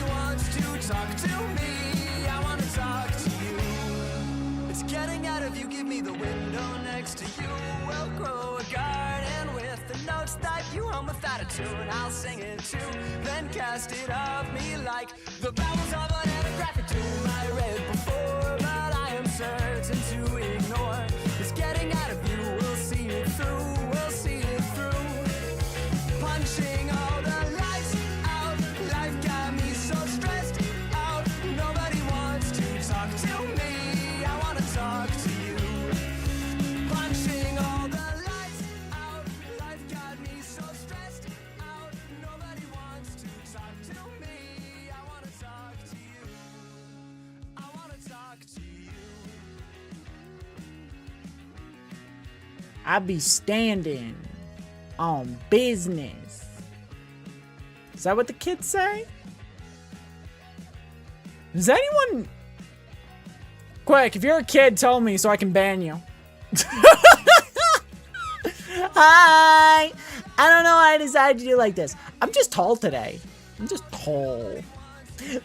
Nobody wants to talk to me, I wanna talk to you. It's getting out of you, give me the window next to you. We'll grow a garden with the notes that you hum without a tune. I'll sing it too, then cast it off me like the bowels of an ethnographic tomb I read before, but I am certain to ignore. It's getting out of you, we'll see it through, we'll see it through. Punching all the lights out, life got me so stressed out. Nobody I be standing on business. Is that what the kids say? Does anyone... Quick, if you're a kid, tell me so I can ban you. Hi! I don't know why I decided to do like this. I'm just tall today. I'm just tall.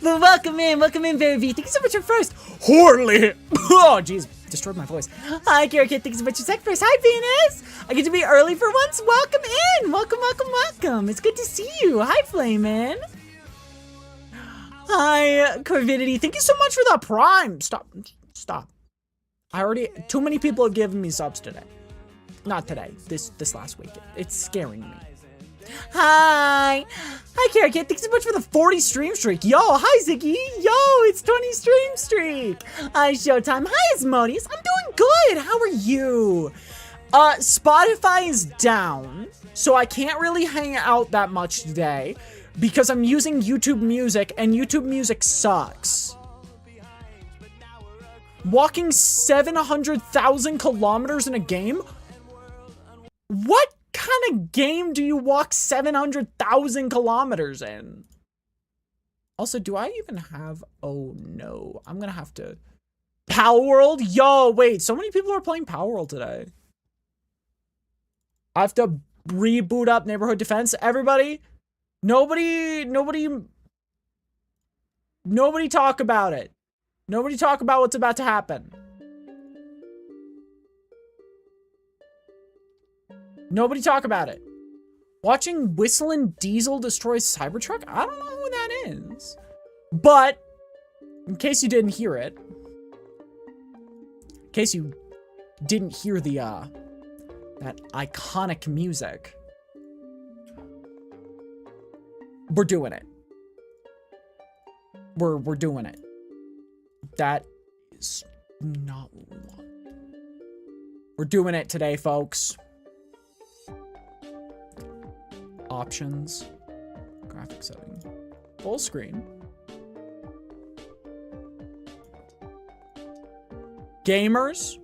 But welcome in, Very V. Thank you so much for first. Horley! Oh, jeez. Destroyed my voice. Hi, Carrot Kid. Thank you so much for second first. Hi, Venus! I get to be early for once. Welcome in! Welcome. It's good to see you. Hi, Flamin'. Hi, Corvidity. Thank you so much for the prime. Stop. Too many people have given me subs today. Not today, this last week. It's scaring me. Hi, Carrot Kid. Thanks so much for the 40 stream streak. Yo, hi, Ziggy. Yo, it's 20 stream streak. Hi, Showtime. Hi, Asmodeus. I'm doing good. How are you? Spotify is down, so I can't really hang out that much today because I'm using YouTube Music, and YouTube Music sucks. Walking 700,000 kilometers in a game? What kind of game do you walk 700,000 kilometers in? Also, do I even have... Oh, no. I'm gonna have to... Power World? Yo, wait. So many people are playing Power World today. I have to reboot up Neighborhood Defense. Everybody, nobody talk about it. Nobody talk about what's about to happen. Nobody talk about it. Watching Whistling Diesel destroy Cybertruck? I don't know who that is. But, in case you didn't hear it, in case you didn't hear the, that iconic music, we're doing it. We're doing it. That is not what we want. We're doing it today, folks. Options. Graphic setting. Full screen. Gamers.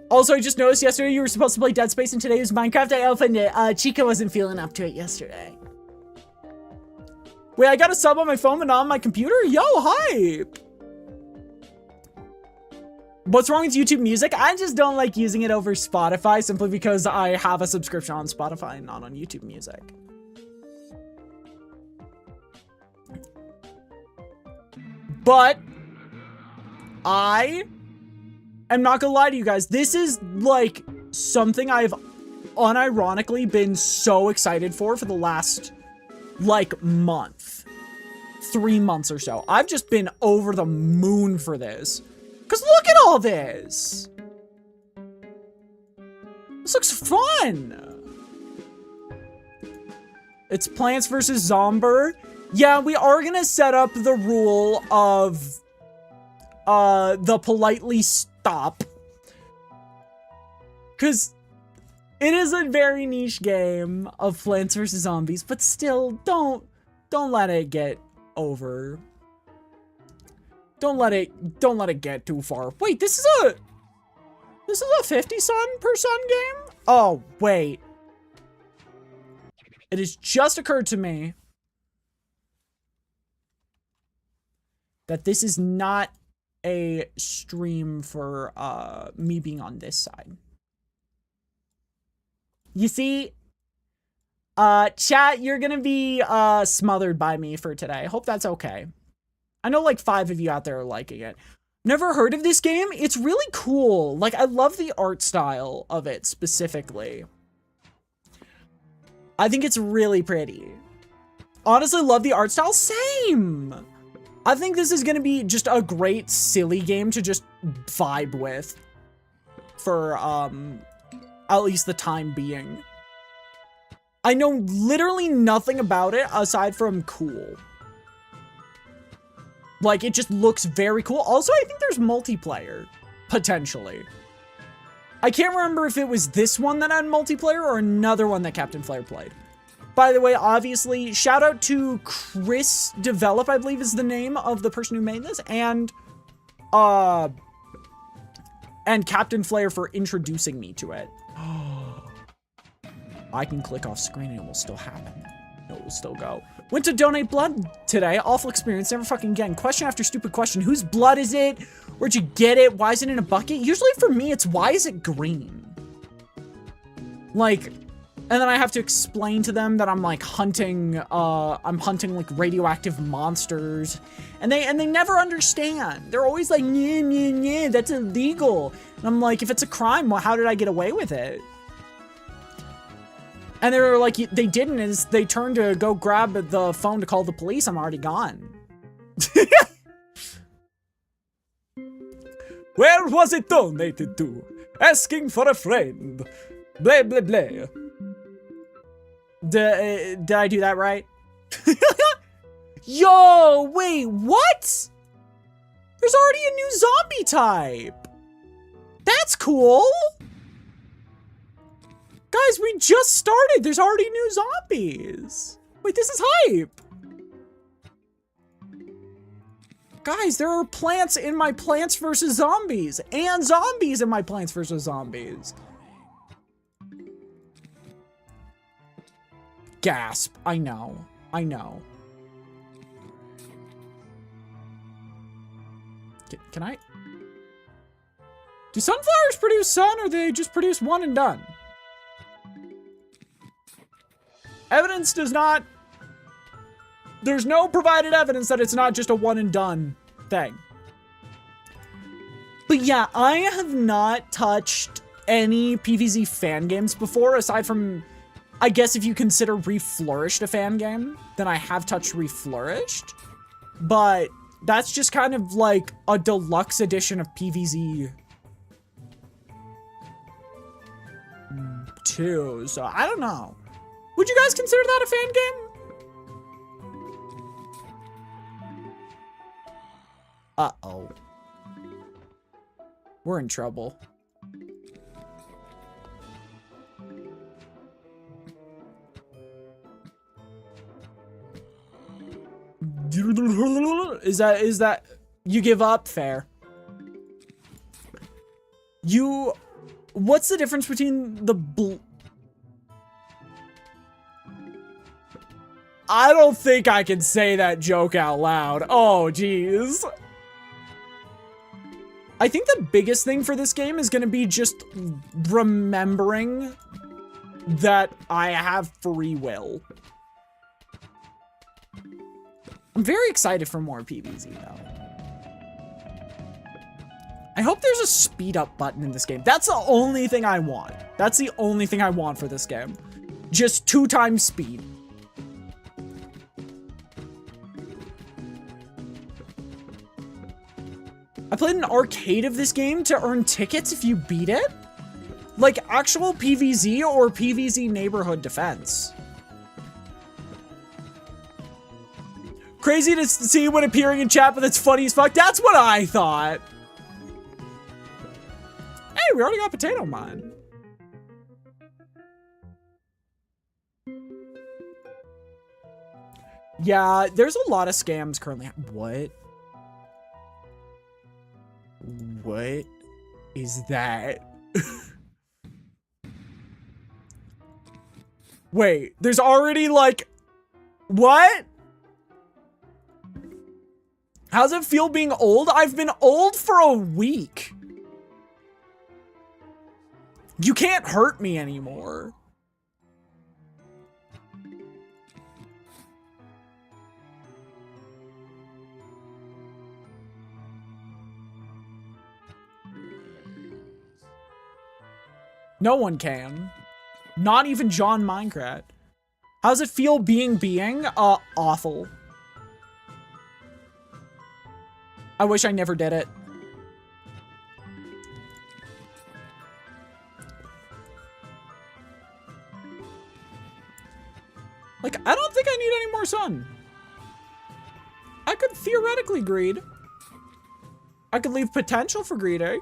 Also, I just noticed yesterday you were supposed to play Dead Space and today was Minecraft. I opened it. Chica wasn't feeling up to it yesterday. Wait, I got a sub on my phone but not on my computer? Yo, hype! What's wrong with YouTube Music? I just don't like using it over Spotify simply because I have a subscription on Spotify and not on YouTube Music. But I am not gonna lie to you guys. This is like something I've unironically been so excited for the last like month, 3 months or so. I've just been over the moon for this. Cause look at all this. This looks fun. It's Plants vs. Zombies. Yeah, we are gonna set up the rule of the politely stop. Cause it is a very niche game of Plants vs. Zombies, but still don't let it get over. Don't let it get too far. Wait, this is a 50 sun per sun game? Oh, wait. It has just occurred to me that this is not a stream for me being on this side. You see, chat, you're gonna be smothered by me for today. Hope that's okay. I know like 5 of you out there are liking it. Never heard of this game? It's really cool. Like, I love the art style of it specifically. I think it's really pretty. Honestly, love the art style. Same. I think this is gonna be just a great silly game to just vibe with for at least the time being. I know literally nothing about it aside from cool. Like, it just looks very cool. Also, I think there's multiplayer, potentially. I can't remember if it was this one that had multiplayer or another one that Captain Flare played. By the way, obviously, shout out to CrisDevelop, I believe is the name of the person who made this, and And Captain Flare for introducing me to it. I can click off screen and it will still happen. It will still go. Went to donate blood today. Awful experience. Never fucking again. Question after stupid question. Whose blood is it? Where'd you get it? Why is it in a bucket? Usually for me, it's why is it green? Like, and then I have to explain to them that I'm like hunting, like radioactive monsters. And they never understand. They're always like, yeah, that's illegal. And I'm like, if it's a crime, well, how did I get away with it? And they were like, they didn't, is they turned to go grab the phone to call the police. I'm already gone. Where was it donated to? Asking for a friend. Blah, blah, blah. Did I do that right? Yo, wait, what? There's already a new zombie type. That's cool. Guys, we just started. There's already new zombies. Wait, this is hype. Guys, there are plants in my Plants vs. Zombies and zombies in my Plants vs. Zombies. Gasp. I know. I know. Can I? Do sunflowers produce sun or they just produce one and done? Evidence does not... There's no provided evidence that it's not just a one and done thing. But yeah, I have not touched any PVZ fan games before, aside from, I guess if you consider Reflourished a fan game, then I have touched Reflourished. But that's just kind of like a deluxe edition of PVZ 2, so I don't know. Would you guys consider that a fan game? Uh-oh. We're in trouble. Is that you give up? Fair. What's the difference between the I don't think I can say that joke out loud. Oh, geez. I think the biggest thing for this game is going to be just remembering that I have free will. I'm very excited for more PVZ, though. I hope there's a speed up button in this game. That's the only thing I want. That's the only thing I want for this game. Just 2 times speed. I played an arcade of this game to earn tickets if you beat it. Like actual PVZ or PVZ Neighborhood Defense. Crazy to see when appearing in chat, but that's funny as fuck. That's what I thought. Hey, we already got Potato Mine. Yeah, there's a lot of scams currently. What? What is that? Wait, there's already like... What? How's it feel being old? I've been old for a week. You can't hurt me anymore. No one can. Not even John Minecraft. How's it feel being? Awful. I wish I never did it. Like, I don't think I need any more sun. I could theoretically greed. I could leave potential for greeding.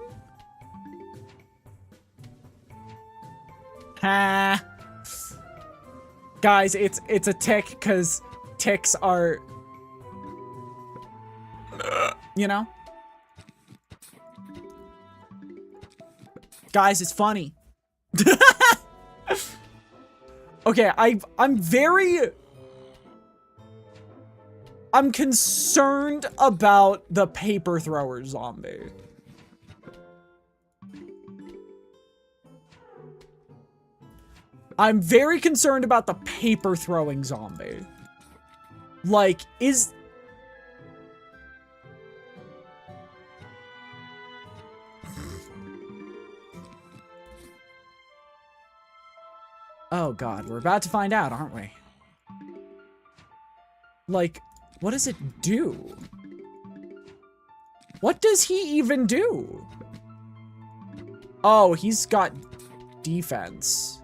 Ha. Guys, it's a tick because ticks are, you know? Guys, it's funny. Okay, I'm concerned about the paper thrower zombie. I'm very concerned about the paper throwing zombie. Like, oh god, we're about to find out, aren't we? Like, what does it do? What does he even do? Oh, he's got defense.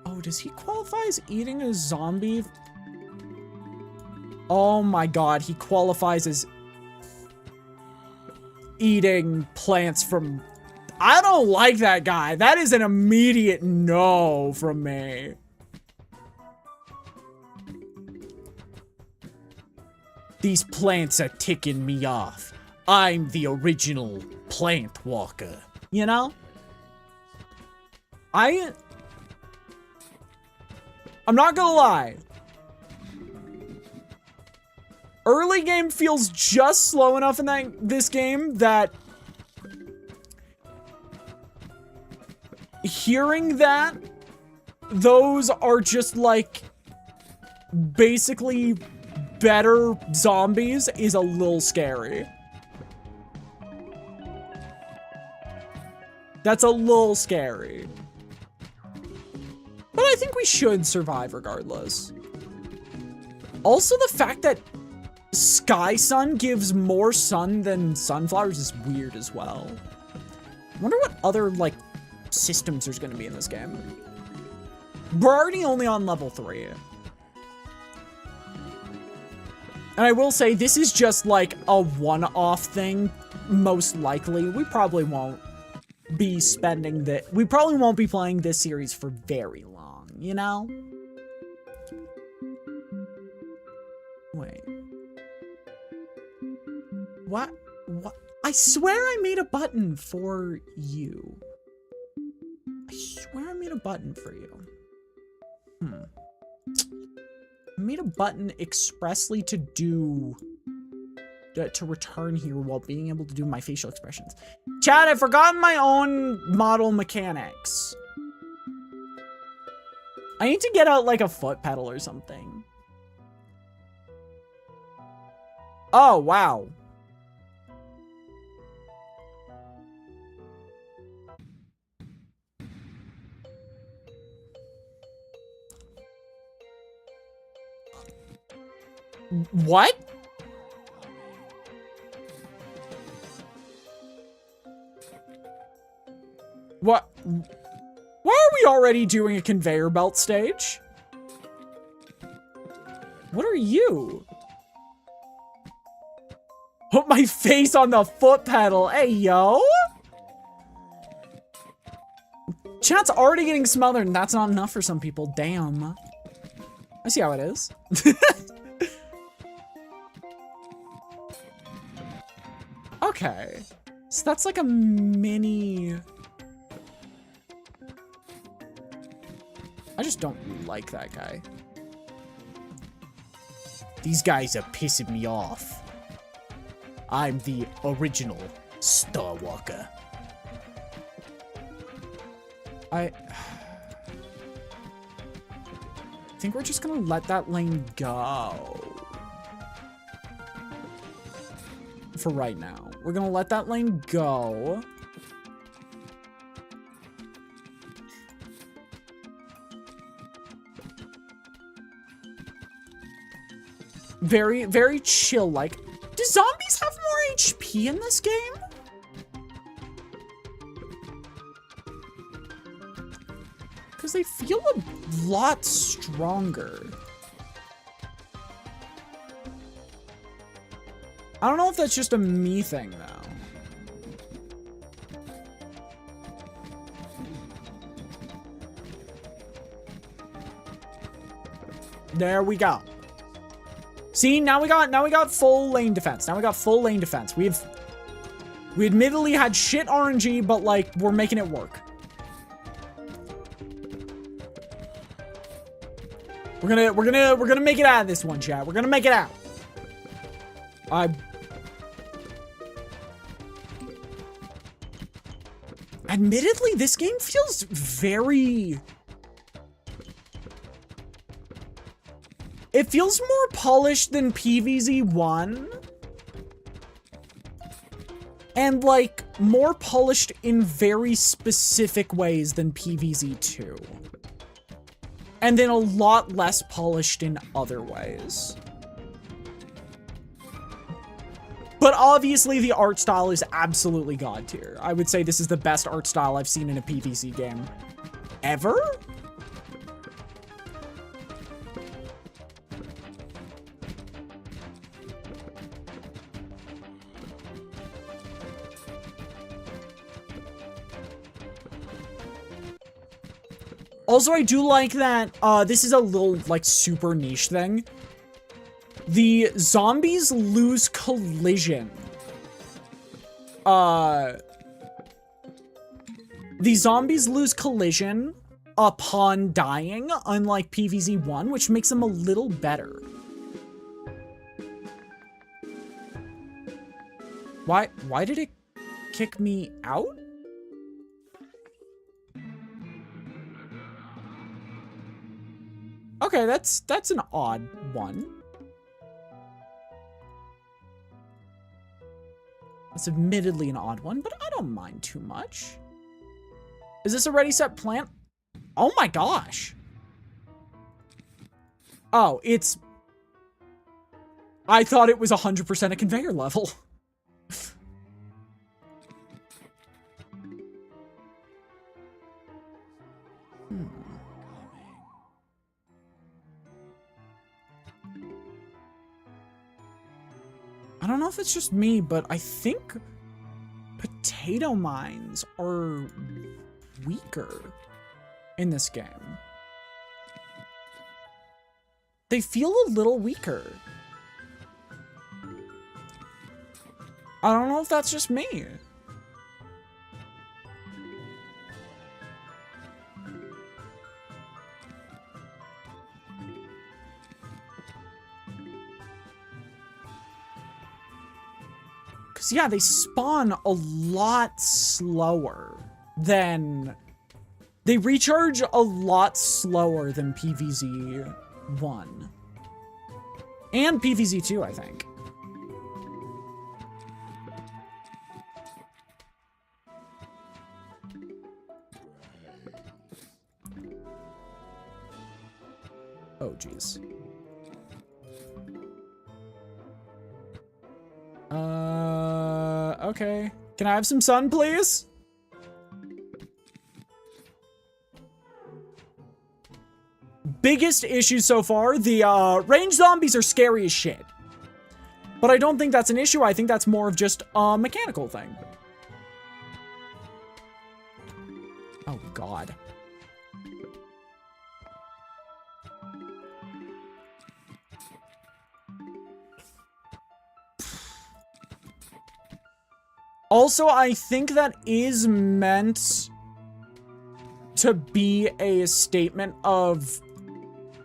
Oh, does he qualify as eating a zombie? Oh my god, he qualifies as eating plants from... I don't like that guy. That is an immediate no from me. These plants are ticking me off. I'm the original plant walker. You know? I'm not gonna lie. Early game feels just slow enough in this game that hearing that those are just like basically better zombies is a little scary. That's a little scary. But I think we should survive regardless. Also, the fact that Sky Sun gives more sun than sunflowers is weird as well. I wonder what other, like, systems there's gonna be in this game. We're already only on level 3. And I will say, this is just, like, a one-off thing, most likely. We probably won't be we probably won't be playing this series for very long, you know? Wait. What? I swear I made a button for you. I swear I made a button for you. I made a button expressly to return here while being able to do my facial expressions. Chat, I've forgotten my own model mechanics. I need to get out like a foot pedal or something. Oh, wow. What? What? Why are we already doing a conveyor belt stage? What are you? Put my face on the foot pedal. Hey, yo. Chat's already getting smothered, and that's not enough for some people. Damn. I see how it is. Okay. So that's like a mini... I just don't like that guy. These guys are pissing me off. I'm the original Star Walker. I think we're just gonna let that lane go. For right now. We're gonna let that lane go. Very, very chill-like. Do zombies have more HP in this game? Because they feel a lot stronger. I don't know if that's just a me thing, though. There we go. See, now we got full lane defense. Now we got full lane defense. We admittedly had shit RNG, but like we're making it work. We're gonna make it out of this one, chat. We're gonna make it out. Admittedly, this game feels very... It feels more polished than PVZ 1. And, like, more polished in very specific ways than PVZ 2. And then a lot less polished in other ways. But obviously, the art style is absolutely god tier. I would say this is the best art style I've seen in a PVZ game. Ever? Also, I do like that, this is a little, like, super niche thing. The zombies lose collision. The zombies lose collision upon dying, unlike PVZ 1, which makes them a little better. Why did it kick me out? Okay, that's an odd one. It's admittedly an odd one, but I don't mind too much. Is this a ready set plant? Oh my gosh. Oh, it's... I thought it was 100% a conveyor level. I don't know if it's just me, but I think potato mines are weaker in this game. They feel a little weaker. I don't know if that's just me. Yeah, they spawn a lot slower than... They recharge a lot slower than PVZ 1. And PVZ 2, I think. Oh, jeez. Okay. Can I have some sun, please? Biggest issue so far, the range zombies are scary as shit. But I don't think that's an issue. I think that's more of just a mechanical thing. Oh, God. Also, I think that is meant to be a statement of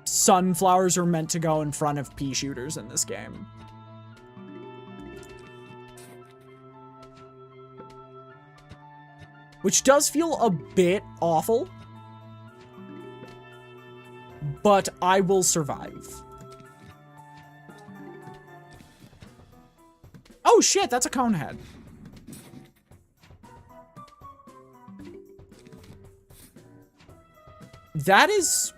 sunflowers are meant to go in front of pea shooters in this game. Which does feel a bit awful, but I will survive. Oh shit, that's a cone head. That is...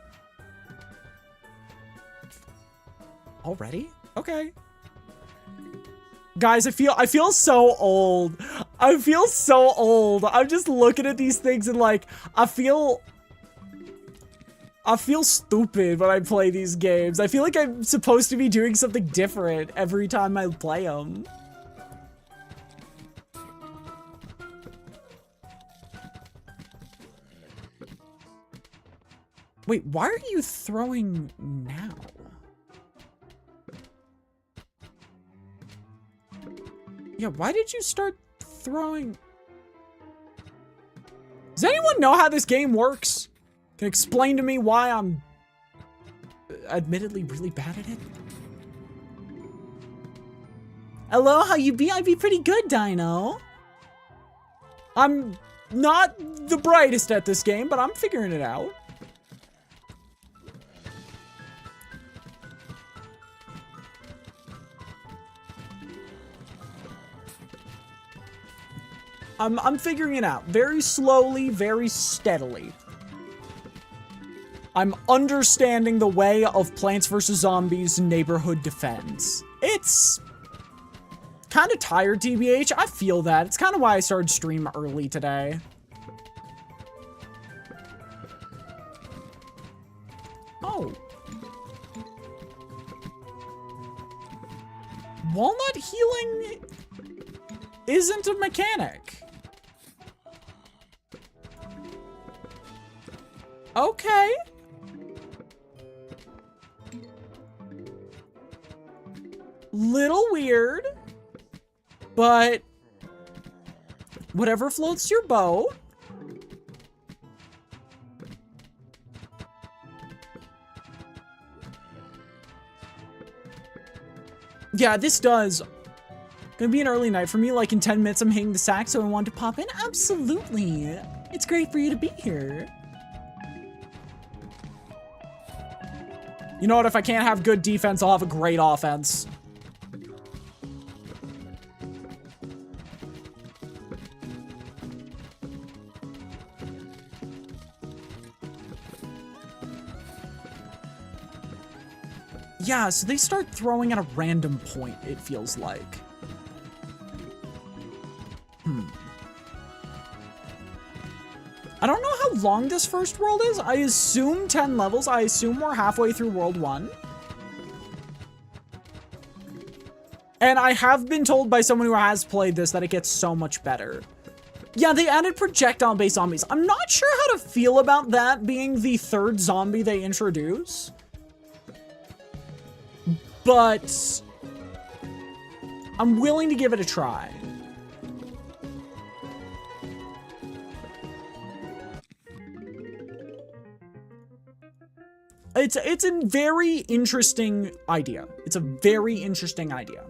Already? Okay. Guys, I feel so old. I feel so old. I'm just looking at these things and like, I feel stupid when I play these games. I feel like I'm supposed to be doing something different every time I play them. Wait, why are you throwing now? Yeah, why did you start throwing? Does anyone know how this game works? Can explain to me why I'm admittedly really bad at it? Hello, how you be? I be pretty good, Dino. I'm not the brightest at this game, but I'm figuring it out. I'm figuring it out very slowly, very steadily. I'm understanding the way of Plants vs. Zombies neighborhood defense. It's kind of tired, TBH. I feel that. It's kind of why I started stream early today. Oh. Walnut healing isn't a mechanic. Okay. Little weird, but whatever floats your boat. Yeah, this does. Gonna be an early night for me. Like in 10 minutes, I'm hitting the sack, so I wanted to pop in. Absolutely. It's great for you to be here. You know what? If I can't have good defense, I'll have a great offense. Yeah, so they start throwing at a random point, it feels like. I don't know how long this first world is. I assume 10 levels. I assume we're halfway through World 1. And I have been told by someone who has played this that it gets so much better. Yeah, they added projectile-based zombies. I'm not sure how to feel about that being the third zombie they introduce. But I'm willing to give it a try. It's a very interesting idea. It's a very interesting idea.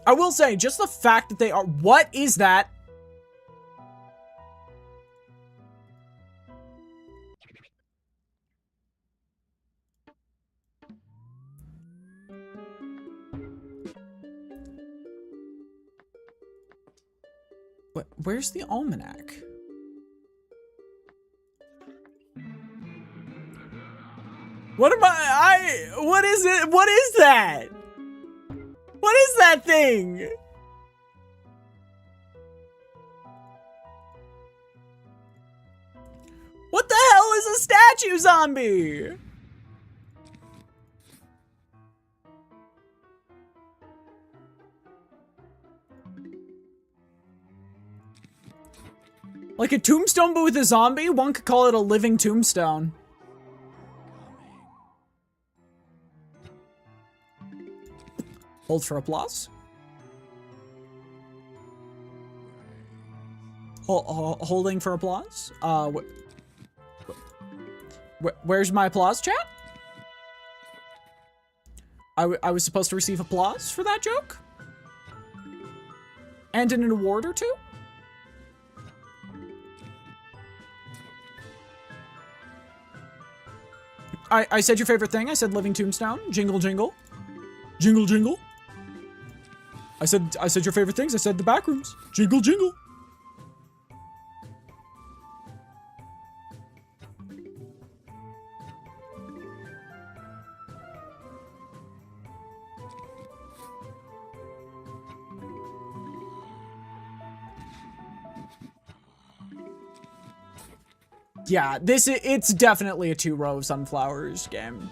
I will say, just the fact that they are... What is that? Where's the almanac? What am what is it? What is that? What is that thing? What the hell is a statue zombie? Like a tombstone, but with a zombie? One could call it a living tombstone. Hold for applause. Holding for applause. Where's my applause, chat? I was supposed to receive applause for that joke? And an award or two? I said your favorite thing. I said living tombstone. Jingle, jingle. Jingle, jingle. I said your favorite things. I said the back rooms. Jingle, jingle. Yeah, it's definitely a 2 row of sunflowers game.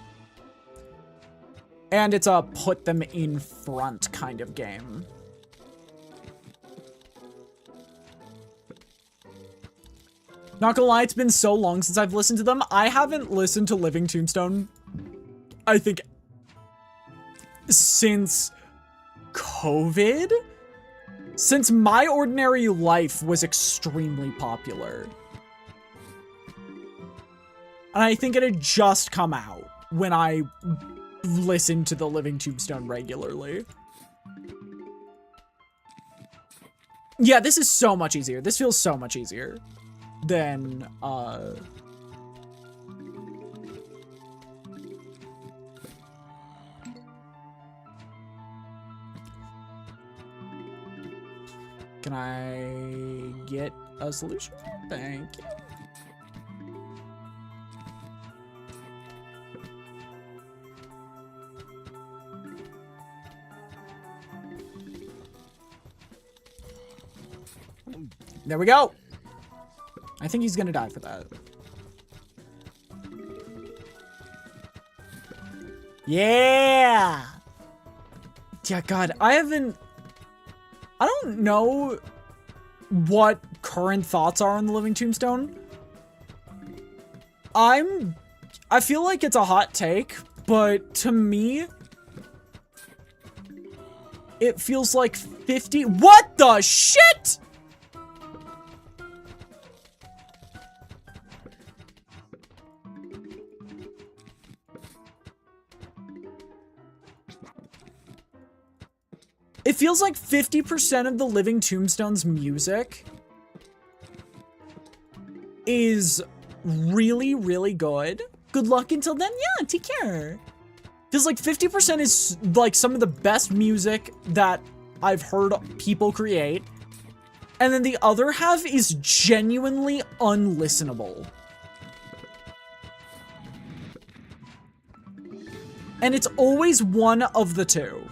And it's a put them in front kind of game. Not gonna lie, it's been so long since I've listened to them. I haven't listened to Living Tombstone, I think, since COVID? Since My Ordinary Life was extremely popular. And I think it had just come out when I listened to the Living Tombstone regularly. Yeah, this is so much easier. This feels so much easier than, Can I get a solution? Thank you. There we go. I think he's gonna die for that. Yeah. Yeah, God, I don't know what current thoughts are on the Living Tombstone. I feel like it's a hot take, but to me, it feels like 50. What the shit? It feels like 50% of the Living Tombstone's music is really, really good. Good luck until then. Yeah, take care. Feels like 50% is like some of the best music that I've heard people create. And then the other half is genuinely unlistenable. And it's always one of the two.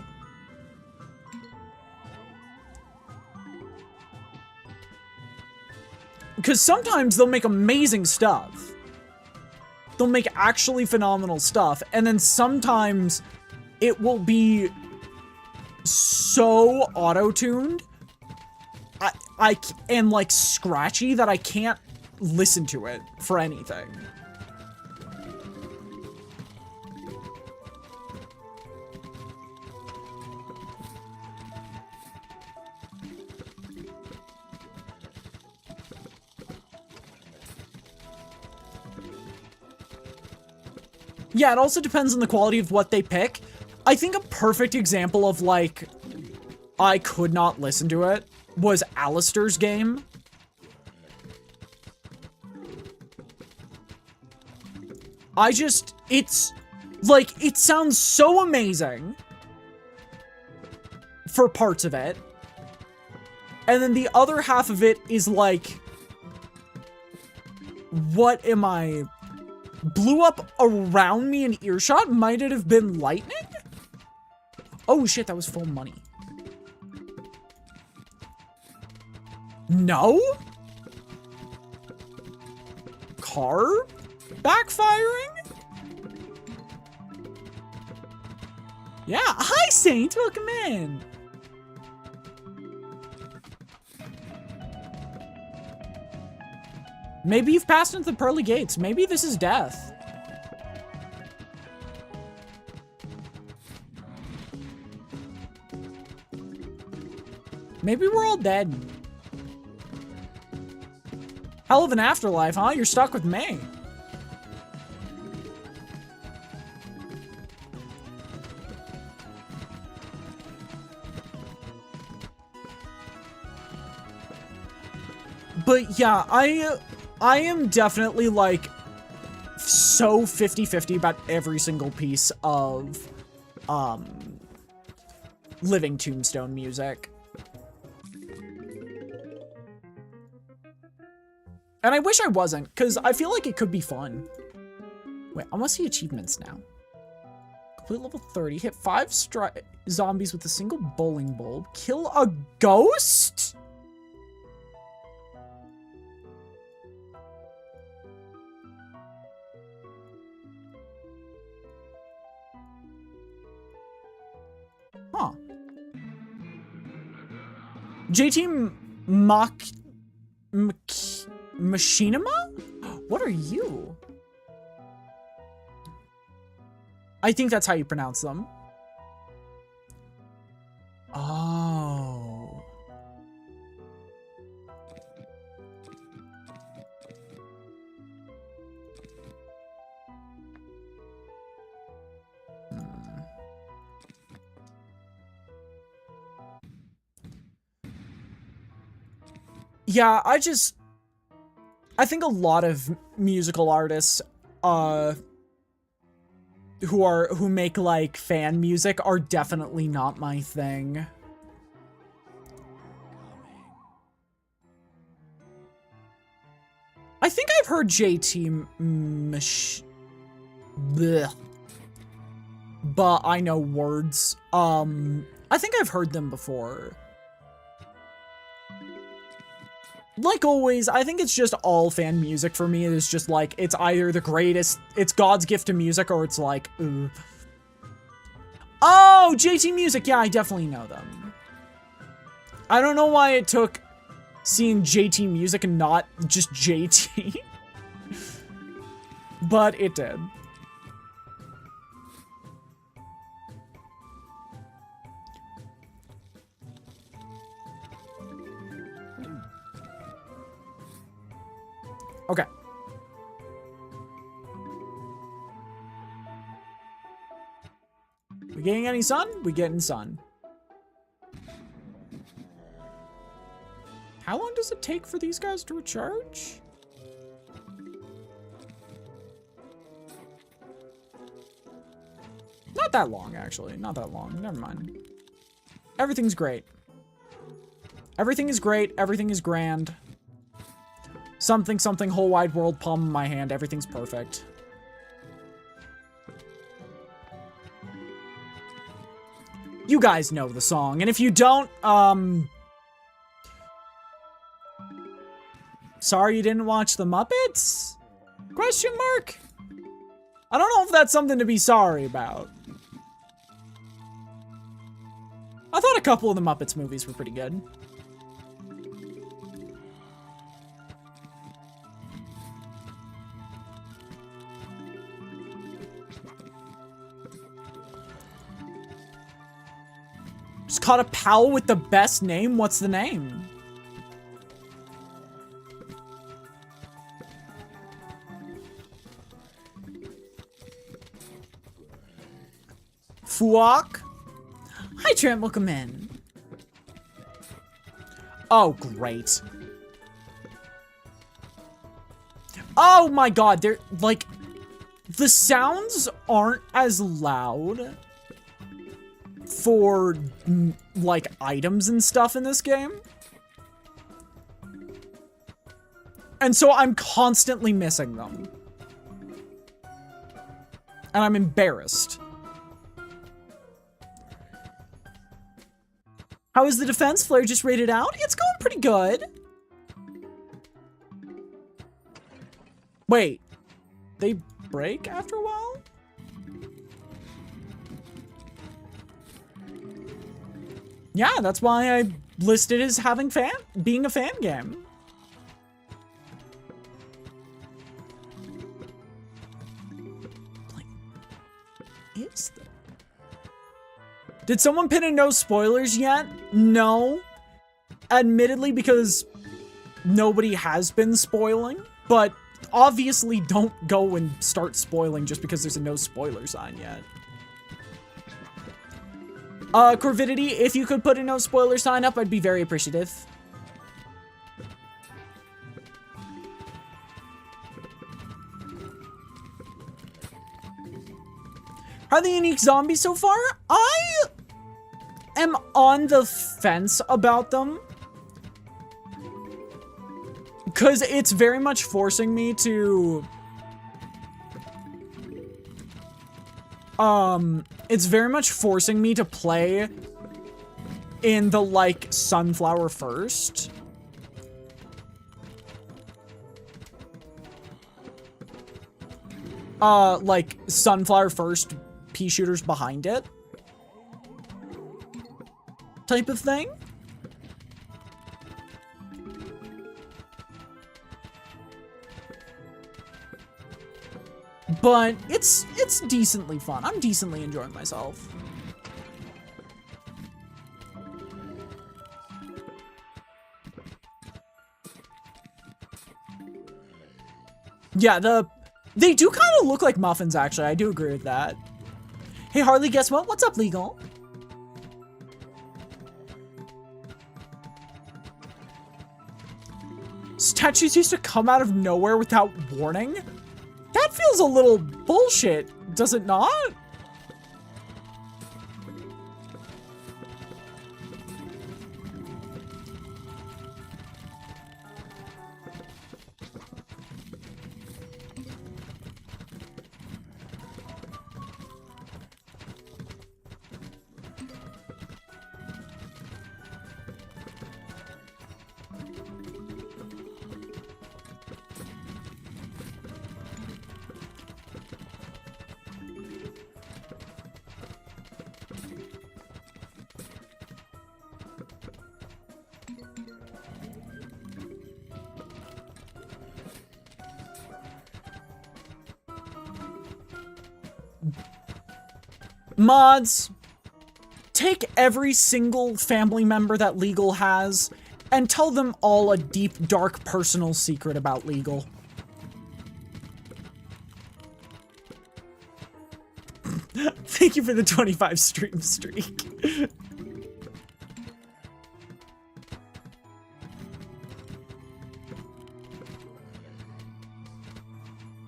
Because sometimes they'll make amazing stuff. They'll make actually phenomenal stuff. And then sometimes it will be so auto-tuned and like scratchy that I can't listen to it for anything. Yeah, it also depends on the quality of what they pick. I think a perfect example of, like, I could not listen to it was Alistair's game. It's, like, it sounds so amazing for parts of it. And then the other half of it is, like, what am I... Blew up around me in earshot? Might it have been lightning? Oh shit, that was full money. No? Car backfiring? Yeah, hi Saint, welcome in. Maybe you've passed into the pearly gates. Maybe this is death. Maybe we're all dead. Hell of an afterlife, huh? You're stuck with me. But yeah, I am definitely, like, so 50-50 about every single piece of, Living Tombstone music. And I wish I wasn't, because I feel like it could be fun. Wait, I want to see achievements now. Complete level 30, hit 5 zombies with a single bowling bulb, kill a ghost? Huh. JT Machinima? What are you? I think that's how you pronounce them. Oh. Yeah, I think a lot of musical artists, who make like fan music are definitely not my thing. I think I've heard JT bleh. But I know words. I think I've heard them before. Like always, I think it's just all fan music for me. It's just like, it's either the greatest, it's God's gift to music, or it's like, ooh. Oh, JT Music, yeah, I definitely know them. I don't know why it took seeing JT Music and not just JT. But it did. Okay. We getting any sun? We getting sun. How long does it take for these guys to recharge? Not that long, actually. Not that long. Never mind. Everything's great. Everything is great. Everything is grand. Something, something, whole wide world, palm in my hand. Everything's perfect. You guys know the song, and if you don't, sorry you didn't watch the Muppets? Question mark? I don't know if that's something to be sorry about. I thought a couple of the Muppets movies were pretty good. Just caught a pal with the best name. What's the name? Fuok? Hi, Trent. Welcome in. Oh, great. Oh my god. They're like, the sounds aren't as loud for like items and stuff in this game. And so I'm constantly missing them. And I'm embarrassed. How is the defense? Flare just rated out? It's going pretty good. Wait. They break after a while? Yeah, that's why I listed as having being a fan game. Like, is that? Did someone pin in no spoilers yet? No. Admittedly, because nobody has been spoiling, but obviously don't go and start spoiling just because there's a no spoiler sign yet. Corvidity, if you could put a no spoiler sign up, I'd be very appreciative. How are the unique zombies so far? I am on the fence about them. Because it's very much forcing me to... it's very much forcing me to play in the, like, sunflower first. Like, sunflower first, pea shooters behind it. Type of thing. but it's decently fun. I'm decently enjoying myself. Yeah, they do kind of look like muffins, actually. I do agree with that. Hey, Harley, guess what? What's up, Legal? Statues used to come out of nowhere without warning? That feels a little bullshit, does it not? Mods, take every single family member that Legal has and tell them all a deep, dark, personal secret about Legal. Thank you for the 25 stream streak.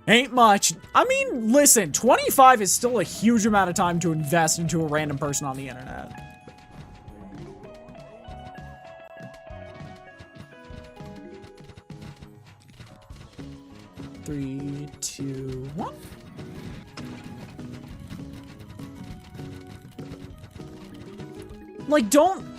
Ain't much. I mean, listen, 25 is still a huge amount of time to invest into a random person on the internet. Three, two, one. Like, don't...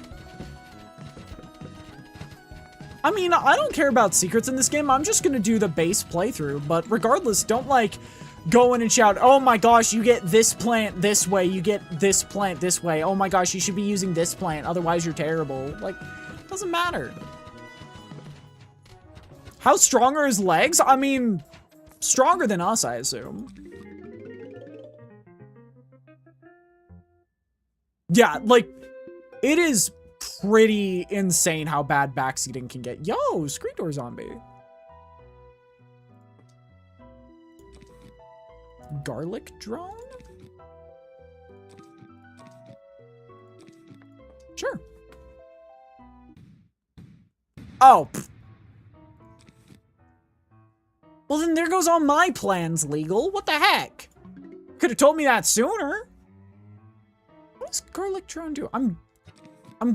I mean, I don't care about secrets in this game. I'm just gonna do the base playthrough. But regardless, don't, like, go in and shout, oh my gosh, you get this plant this way, you get this plant this way. Oh my gosh, you should be using this plant, otherwise you're terrible. Like, it doesn't matter. How strong are his legs? I mean, stronger than us, I assume. Yeah, like, it is pretty insane how bad backseating can get. Yo, screen door zombie. Garlic drone? Sure. Oh. Pfft. Well, then there goes all my plans, Legal. What the heck? Could have told me that sooner. What does garlic drone do? I'm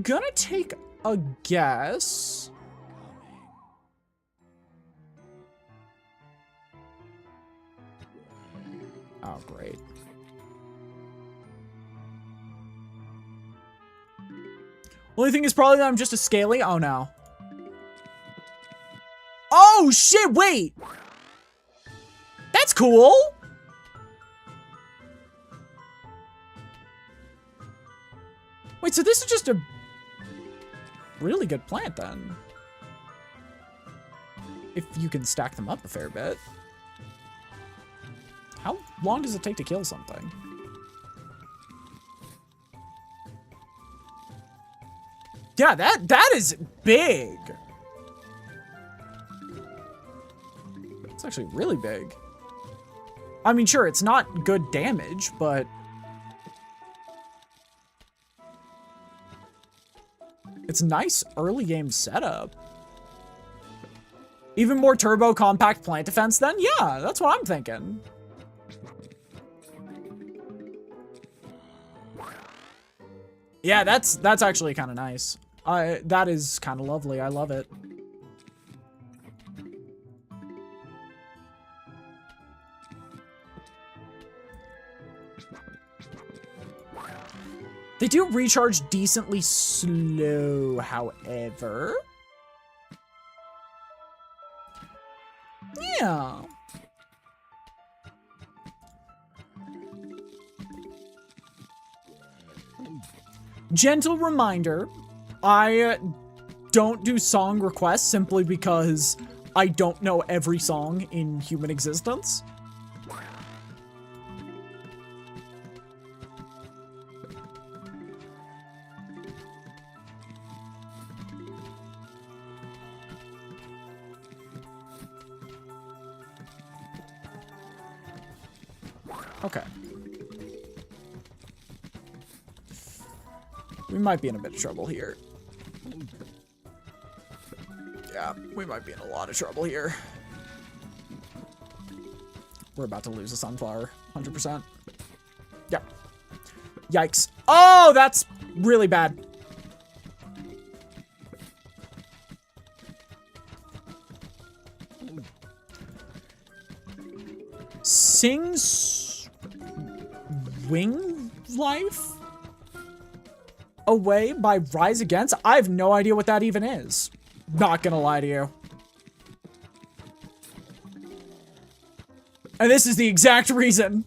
gonna take a guess. Oh, great. Only thing is probably that I'm just a scaly. Oh, no. Oh, shit, wait. That's cool. Wait, so this is just a really good plant, then. If you can stack them up a fair bit. How long does it take to kill something? Yeah, that is big. It's actually really big. I mean, sure, it's not good damage, but... it's nice early game setup. Even more turbo compact plant defense then? Yeah, that's what I'm thinking. Yeah, that's actually kind of nice. That is kind of lovely. I love it. They do recharge decently slow, however. Yeah. Gentle reminder, I don't do song requests simply because I don't know every song in human existence. Okay. We might be in a bit of trouble here. Yeah, we might be in a lot of trouble here. We're about to lose a sunflower, 100%. Yep. Yikes. Oh, that's really bad. Sings Wing Life Away by Rise Against? I have no idea what that even is. Not gonna lie to you. And this is the exact reason.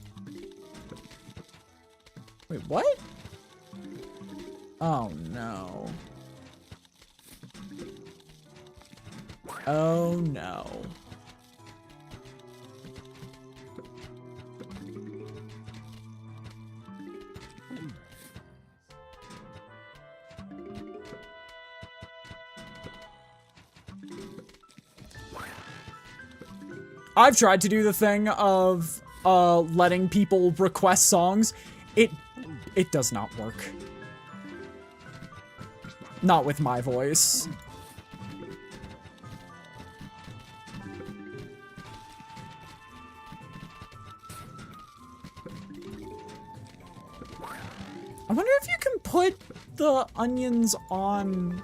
Wait, what? Oh no. Oh no. I've tried to do the thing of letting people request songs. It does not work. Not with my voice. I wonder if you can put the onions on...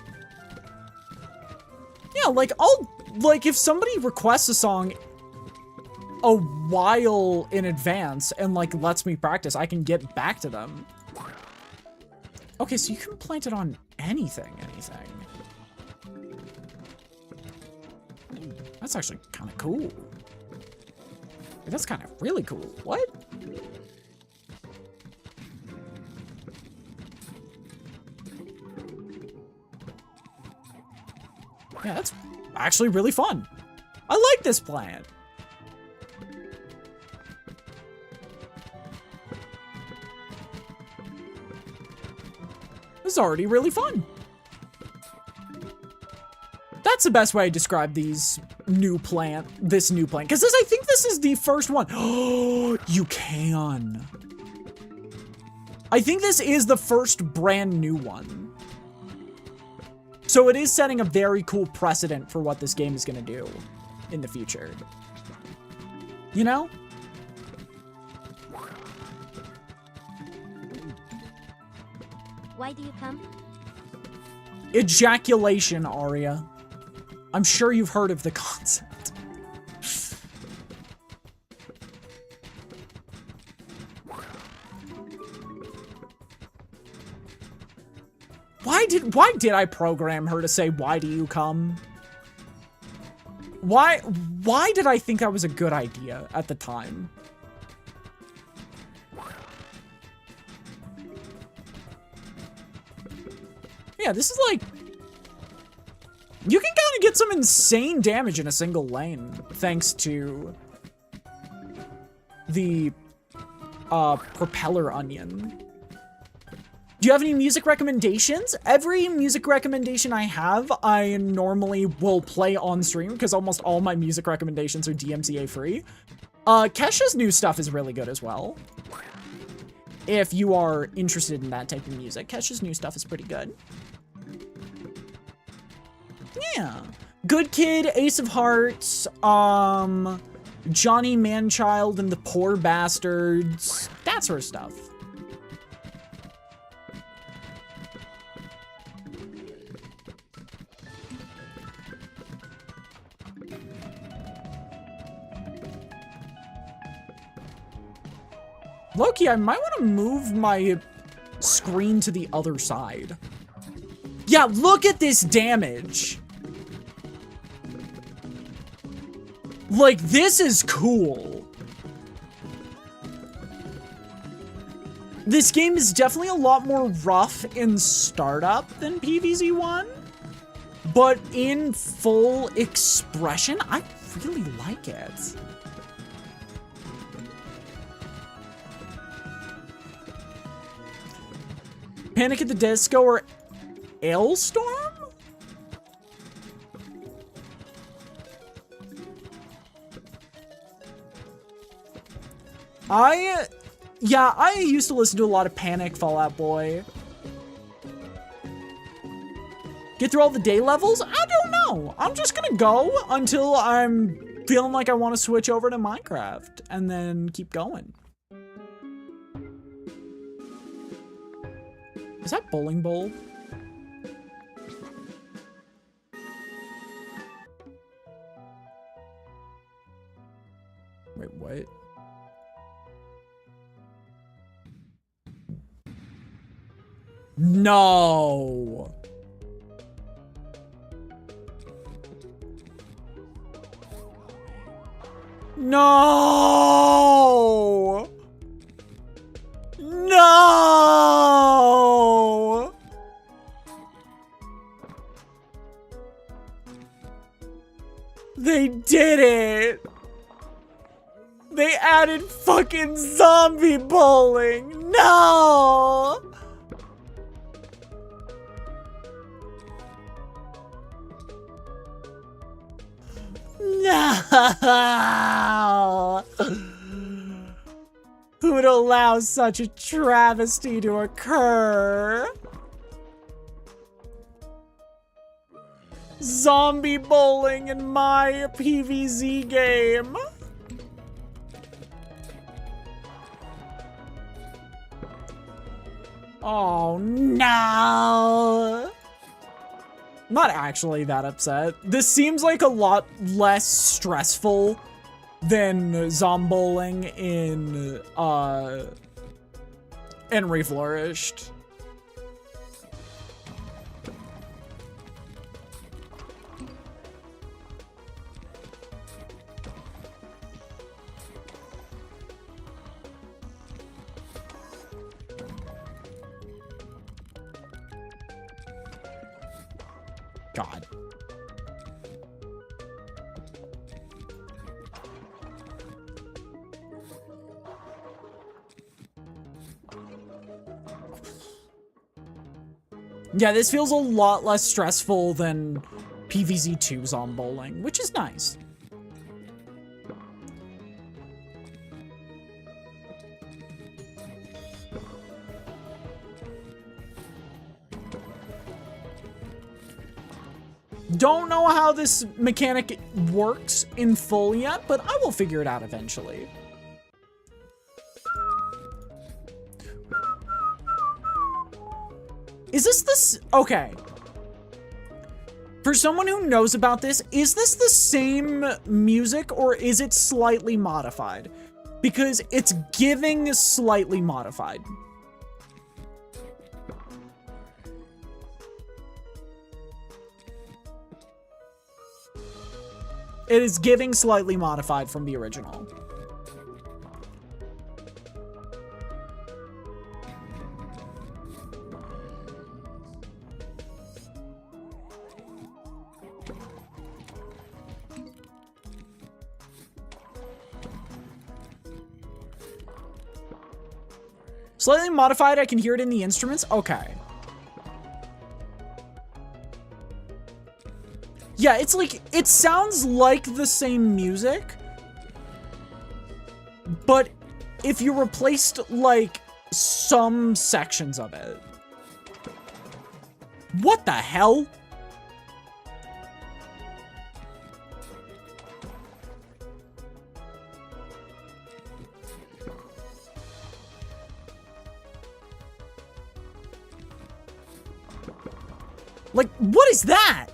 Yeah, like, if somebody requests a song a while in advance and, like, lets me practice, I can get back to them. Okay, so you can plant it on anything. That's actually kind of cool. That's kind of really cool. What? Yeah, that's actually really fun. I like this plant. This is already really fun. That's the best way to describe this new plant, because I think this is the first one. Oh, you can. I think this is the first brand new one. So it is setting a very cool precedent for what this game is gonna do in the future. You know? Why do you come? Ejaculation, Aria. I'm sure you've heard of the concept. Why did I program her to say, "Why do you come?" Why did I think that was a good idea at the time? Yeah, this is like... You can kind of get some insane damage in a single lane, thanks to the propeller onion. Do you have any music recommendations? Every music recommendation I have, I normally will play on stream, because almost all my music recommendations are DMCA free. Kesha's new stuff is really good as well. If you are interested in that type of music, Kesha's new stuff is pretty good. Yeah. Good Kid, Ace of Hearts, Johnny Manchild and the Poor Bastards, that sort of stuff. Loki, I might want to move my screen to the other side. Yeah, look at this damage. Like, this is cool. This game is definitely a lot more rough in startup than PVZ1, but in full expression, I really like it. Panic at the Disco or Ailstorm? Yeah, I used to listen to a lot of Panic, Fall Out Boy. Get through all the day levels? I don't know. I'm just gonna go until I'm feeling like I want to switch over to Minecraft and then keep going. Is that bowling ball? Wait, what? No. No. No. They did it. They added fucking zombie bowling. No. No! Who would allow such a travesty to occur? Zombie bowling in my PVZ game. Oh no! Not actually that upset. This seems like a lot less stressful than Zombowling in Reflourished. God. Yeah, this feels a lot less stressful than PVZ 2 Zombowling, which is nice. Don't know how this mechanic works in full yet, but I will figure it out eventually. Is this okay. For someone who knows about this, is this the same music or is it slightly modified? Because it's giving slightly modified. It is giving slightly modified from the original. Slightly modified, I can hear it in the instruments? Okay. Yeah, it's like, it sounds like the same music, but if you replaced, like, some sections of it. What the hell? Like, what is that?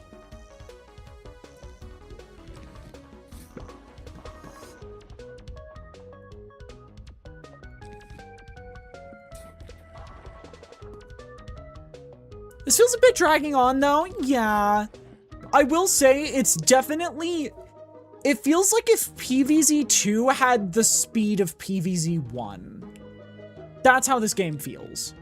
This feels a bit dragging on, though. Yeah. I will say it's definitely... It feels like if PVZ2 had the speed of PVZ1. That's how this game feels.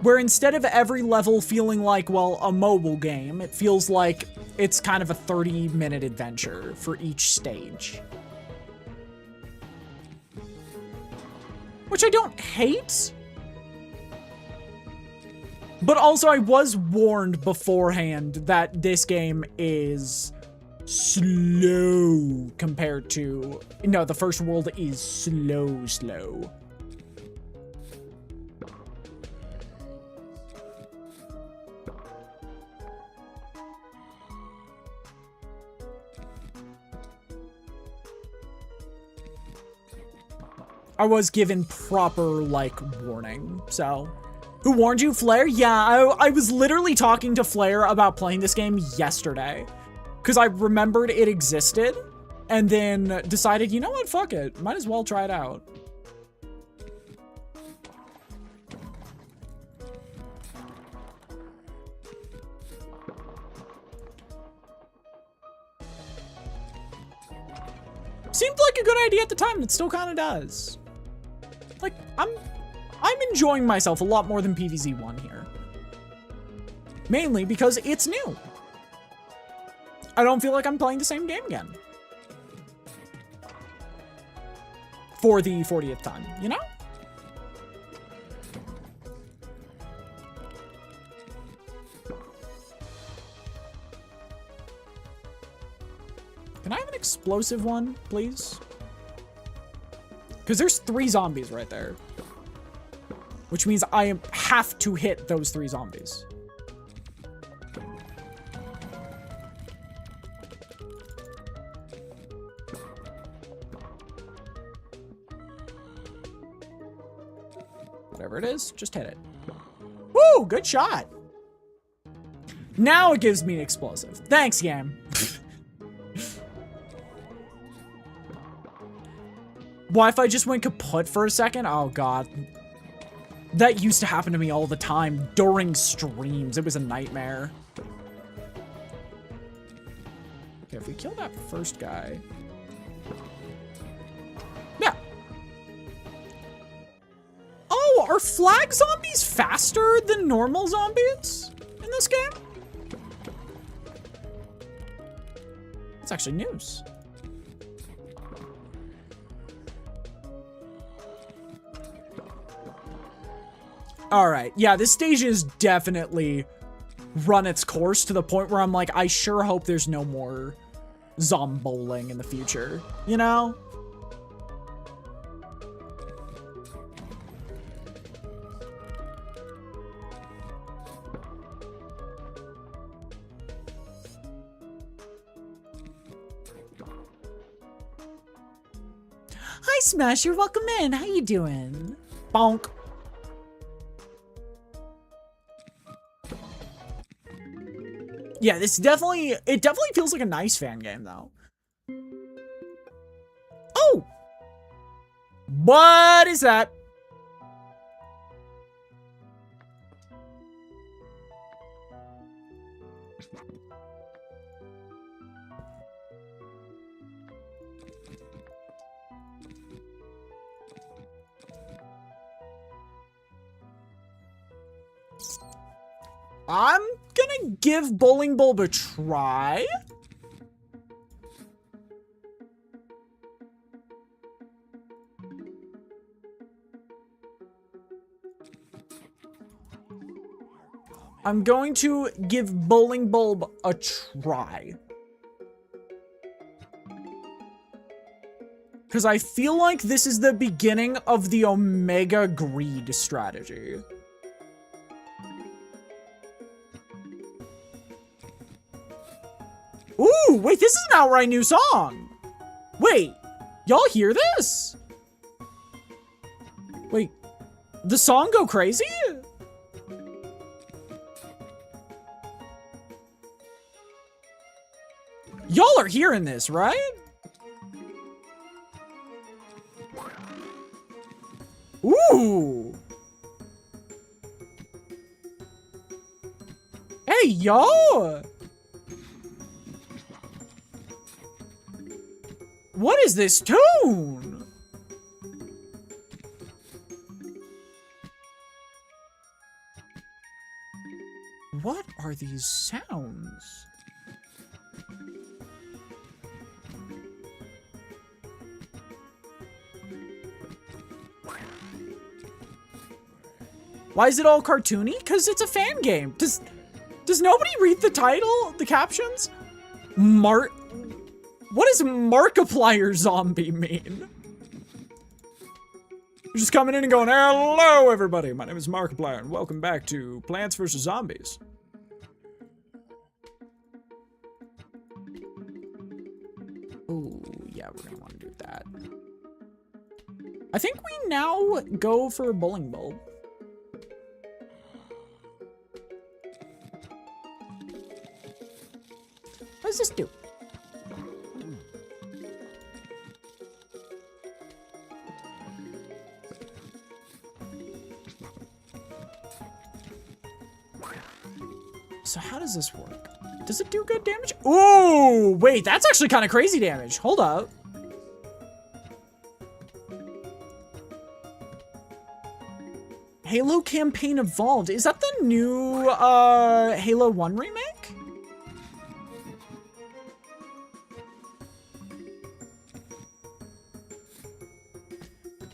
Where instead of every level feeling like, well, a mobile game, it feels like it's kind of a 30-minute adventure for each stage. Which I don't hate. But also I was warned beforehand that this game is slow compared to... No, the first world is slow. I was given proper, like, warning, so... Who warned you, Flare? Yeah, I was literally talking to Flare about playing this game yesterday. Because I remembered it existed, and then decided, you know what, fuck it. Might as well try it out. Seemed like a good idea at the time, it still kind of does. Like, I'm enjoying myself a lot more than PVZ 1 here. Mainly because it's new. I don't feel like I'm playing the same game again. For the 40th time, you know? Can I have an explosive one, please? Because there's 3 zombies right there. Which means I have to hit those 3 zombies. Whatever it is, just hit it. Woo, good shot. Now it gives me an explosive. Thanks, game. Wi-Fi just went kaput for a second. Oh, God. That used to happen to me all the time during streams. It was a nightmare. Okay, if we kill that first guy. Yeah. Oh, are flag zombies faster than normal zombies in this game? That's actually news. All right, yeah, this stage is definitely run its course to the point where I'm like, I sure hope there's no more zomboling in the future, you know? Hi, Smasher, welcome in. How you doing? Bonk. Yeah, it definitely feels like a nice fan game, though. Oh! What is that? I'm gonna give Bowling Bulb a try. I'm going to give Bowling Bulb a try. Because I feel like this is the beginning of the Omega Greed strategy. Ooh, wait, this is an outright new song. Wait, y'all hear this? Wait, the song go crazy? Y'all are hearing this, right? Ooh. Hey, y'all. What is this tune? What are these sounds? Why is it all cartoony? Because it's a fan game. Does nobody read the title, the captions? What does Markiplier zombie mean? You're just coming in and going, hello, everybody. My name is Markiplier, and welcome back to Plants vs. Zombies. Oh, yeah, we're gonna want to do that. I think we now go for a bowling bulb. What does this do? So how does this work? Does it do good damage? Ooh, wait, that's actually kind of crazy damage. Hold up. Halo Campaign Evolved. Is that the new Halo 1 remake?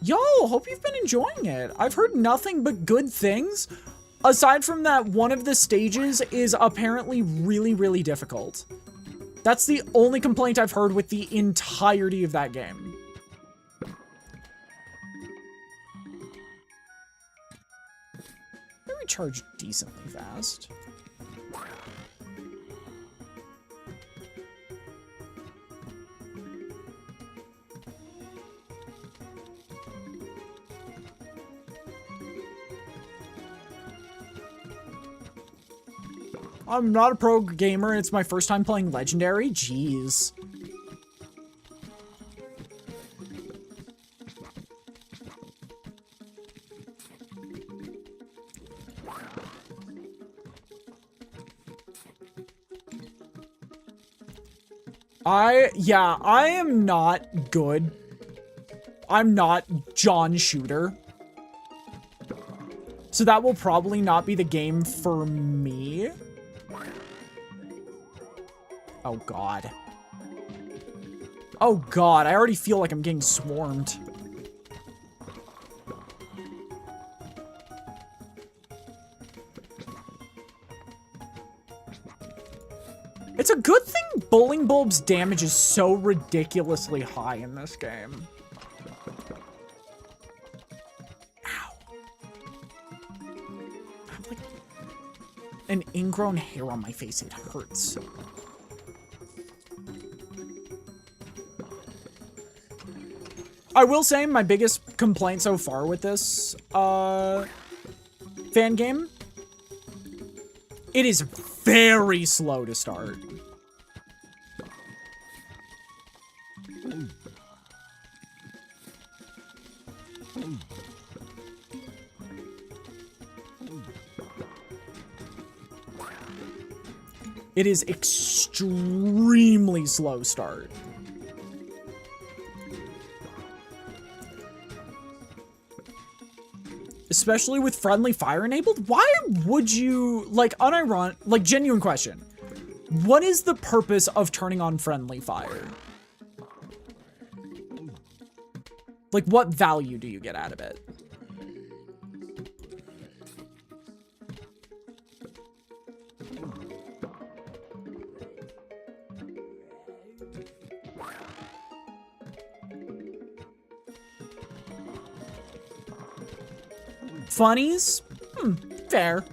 Yo, hope you've been enjoying it. I've heard nothing but good things. Aside from that, one of the stages is apparently really, really difficult. That's the only complaint I've heard with the entirety of that game. They recharge decently fast. I'm not a pro gamer, and it's my first time playing Legendary. Jeez. I am not good. I'm not John Shooter. So that will probably not be the game for me. Oh, God. Oh, God. I already feel like I'm getting swarmed. It's a good thing Bowling Bulb's damage is so ridiculously high in this game. Ow. I have, like, an ingrown hair on my face. It hurts. I will say my biggest complaint so far with this fan game, it is very slow to start. It is extremely slow start. Especially with friendly fire enabled? Why would you, like, like, genuine question. What is the purpose of turning on friendly fire? Like, what value do you get out of it? Funnies? Fair.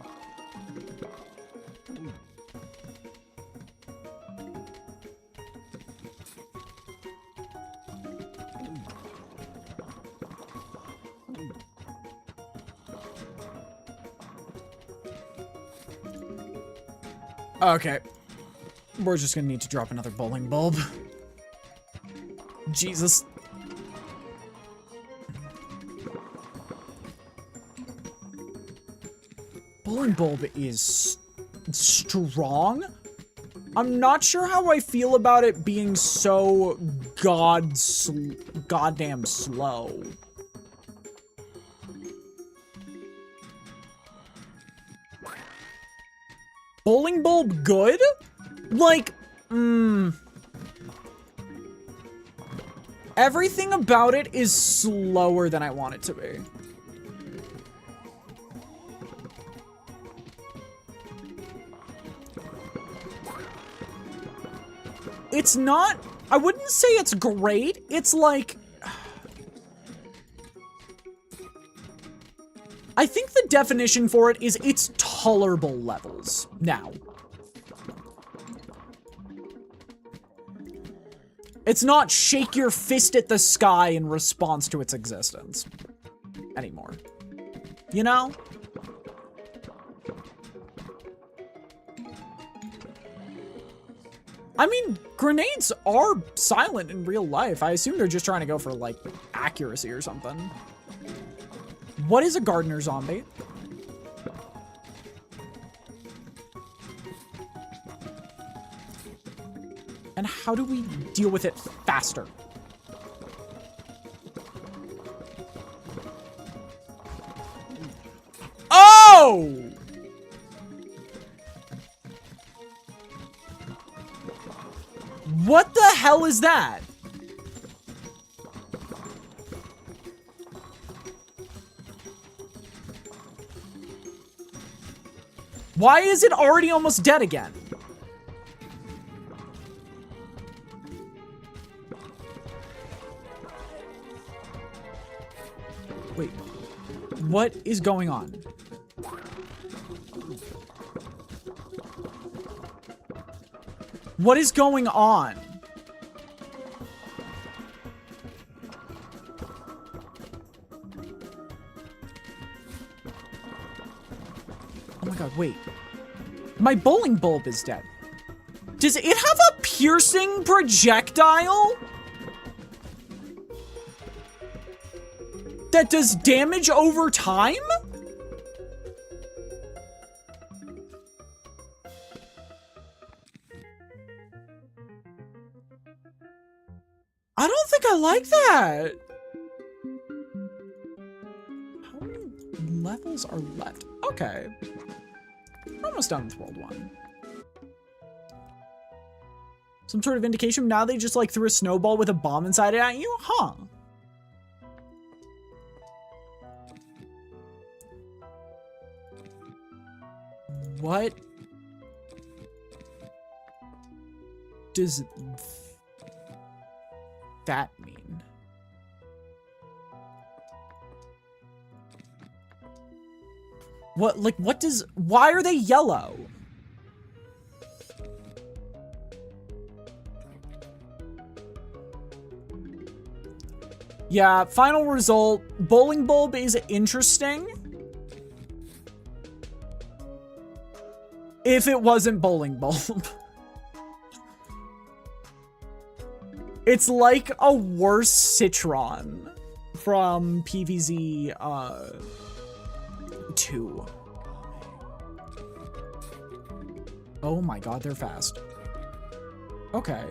Okay. We're just gonna need to drop another bowling bulb. Jesus. Bowling bulb is strong. I'm not sure how I feel about it being so goddamn slow. Bowling bulb good? Like, everything about it is slower than I want it to be. It's not I wouldn't say it's great. It's like... I think the definition for it is it's tolerable levels now. It's not shake your fist at the sky in response to its existence anymore. You know? I mean, grenades are silent in real life. I assume they're just trying to go for, like, accuracy or something. What is a gardener zombie? And how do we deal with it faster? Oh! What the hell is that? Why is it already almost dead again? Wait, what is going on? What is going on? Oh my god, wait. My bowling bulb is dead. Does it have a piercing projectile? That does damage over time? I don't think I like that. How many levels are left? Okay. We're almost done with World 1. Some sort of indication. Now they just like threw a snowball with a bomb inside it at you? Huh. What does that mean? What, like, what does, why are they yellow? Yeah, final result, bowling bulb is interesting. If it wasn't bowling bulb. It's like a worse Citron from PVZ 2. Oh my god, they're fast. Okay.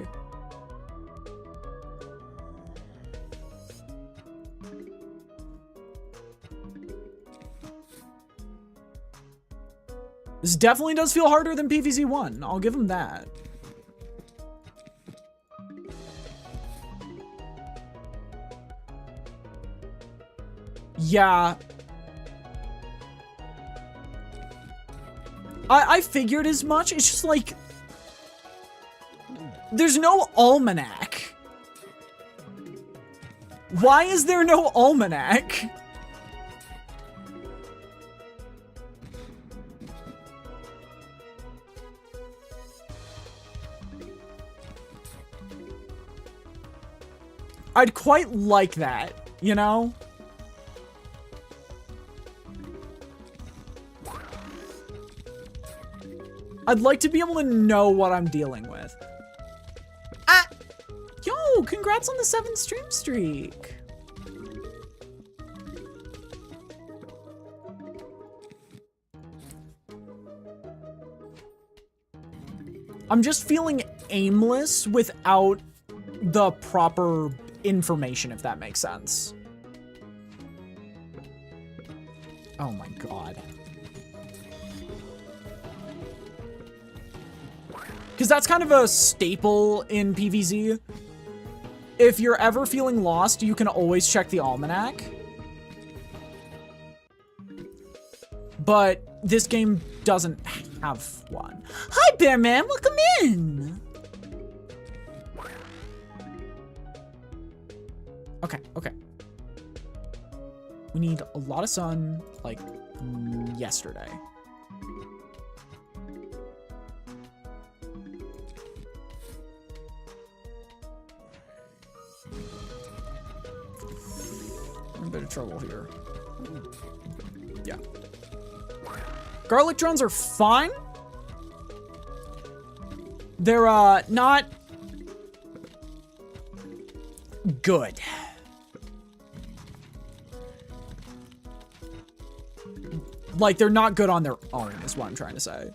This definitely does feel harder than PVZ 1. I'll give him that. Yeah. I figured as much. It's just like... There's no almanac. Why is there no almanac? I'd quite like that, you know? I'd like to be able to know what I'm dealing with. Ah! Yo, congrats on the 7th stream streak. I'm just feeling aimless without the proper information, if that makes sense. Oh my god. Because that's kind of a staple in PVZ. If you're ever feeling lost, you can always check the almanac. But this game doesn't have one. Hi, Bearman, welcome in. Okay, okay. We need a lot of sun, like, yesterday. I'm in a bit of trouble here. Yeah. Garlic drones are fine. They're, not good. Like, they're not good on their own, is what I'm trying to say.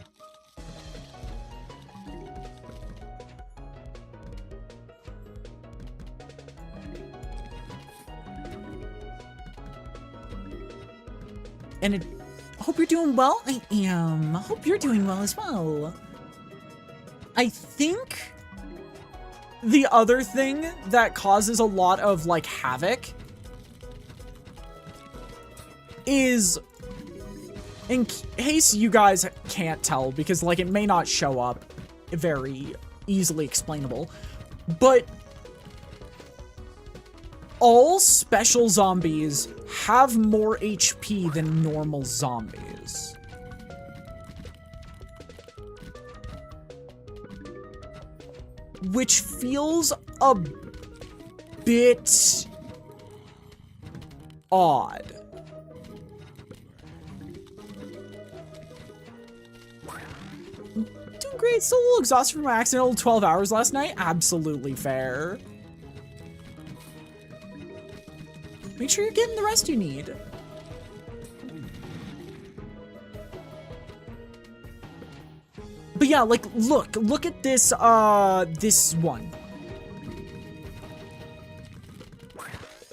And I hope you're doing well. I am. I hope you're doing well as well. I think the other thing that causes a lot of, like, havoc is, in case you guys can't tell, because, like, it may not show up very easily explainable, but all special zombies have more HP than normal zombies. Which feels a bit odd. Doing great, still a little exhausted from my accidental 12 hours last night. Absolutely fair. Make sure you're getting the rest you need. But yeah, like, look at this, this one.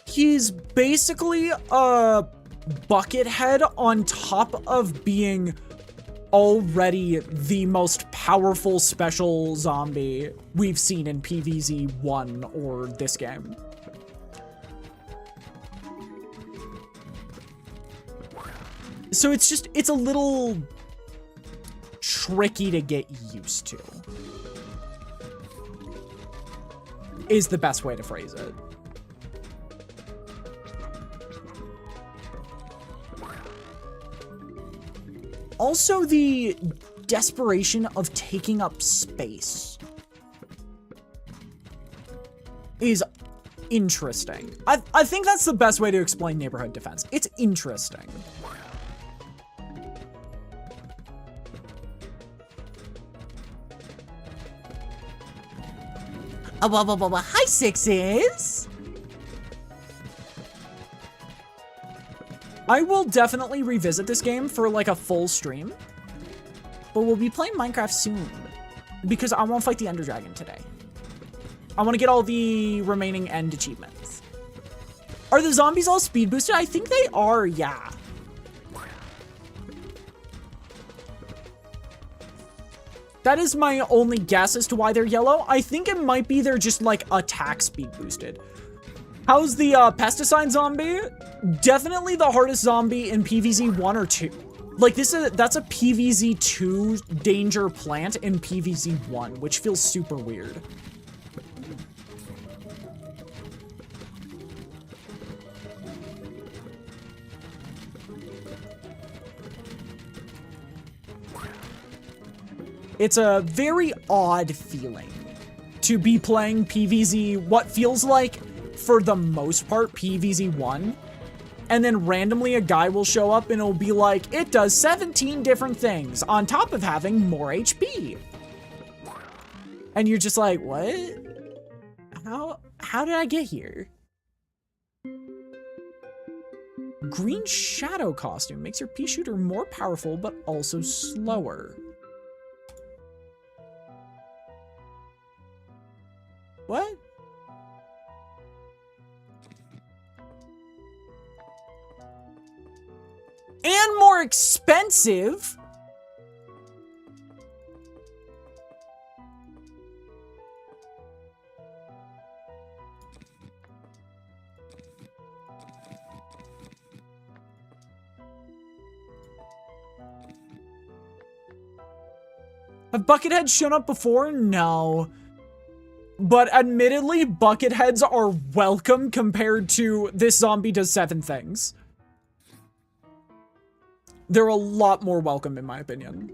He's basically a bucket head on top of being already the most powerful special zombie we've seen in PVZ 1 or this game. So it's a little tricky to get used to, is the best way to phrase it. Also, the desperation of taking up space is interesting. I think that's the best way to explain neighborhood defense. It's interesting. Hi, Sixes! I will definitely revisit this game for, like, a full stream. But we'll be playing Minecraft soon. Because I want to fight the Ender Dragon today. I want to get all the remaining end achievements. Are the zombies all speed boosted? I think they are, yeah. That is my only guess as to why they're yellow. I think it might be they're just, like, attack speed boosted. How's the pesticide zombie? Definitely the hardest zombie in PVZ 1 or 2. Like, that's a PVZ 2 danger plant in PVZ 1, which feels super weird. It's a very odd feeling to be playing PVZ, what feels like, for the most part, PVZ 1, and then randomly a guy will show up and it'll be like, it does 17 different things on top of having more HP. And you're just like, what? How did I get here? Green Shadow costume makes your pea shooter more powerful, but also slower. What? And more expensive? Have Bucketheads shown up before? No. But admittedly, bucket heads are welcome compared to this zombie does 7 things. They're a lot more welcome, in my opinion.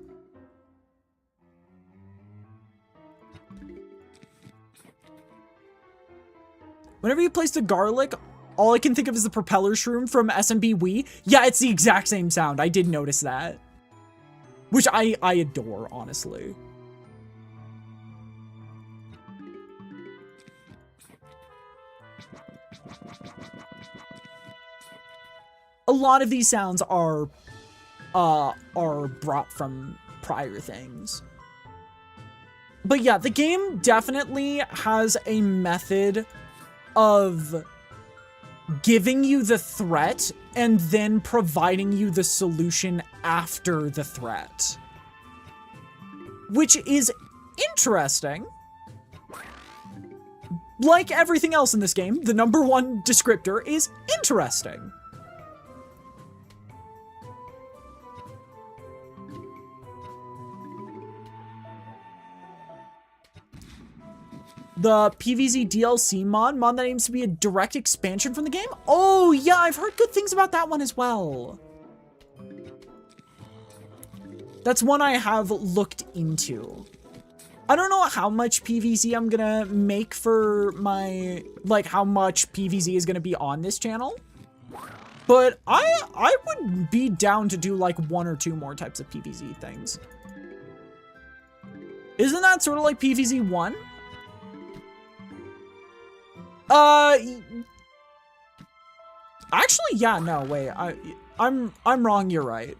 Whenever you place the garlic, all I can think of is the propeller shroom from SMB Wii. Yeah, it's the exact same sound. I did notice that. Which I adore, honestly. A lot of these sounds are brought from prior things. But yeah, the game definitely has a method of giving you the threat and then providing you the solution after the threat. Which is interesting. Like everything else in this game, the #1 descriptor is interesting. The PVZ DLC mod that aims to be a direct expansion from the game? Oh, yeah, I've heard good things about that one as well. That's one I have looked into. I don't know how much PVZ I'm gonna make for my, like, how much PVZ is gonna be on this channel. But I would be down to do, like, 1 or 2 more types of PVZ things. Isn't that sort of like PVZ 1? Actually, yeah, no, wait, I'm wrong, you're right.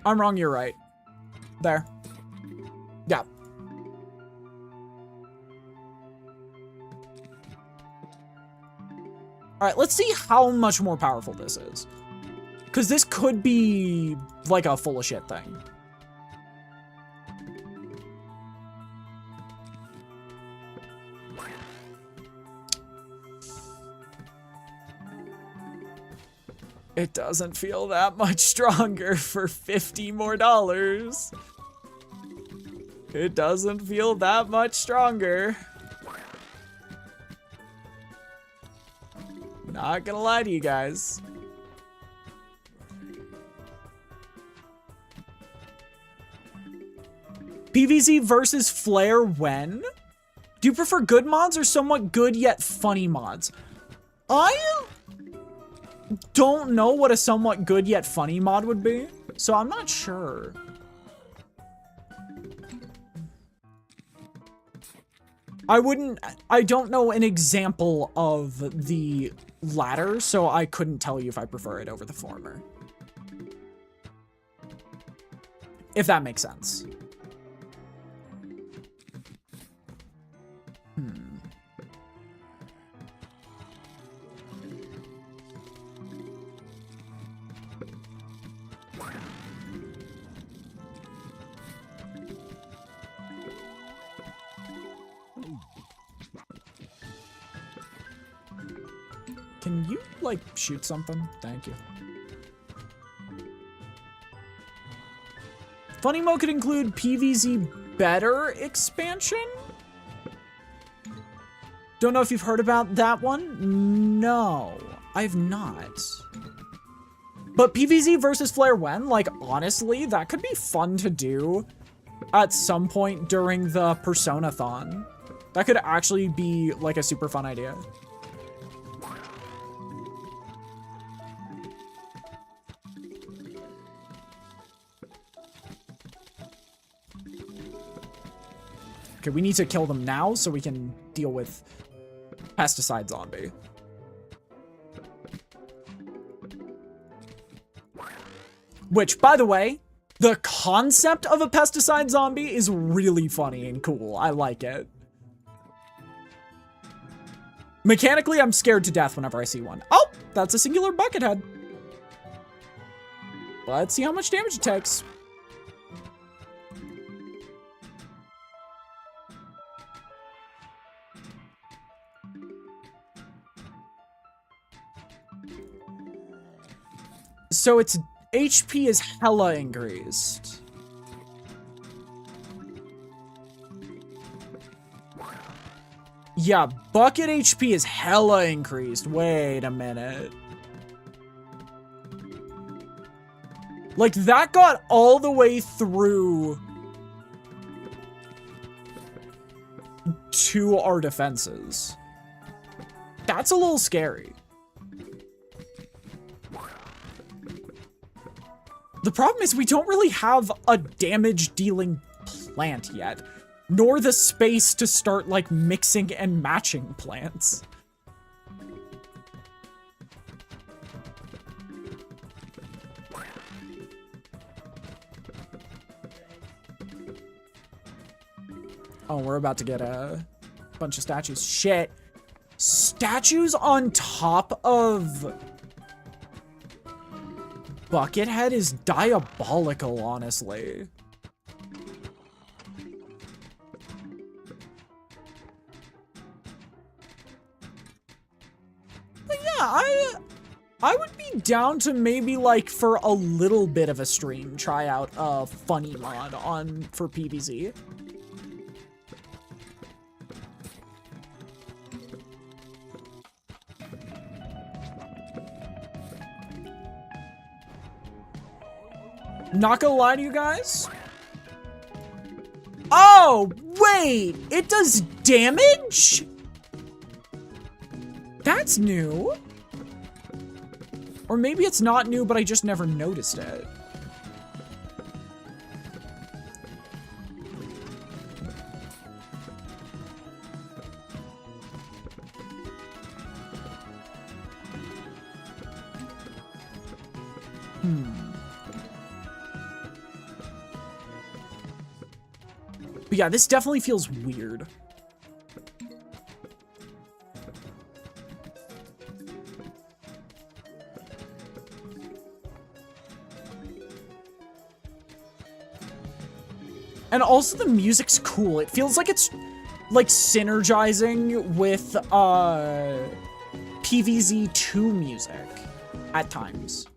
I'm wrong, you're right. There. Yeah. Alright, let's see how much more powerful this is. Because this could be, like, a full of shit thing. It doesn't feel that much stronger for $50 more. It doesn't feel that much stronger. Not gonna lie to you guys. PVZ versus Flare when? Do you prefer good mods or somewhat good yet funny mods? I don't know what a somewhat good yet funny mod would be, so I'm not sure. I don't know an example of the latter, so I couldn't tell you if I prefer it over the former. If that makes sense. Can you, like, shoot something? Thank you. Funny mode could include PVZ better expansion? Don't know if you've heard about that one? No, I've not. But PVZ versus Flare when? Like, honestly, that could be fun to do at some point during the Persona-thon. That could actually be, like, a super fun idea. Okay, we need to kill them now so we can deal with pesticide zombie. Which, by the way, the concept of a pesticide zombie is really funny and cool. I like it. Mechanically, I'm scared to death whenever I see one. Oh, that's a singular bucket head. Let's see how much damage it takes. So its HP is hella increased. Yeah, bucket HP is hella increased. Wait a minute. Like, that got all the way through to our defenses. That's a little scary. The problem is we don't really have a damage-dealing plant yet, nor the space to start, like, mixing and matching plants. Oh, we're about to get a bunch of statues. Shit. Statues on top of Buckethead is diabolical, honestly. But yeah, I would be down to maybe, like, for a little bit of a stream, try out a funny mod for PVZ. Not gonna lie to you guys. Oh, wait, it does damage? That's new. Or maybe it's not new, but I just never noticed it. But yeah, this definitely feels weird. And also the music's cool. It feels like it's like synergizing with PVZ 2 music at times.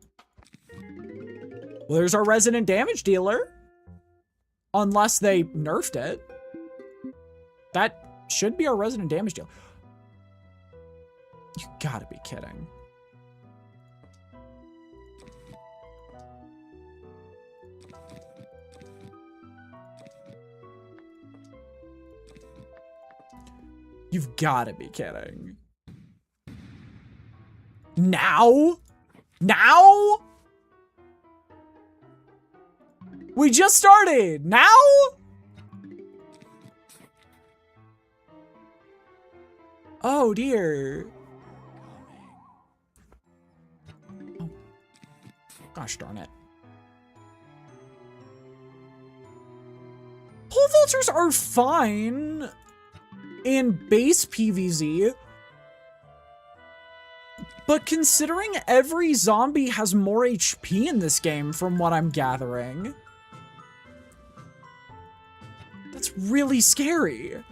Well, there's our resident damage dealer. Unless they nerfed it. That should be our resident damage dealer. You gotta be kidding. You've gotta be kidding. Now? Now? We just started! Now? Oh dear. Oh. Gosh darn it. Pole vaulters are fine in base PVZ, but considering every zombie has more HP in this game from what I'm gathering, that's really scary.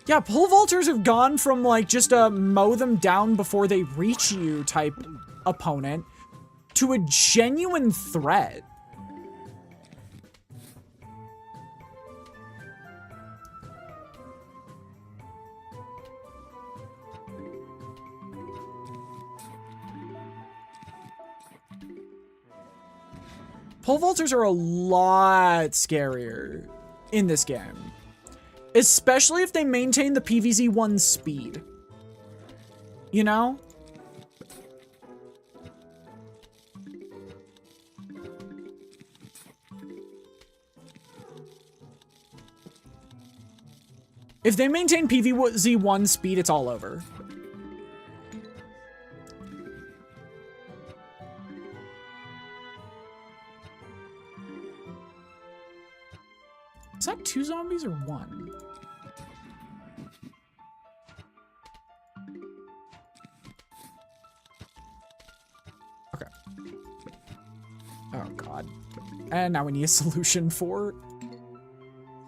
Yeah, pole vaulters have gone from like just a mow them down before they reach you type opponent to a genuine threat. Pole vaulters are a lot scarier in this game. Especially if they maintain the PVZ1 speed. You know? If they maintain PVZ1 speed, it's all over. Is that 2 zombies or 1? Okay. Oh god. And now we need a solution for...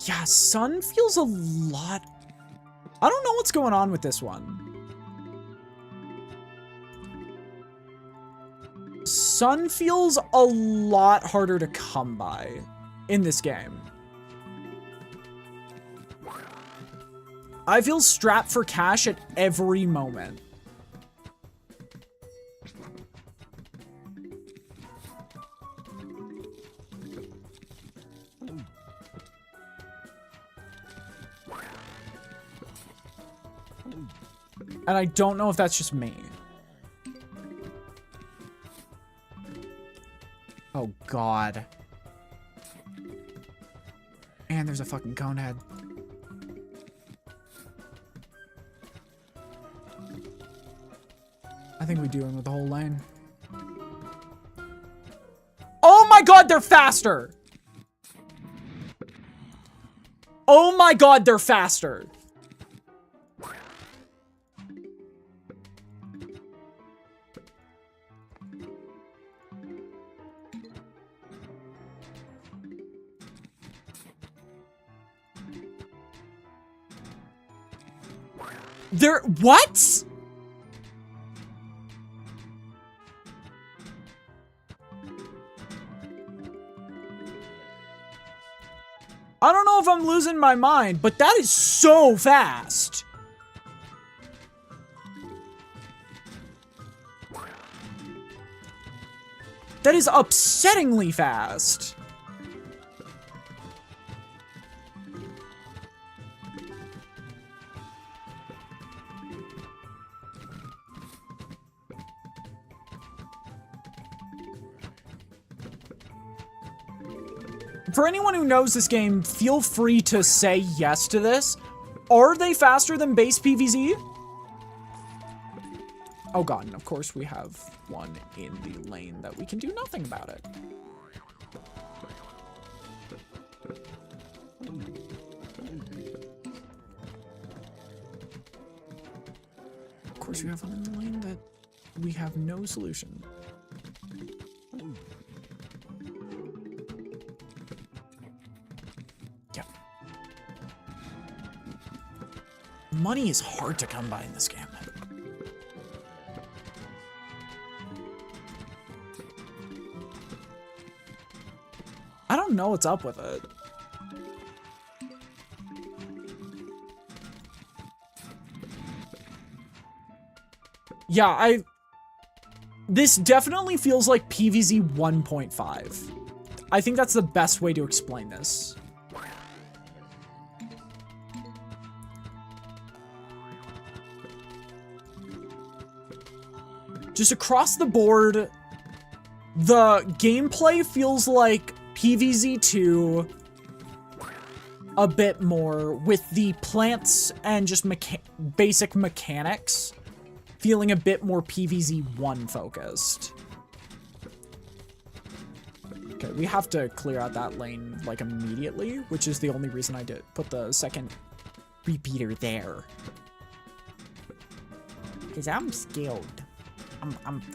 Yeah, sun feels a lot... I don't know what's going on with this one. sun feels a lot harder to come by in this game. I feel strapped for cash at every moment. And I don't know if that's just me. Oh, God. And there's a fucking conehead. I think we do him with the whole lane. Oh my God, they're faster! Oh my God, they're faster! They're what? I don't know if I'm losing my mind, but that is so fast. That is upsettingly fast. For anyone who knows this game, feel free to say yes to this. Are they faster than base PVZ? Oh God, and of course we have one in the lane that we can do nothing about it. Of course we have one in the lane that we have no solution. Money is hard to come by in this game. I don't know what's up with it. Yeah, this definitely feels like PVZ 1.5. I think that's the best way to explain this. Just across the board, the gameplay feels like PVZ 2 a bit more, with the plants and just basic mechanics feeling a bit more PVZ 1 focused. Okay, we have to clear out that lane like immediately, which is the only reason I did put the second repeater there. Because I'm scared.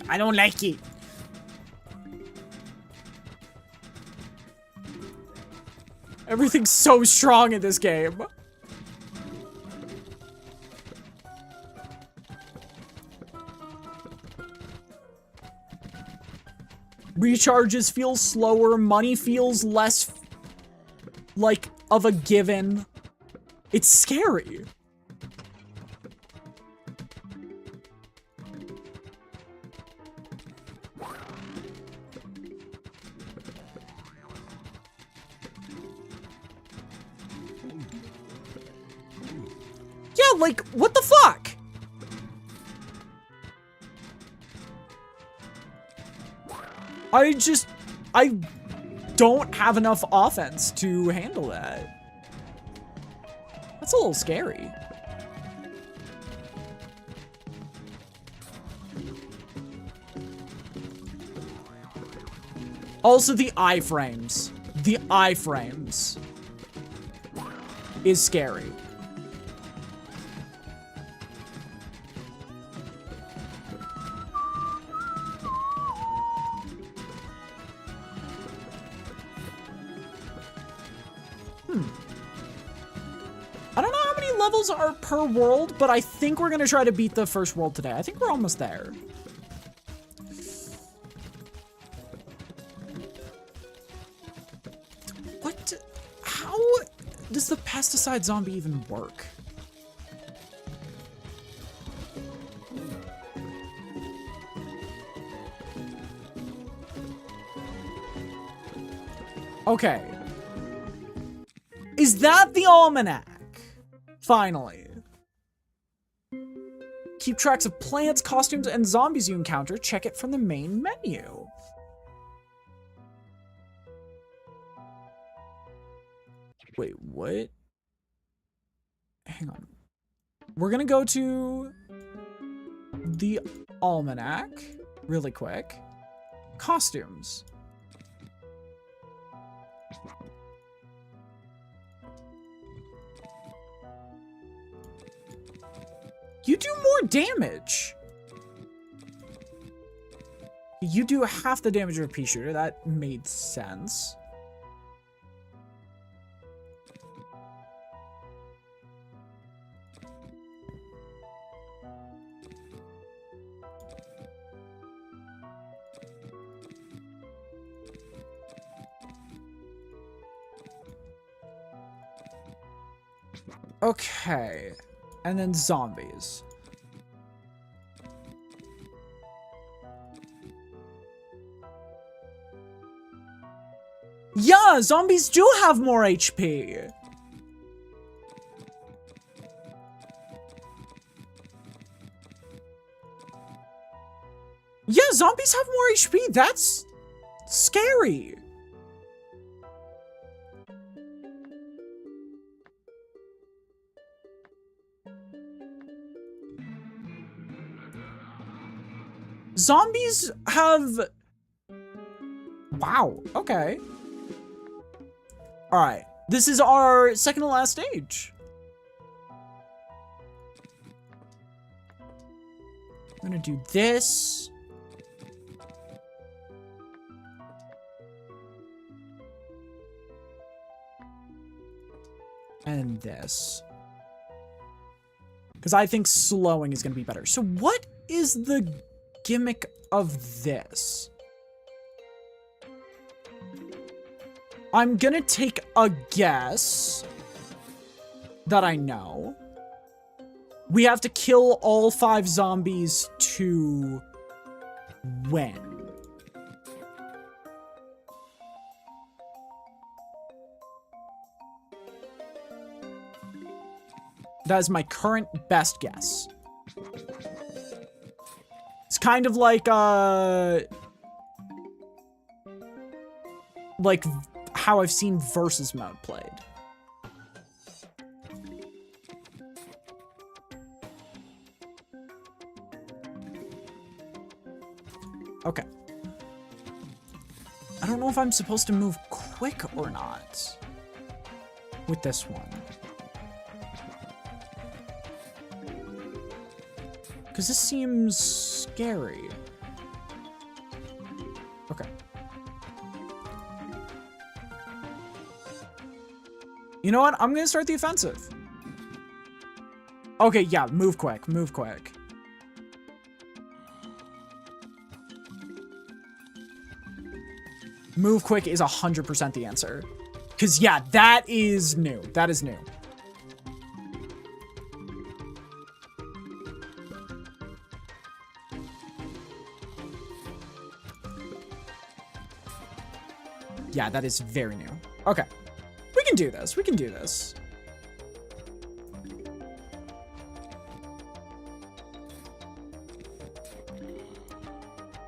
I don't like it. Everything's so strong in this game. Recharges feel slower. Money feels less like of a given. It's scary. Like, what the fuck? I don't have enough offense to handle that. That's a little scary. Also, the iframes. The iframes is scary. I don't know how many levels are per world, but I think we're gonna try to beat the first world today. I think we're almost there. What? How does the pesticide zombie even work? Okay. Is that the almanac? Finally. Keep tracks of plants, costumes, and zombies you encounter. Check it from the main menu. Wait, what? Hang on. We're gonna go to the almanac really quick. Costumes. You do more damage. You do half the damage of a pea shooter. That made sense. Okay. And then zombies. Yeah, zombies do have more HP. Yeah, zombies have more HP. That's scary. Zombies have... Wow, okay. Alright, this is our second to last stage. I'm gonna do this. And this. Because I think slowing is gonna be better. So what is the gimmick of this? I'm gonna take a guess that I know. We have to kill all 5 zombies to win. That is my current best guess. It's kind of like how I've seen versus mode played. Okay. I don't know if I'm supposed to move quick or not with this one. Because this seems scary. Okay. You know what? I'm gonna start the offensive. Okay, yeah, move quick, move quick. Move quick is 100% the answer. Because, yeah, that is new. That is new. Yeah, that is very new. Okay. We can do this. We can do this.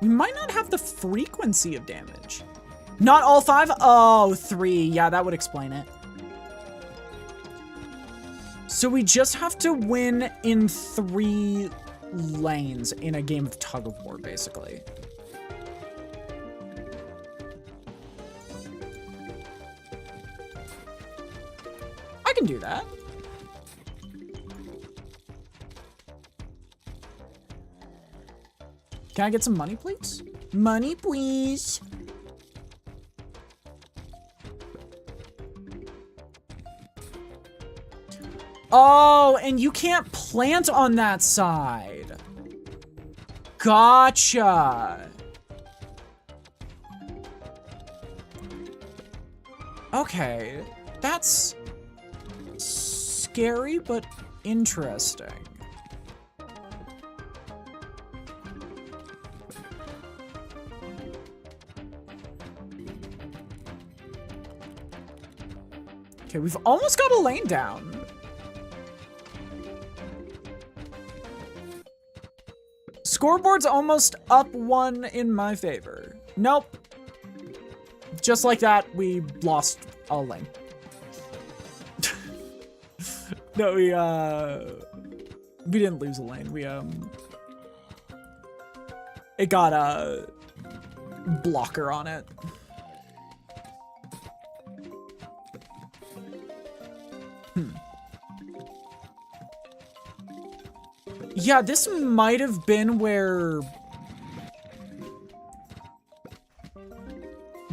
We might not have the frequency of damage. Not all 5? Oh, 3. Yeah, that would explain it. So we just have to win in 3 lanes in a game of tug of war, basically. I can do that. Can I get some money, please? Money, please. Oh, and you can't plant on that side. Gotcha. Okay, that's scary, but interesting. Okay, we've almost got a lane down. Scoreboard's almost up 1 in my favor. Nope. Just like that, we lost a lane. No, we didn't lose a lane. It got a blocker on it. Yeah, this might have been where...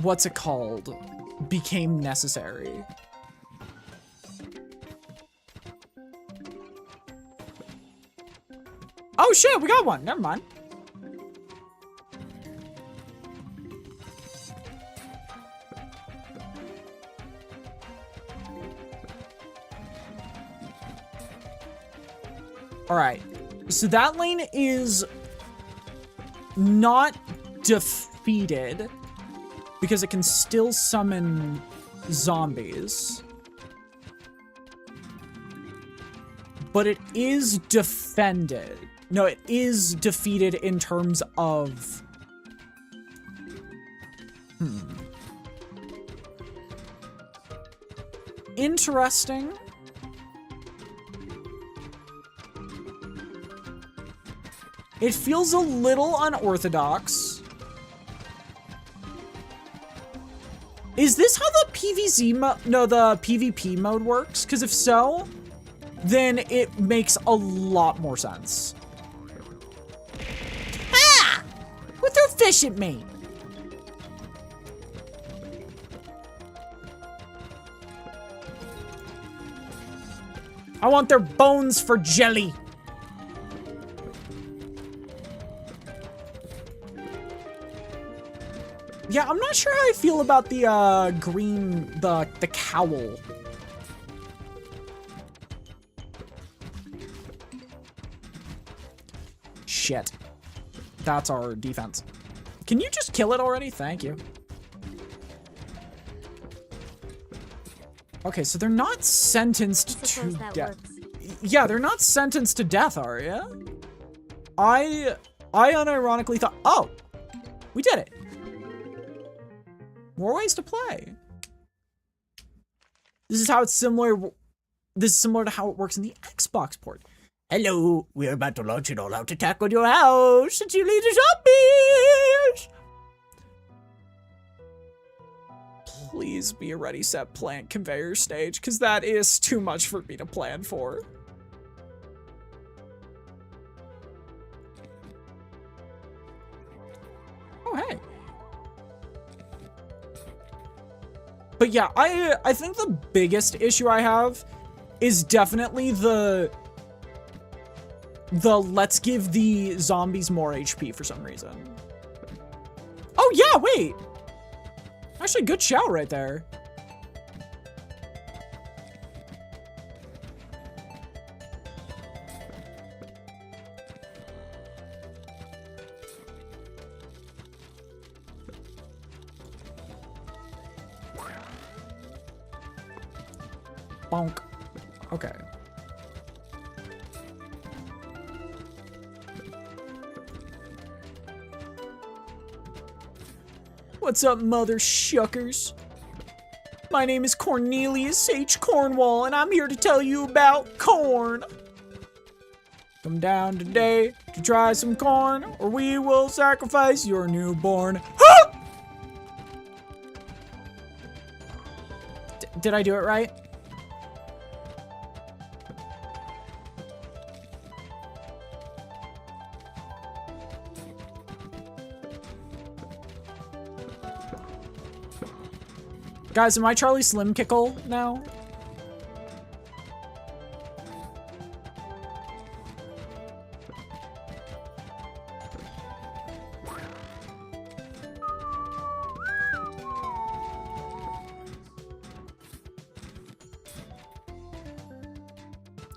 What's it called? Became necessary. Oh shit, we got one. Never mind. All right. So that lane is not defeated because it can still summon zombies. But it is defended. No, it is defeated in terms of... Interesting. It feels a little unorthodox. Is this how the PVZ the PvP mode works? Because if so, then it makes a lot more sense. Ah! Who threw fish at me? I want their bones for jelly. Yeah, I'm not sure how I feel about the the cowl. Shit. That's our defense. Can you just kill it already? Thank you. Okay, so they're not sentenced to death. Yeah, they're not sentenced to death, are you? I unironically thought, oh, we did it. More ways to play. This is how it's similar. This is similar to how it works in the Xbox port. Hello, we're about to launch an all-out attack on your house since you lead the zombies. Please be a ready, set, plant conveyor stage, because that is too much for me to plan for. Oh, hey. But yeah, I think the biggest issue I have is definitely the let's give the zombies more HP for some reason. Oh yeah, wait. Actually, good shout right there. Bonk. Okay. What's up, mother shuckers? My name is Cornelius H. Cornwall, and I'm here to tell you about corn. Come down today to try some corn, or we will sacrifice your newborn. Did I do it right? Guys, am I Charlie Slim Kickle now?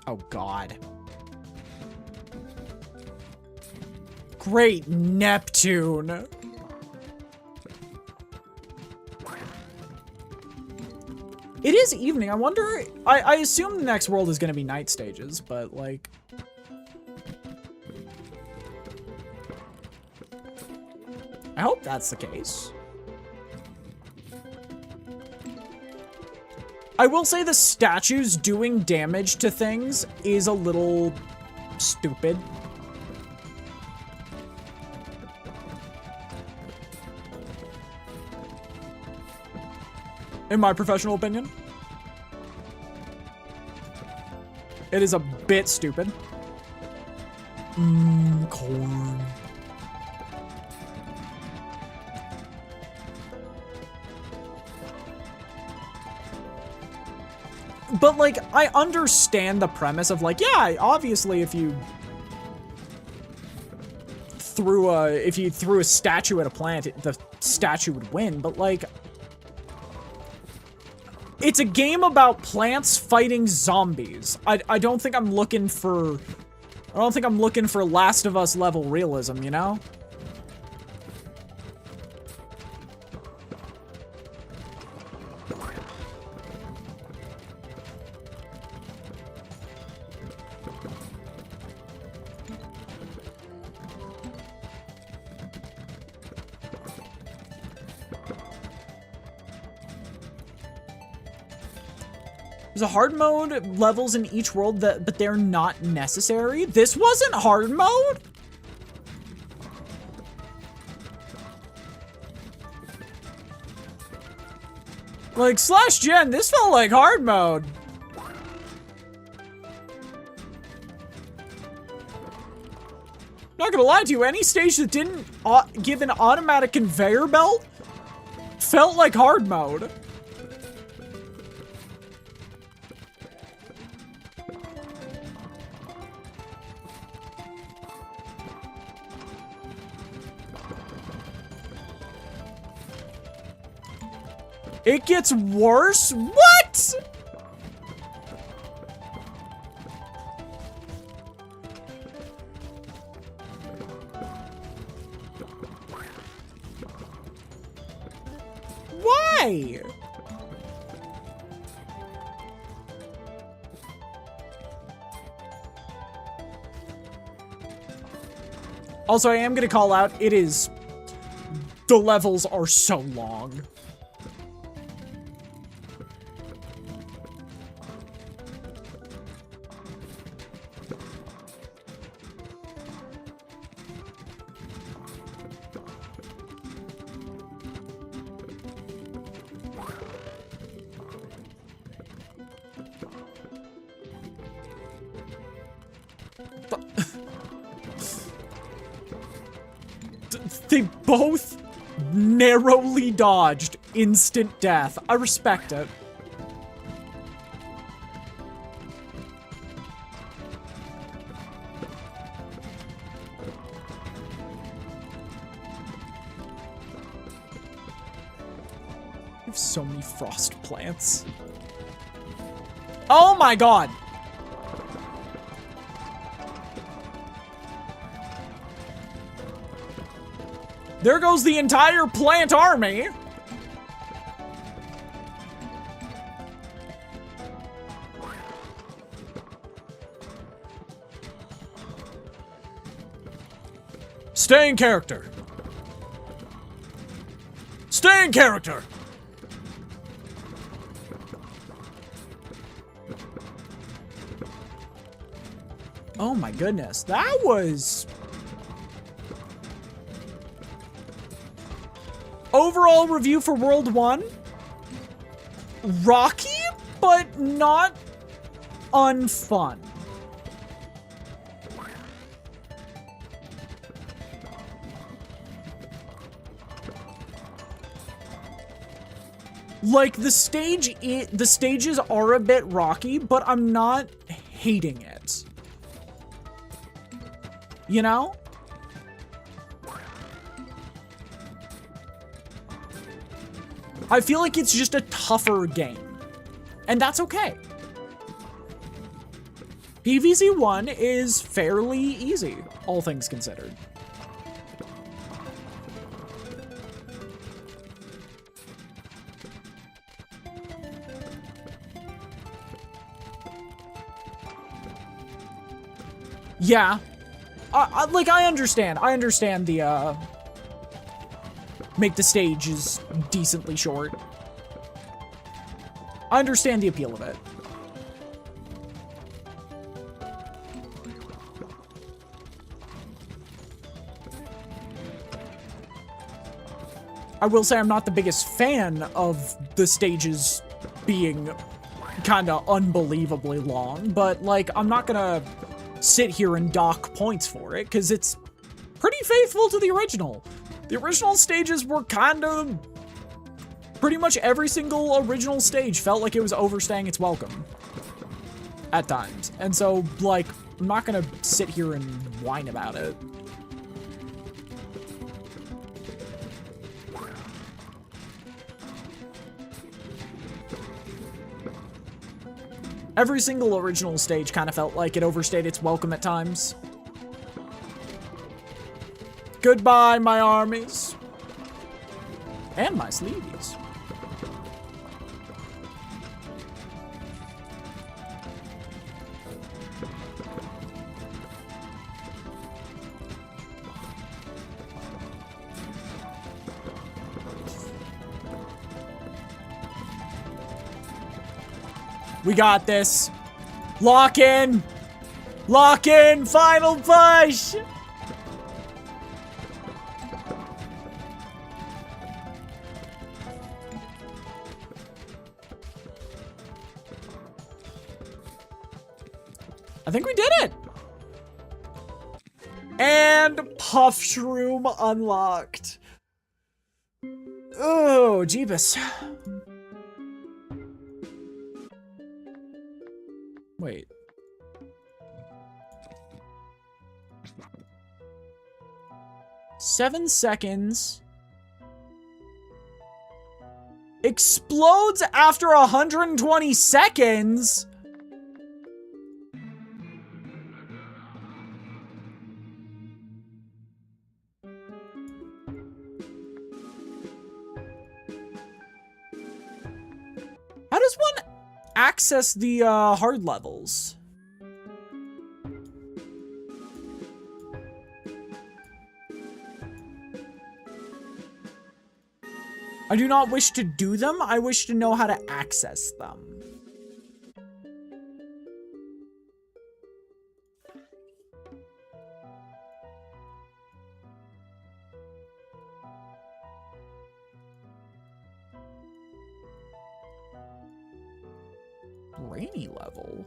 Oh, God. Great Neptune. It is evening. I wonder... I assume the next world is going to be night stages, but, like... I hope that's the case. I will say the statues doing damage to things is a little stupid. In my professional opinion. It is a bit stupid. Corn. But, like, I understand the premise of, like, yeah, obviously if you threw a statue at a plant, the statue would win, but, like, it's a game about plants fighting zombies. I don't think I'm looking for Last of Us level realism, you know? There's a hard mode levels in each world, but they're not necessary. This wasn't hard mode? Like, slash gen, this felt like hard mode. Not gonna lie to you, any stage that didn't give an automatic conveyor belt felt like hard mode. It gets worse? What? Why? Also, I am gonna call out, the levels are so long. They both narrowly dodged instant death. I respect it. I have so many frost plants. Oh my god! There goes the entire plant army. Stay in character. Stay in character. Oh my goodness, that was... Overall review for World 1, rocky, but not unfun. Like, the stages are a bit rocky, but I'm not hating it. You know? I feel like it's just a tougher game. And that's okay. PVZ 1 is fairly easy, all things considered. Yeah. Like, I understand the, make the stages decently short. I understand the appeal of it. I will say I'm not the biggest fan of the stages being kind of unbelievably long, but, like, I'm not gonna sit here and dock points for it, because it's pretty faithful to the original. The original stages were kind of... pretty much every single original stage felt like it was overstaying its welcome. At times. And so, like, I'm not gonna sit here and whine about it. Every single original stage kind of felt like it overstayed its welcome at times. Goodbye, my armies. And my sleeves. We got this. Lock in. Lock in. Final push. I think we did it. And Puff Shroom unlocked. Oh, Jeebus. Wait. Seven seconds. Explodes after 120 seconds? How does one access the hard levels? I do not wish to do them. I wish to know how to access them. Rainy level?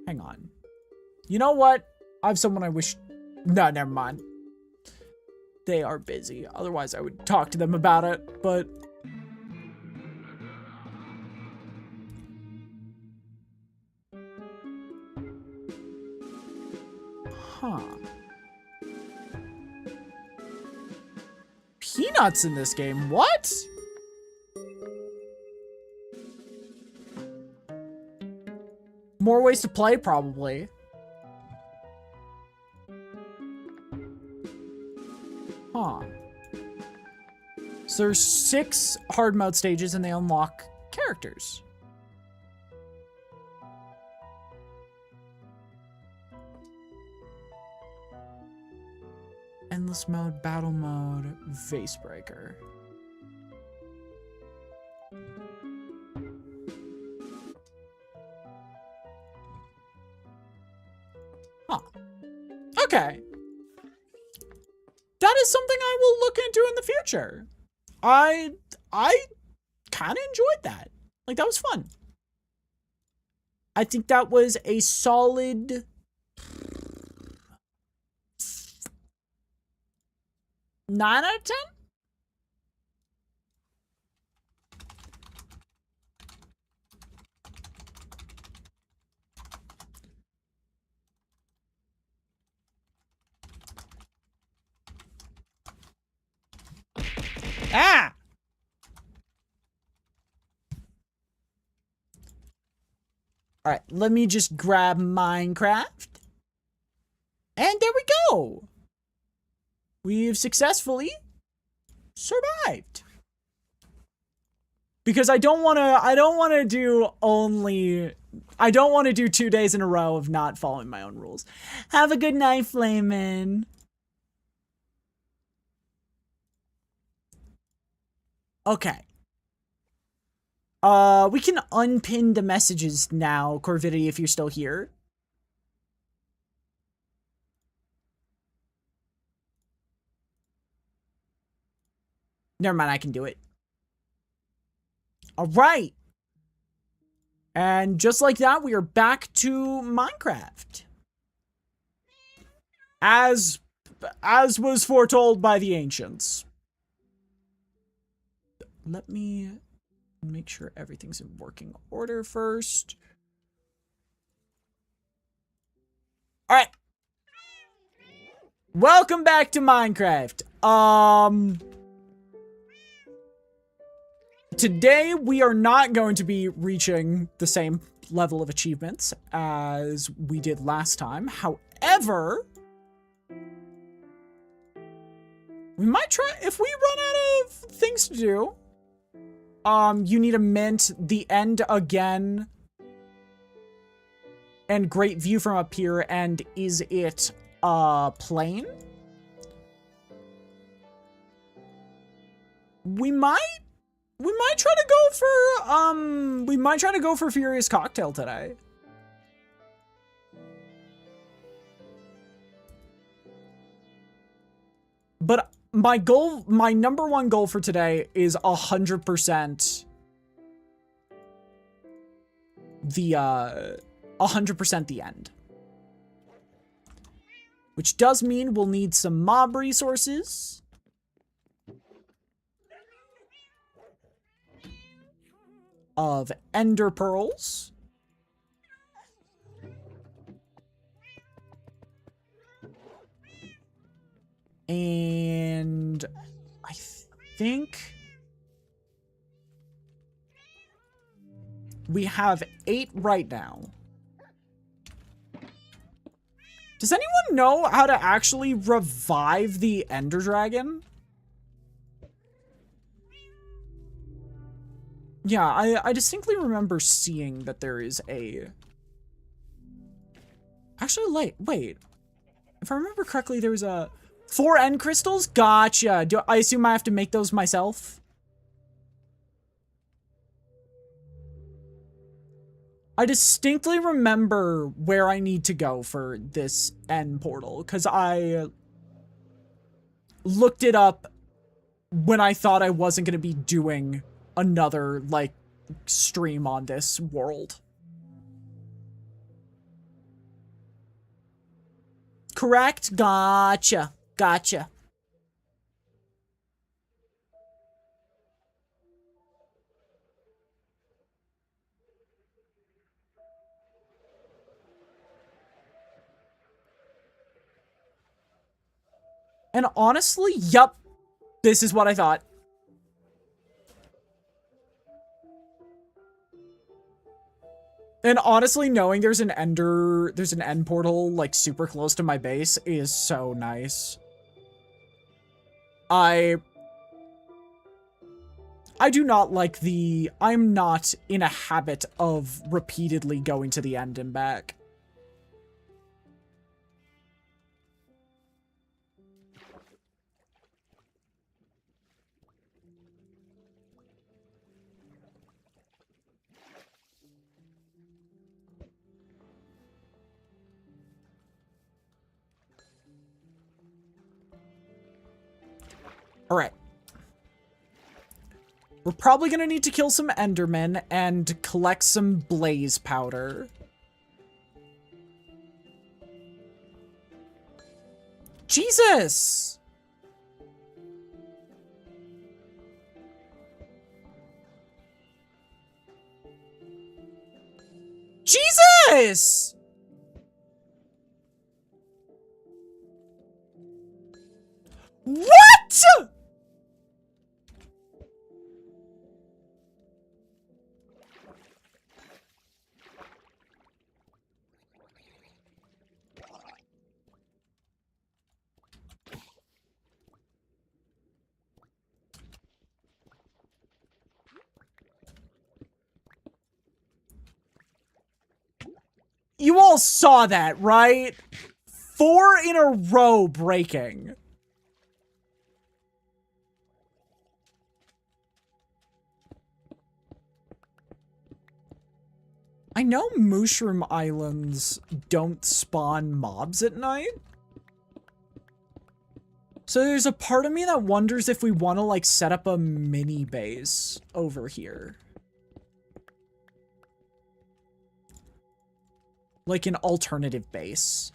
Hang on. You know what? I have someone I wish... No, never mind. They are busy. Otherwise, I would talk to them about it, but... Huh. Peanuts in this game? What? More ways to play, probably. Huh. So there's 6 hard mode stages and they unlock characters. Endless mode, battle mode, vase breaker. Huh. Okay. That is something I will look into in the future. I kind of enjoyed that. Like, that was fun. I think that was a solid 9 out of 10? Ah! All right, let me just grab Minecraft. And there we go. We've successfully survived. Because I don't want to do 2 days in a row of not following my own rules. Have a good night, Flamin'. Okay. We can unpin the messages now, Corvidity, if you're still here. Never mind, I can do it. All right. And just like that, we are back to Minecraft. As was foretold by the ancients. Let me make sure everything's in working order first. All right. Welcome back to Minecraft. Today we are not going to be reaching the same level of achievements as we did last time. However, we might try, if we run out of things to do, you need to mint the end again and great view from up here. And is it plain? We might try to go for Furious Cocktail today. But my number one goal for today is 100% the 100% the end. Which does mean we'll need some mob resources. Of ender pearls. And I think we have 8 right now. Does anyone know how to actually revive the Ender Dragon? Yeah, I distinctly remember seeing that there is a... Actually, wait. If I remember correctly, there was a... 4 end crystals? Gotcha. I assume I have to make those myself? I distinctly remember where I need to go for this end portal, because I looked it up when I thought I wasn't going to be doing another, like, stream on this world. Correct? Gotcha. Gotcha. And honestly, yup, this is what I thought. And honestly, knowing there's an end portal, like, super close to my base is so nice. I do not like I'm not in a habit of repeatedly going to the end and back. Alright. We're probably gonna need to kill some Endermen and collect some blaze powder. Jesus! Jesus! What?! You all saw that, right? 4 in a row breaking. I know Mushroom Islands don't spawn mobs at night. So there's a part of me that wonders if we want to, like, set up a mini base over here. Like an alternative base.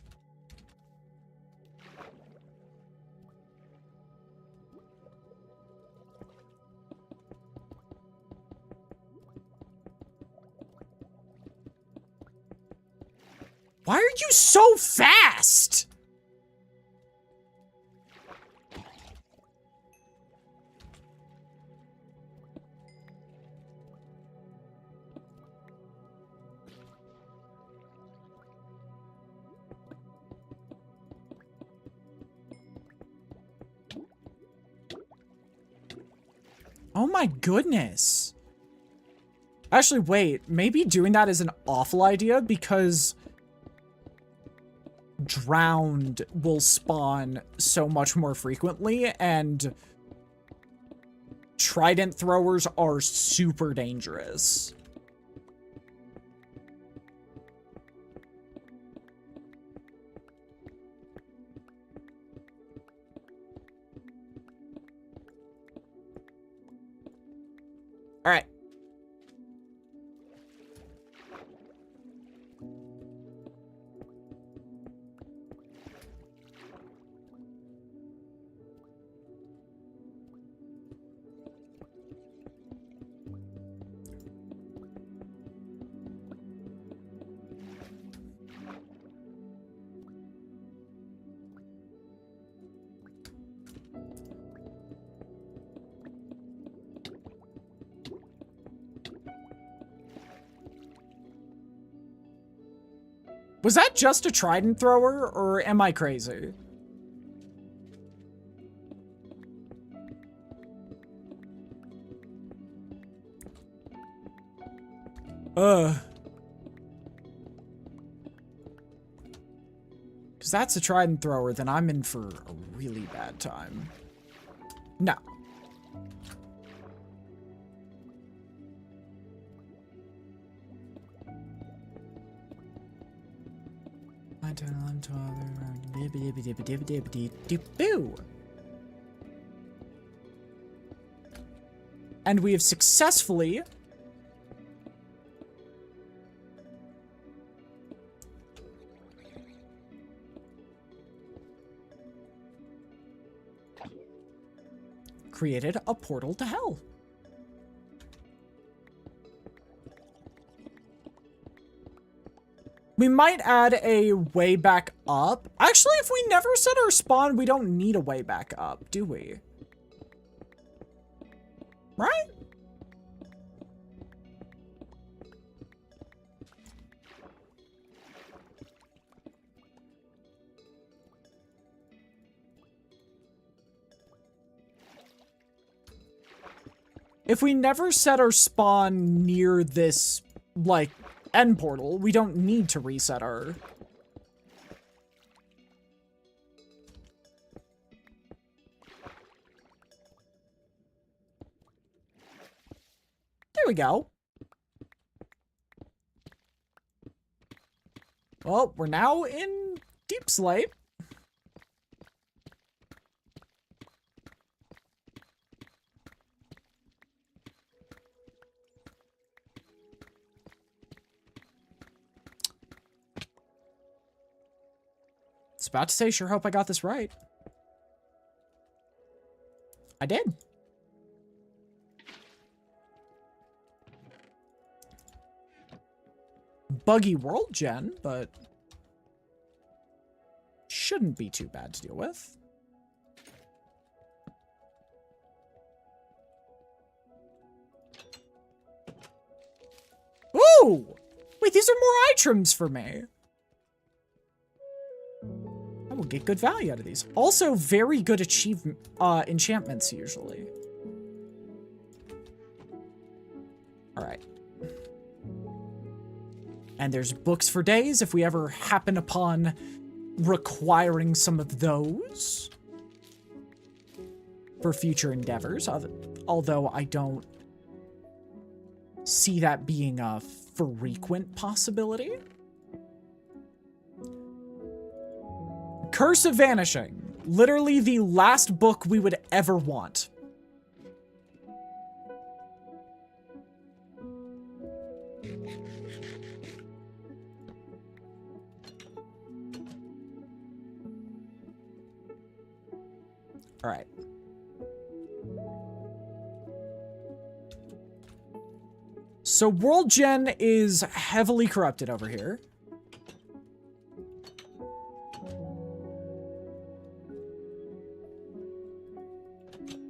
Why are you so fast? Oh my goodness. Actually, wait. Maybe doing that is an awful idea because drowned will spawn so much more frequently and trident throwers are super dangerous. All right. Was that just a trident thrower, or am I crazy? Because that's a trident thrower, then I'm in for a really bad time. No. And we have successfully created a portal to hell. We might add a way back up. Actually, if we never set our spawn, we don't need a way back up, do we? Right? If we never set our spawn near this, like, end portal, we don't need to reset our... There we go. Well, we're now in Deep Sleep. It's about to say, sure hope I got this right. I did. Buggy world gen, but shouldn't be too bad to deal with. Ooh! Wait, these are more items for me. I will get good value out of these. Also, very good enchantments, usually. Alright. And there's books for days if we ever happen upon requiring some of those for future endeavors, although I don't see that being a frequent possibility. Curse of Vanishing. Literally the last book we would ever want. All right. So World Gen is heavily corrupted over here.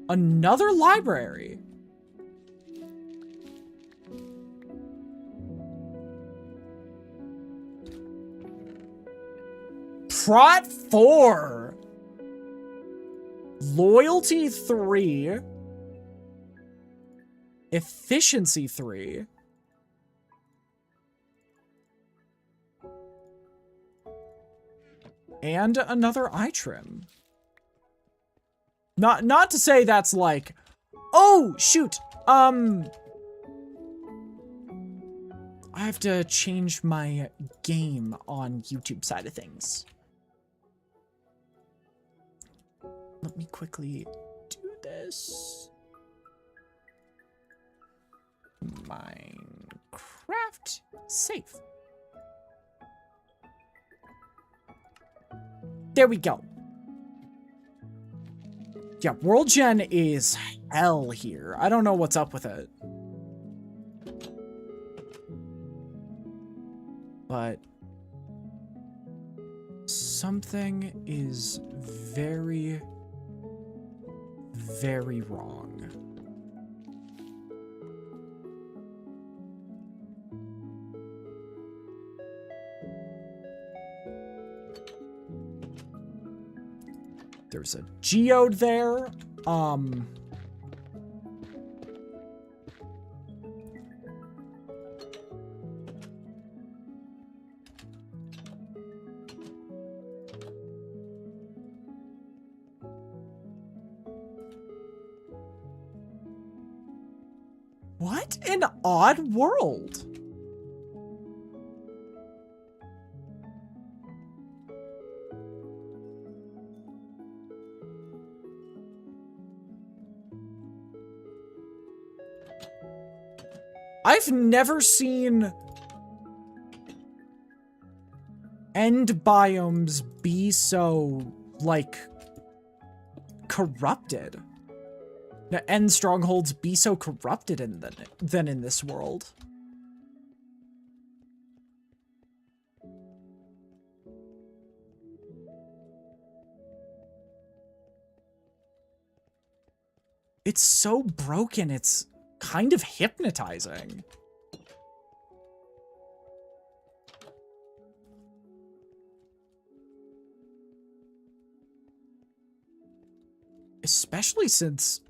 Another library. Prot 4. Loyalty 3. Efficiency 3. And another eye trim. Not to say that's like, oh, shoot. I have to change my game on YouTube side of things. Let me quickly do this. Minecraft save. There we go. Yeah, World Gen is hell here. I don't know what's up with it. But something is very, very wrong. There's a geode there. What an odd world. I've never seen end biomes be so, like, corrupted. End strongholds be so corrupted than in this world. It's so broken, it's kind of hypnotizing. Especially since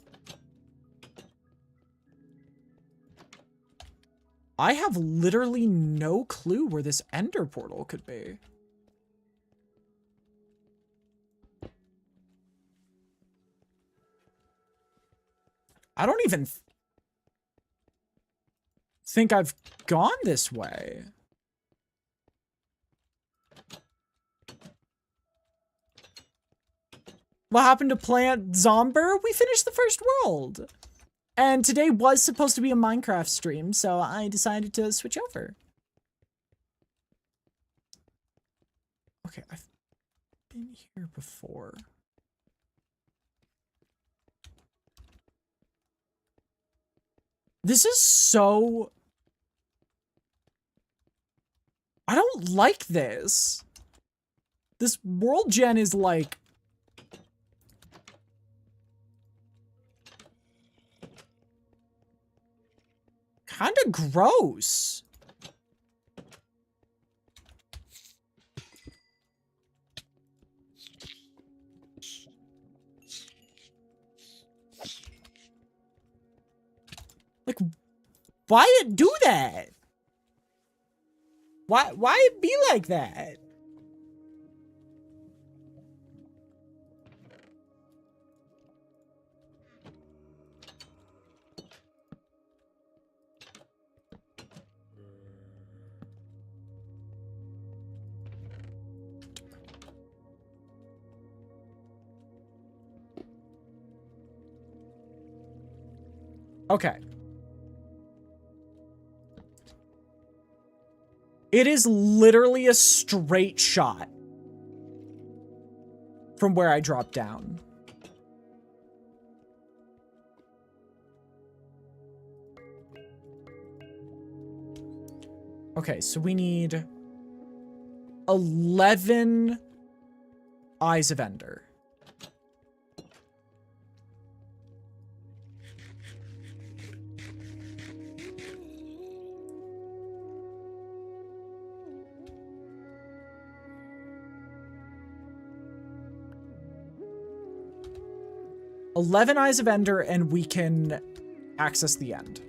I have literally no clue where this ender portal could be. I don't even think I've gone this way. What happened to Plant Zomber? We finished the first world. And today was supposed to be a Minecraft stream, so I decided to switch over. Okay, I've been here before. This is so... I don't like this. This World Gen is like... kinda gross. Like, why did it do that? Why it be like that? Okay. It is literally a straight shot from where I dropped down. Okay, so we need 11 Eyes of Ender. "11 Eyes of Ender, and we can access the end."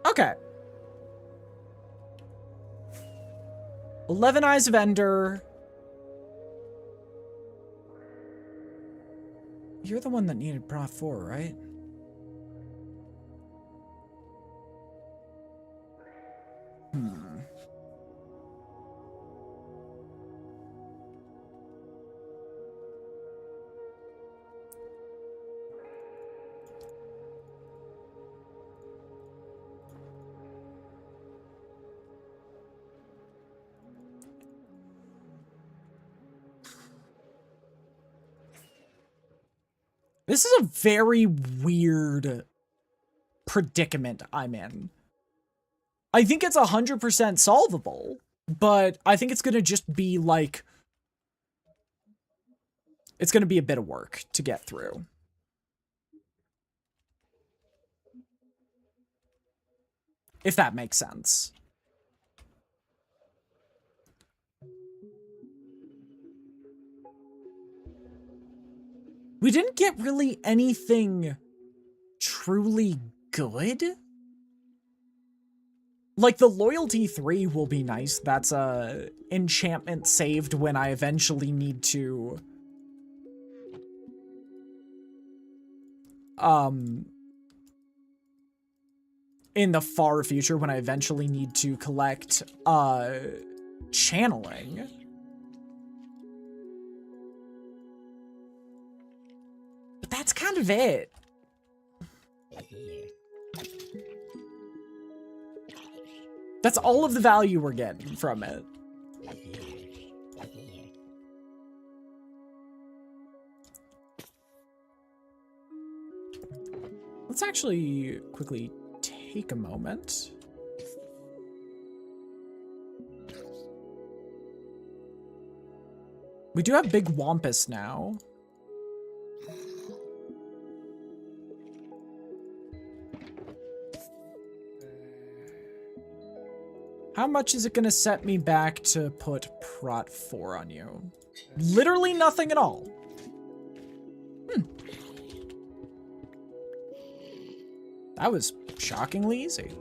Okay. 11 Eyes of Ender. You're the one that needed Prof 4, right? This is a very weird predicament I'm in. I think it's 100% solvable, but I think it's gonna just be like... It's gonna be a bit of work to get through. If that makes sense. We didn't get really anything truly good. Like, the Loyalty 3 will be nice. That's a enchantment saved when I eventually need to... in the far future, when I eventually need to collect, channeling. But that's kind of it. That's all of the value we're getting from it. Let's actually quickly take a moment. We do have Big Wampus now. How much is it gonna set me back to put Prot 4 on you? Literally nothing at all. That was shockingly easy.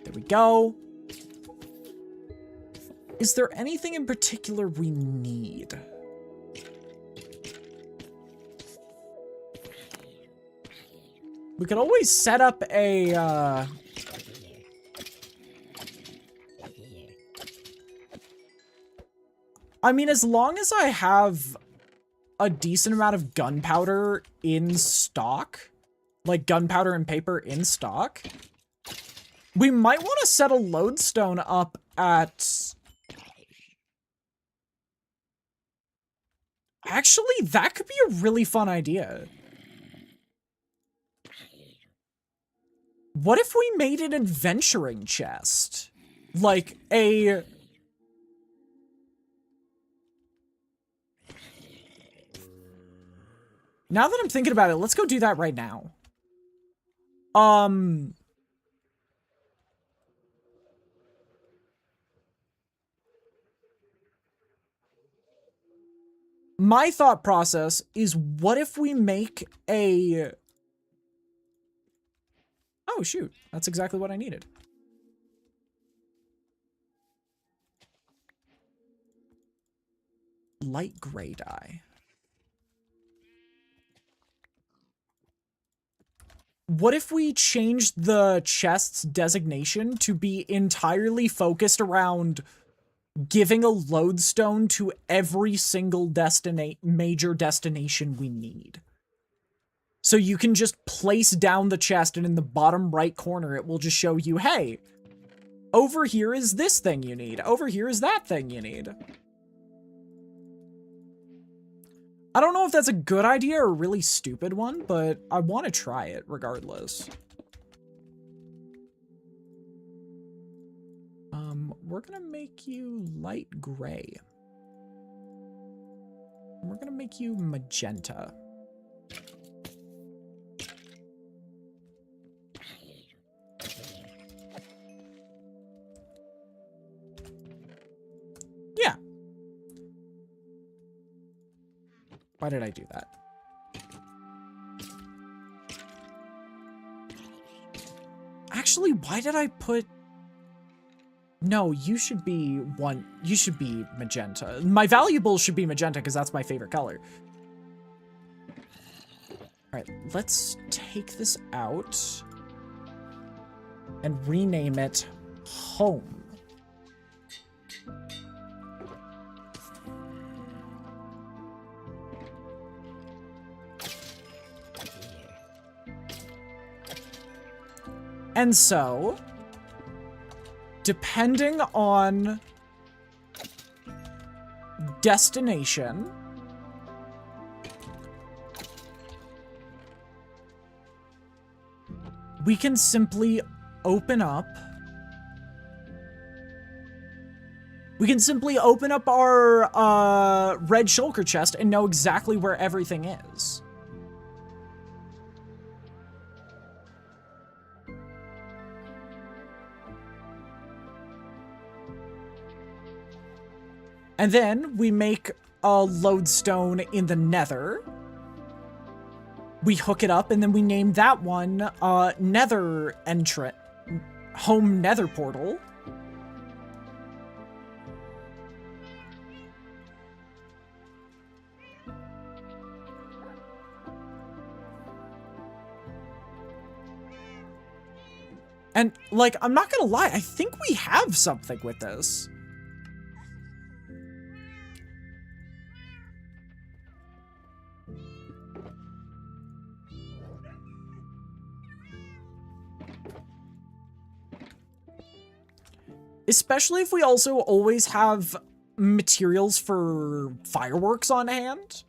There we go. Is there anything in particular we need? We could always set up a, I mean, as long as I have a decent amount of gunpowder in stock, like gunpowder and paper in stock, we might want to set a lodestone up at... Actually, that could be a really fun idea. What if we made an adventuring chest? Like a... Now that I'm thinking about it, let's go do that right now. My thought process is, what if we make a... Oh, shoot. That's exactly what I needed. Light gray dye. What if we changed the chest's designation to be entirely focused around giving a lodestone to every single major destination we need? So you can just place down the chest, and in the bottom right corner, it will just show you, hey, over here is this thing you need. Over here is that thing you need. I don't know if that's a good idea or a really stupid one, but I want to try it regardless. We're gonna make you light gray. We're gonna make you magenta. Yeah. Why did I do that? Actually, why did I put... No, you should be one. You should be magenta. My valuables should be magenta because that's my favorite color. All right, let's take this out and rename it Home. And so, depending on destination, we can simply open up. We can simply open up our red shulker chest and know exactly where everything is. And then we make a lodestone in the nether. We hook it up, and then we name that one nether entrant, home nether portal. And, like, I'm not gonna lie, I think we have something with this. Especially if we also always have materials for fireworks on hand.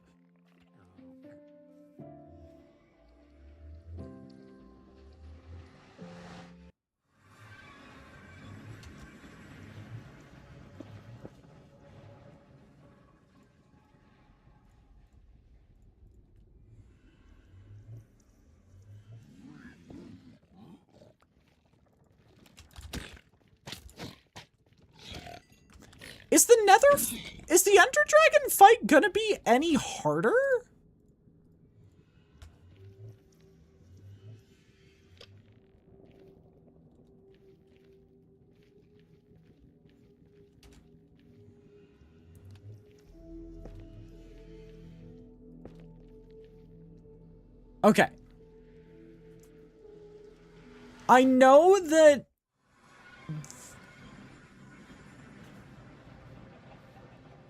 Is the Ender Dragon fight gonna be any harder? Okay. I know that...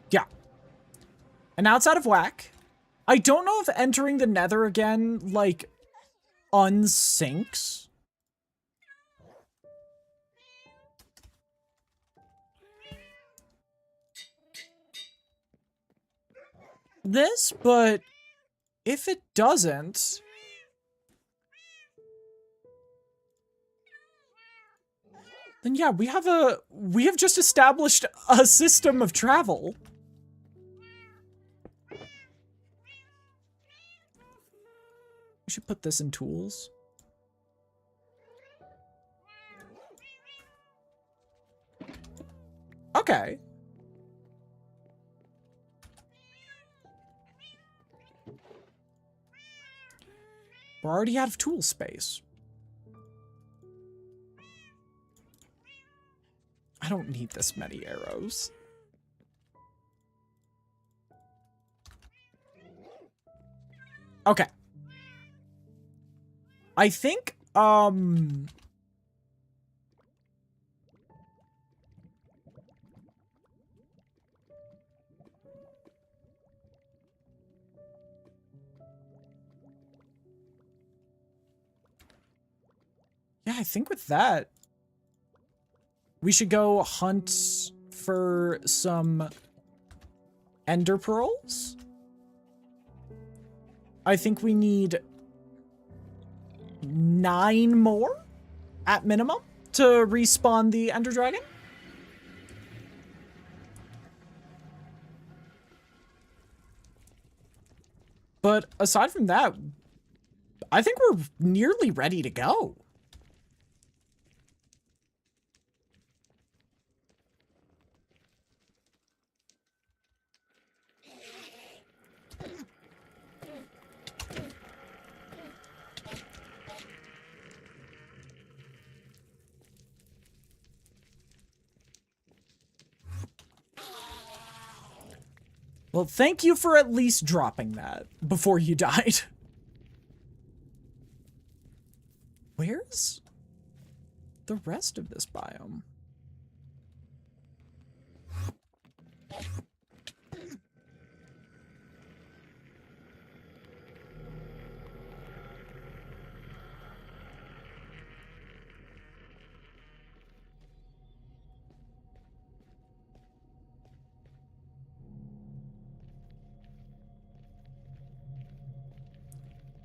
Yeah. And outside of whack, I don't know if entering the nether again, like, unsyncs. This, but if it doesn't... Then yeah, we have just established a system of travel. We should put this in tools. Okay. We're already out of tool space. I don't need this many arrows. Okay. I think, yeah, I think with that, we should go hunt for some ender pearls. I think we need 9 more at minimum to respawn the ender dragon. But aside from that, I think we're nearly ready to go. Well, thank you for at least dropping that before you died. Where's the rest of this biome?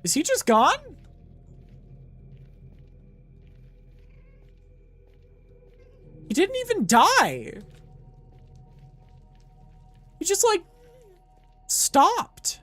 Is he just gone? He didn't even die. He just, like, stopped.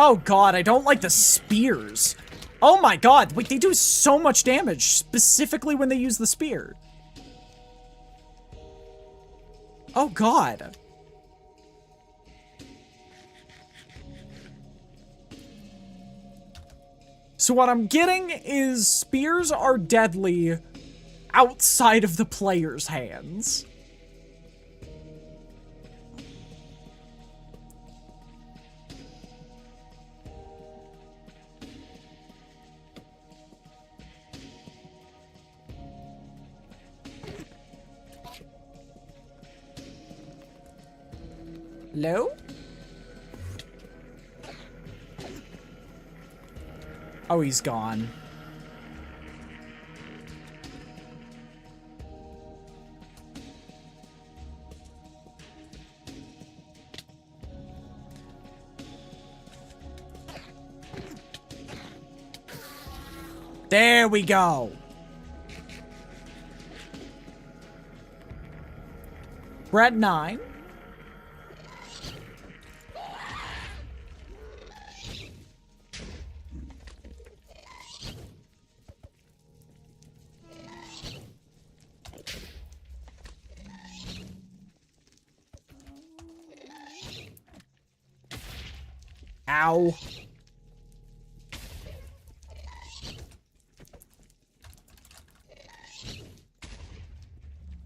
Oh god, I don't like the spears. Oh my god, wait, they do so much damage, specifically when they use the spear. Oh god. So what I'm getting is spears are deadly outside of the player's hands. Hello? Oh, he's gone. There we go. We're at 9. Ow.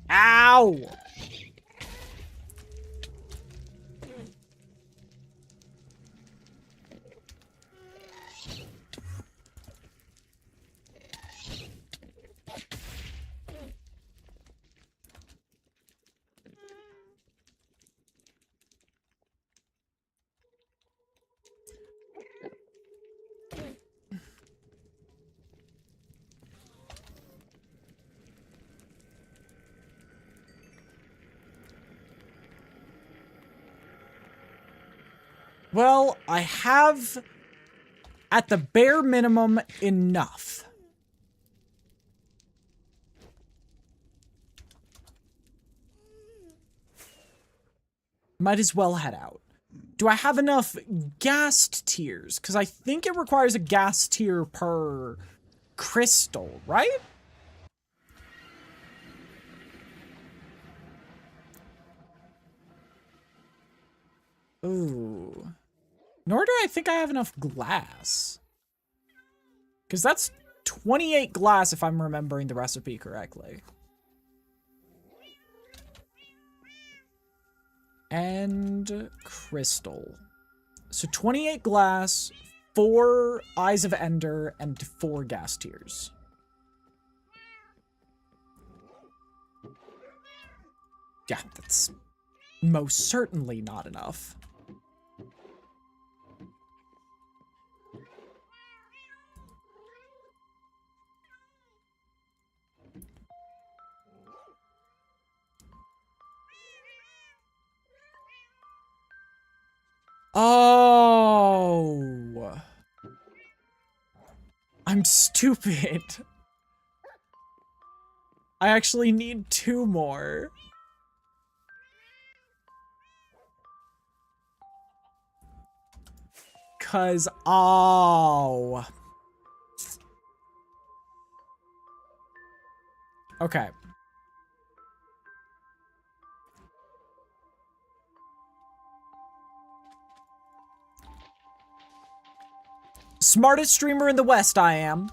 Ow! Well, I have, at the bare minimum, enough. Might as well head out. Do I have enough gassed tiers? Because I think it requires a gas tier per crystal, right? Ooh. Nor do I think I have enough glass. Because that's 28 glass if I'm remembering the recipe correctly. And crystal. So 28 glass, 4 Eyes of Ender, and 4 gas tiers. Yeah, that's most certainly not enough. Oh. I'm stupid. I actually need 2 more. Cause, oh. Okay. Smartest streamer in the West, I am.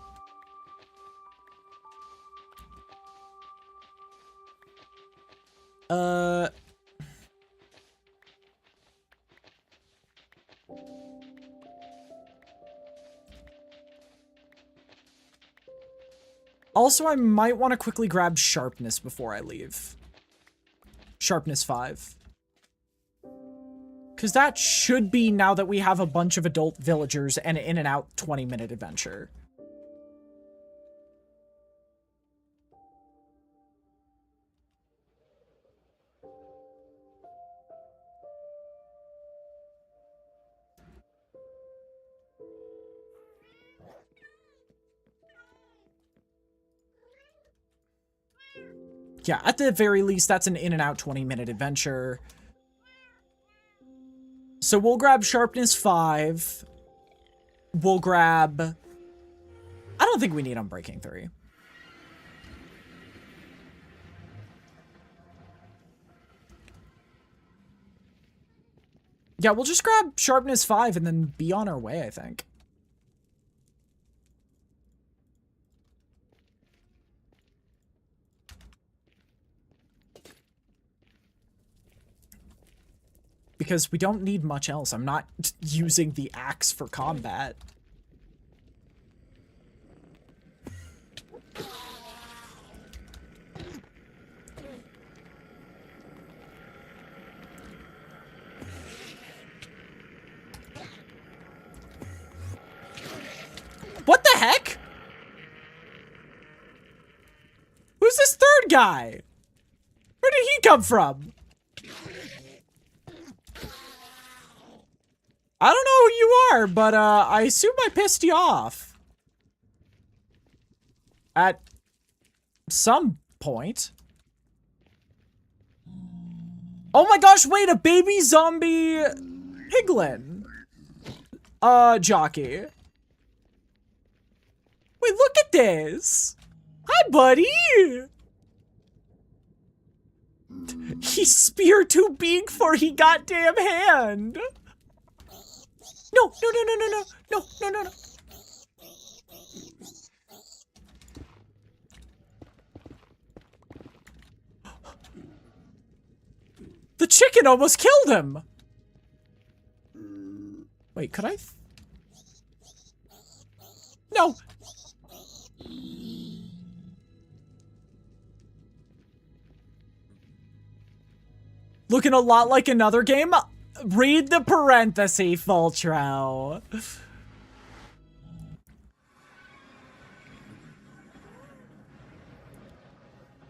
Also, I might want to quickly grab sharpness before I leave. Sharpness 5. Because that should be, now that we have a bunch of adult villagers, an in and out 20-minute adventure. Yeah, at the very least, that's an in and out 20-minute adventure. So we'll grab sharpness 5. We'll grab... I don't think we need Unbreaking 3. Yeah, we'll just grab sharpness 5 and then be on our way, I think. Because we don't need much else. I'm not using the axe for combat. What the heck? Who's this third guy? Where did he come from? I don't know who you are, but I assume I pissed you off. At some point. Oh my gosh, wait, a baby zombie piglin. Jockey. Wait, look at this. Hi, buddy. He speared too big for he goddamn hand. No, no, no, no, no, no, no, no, no, no. The chicken almost killed him. Wait, could I? No. Looking a lot like another game. Read the parenthesis, Fultro.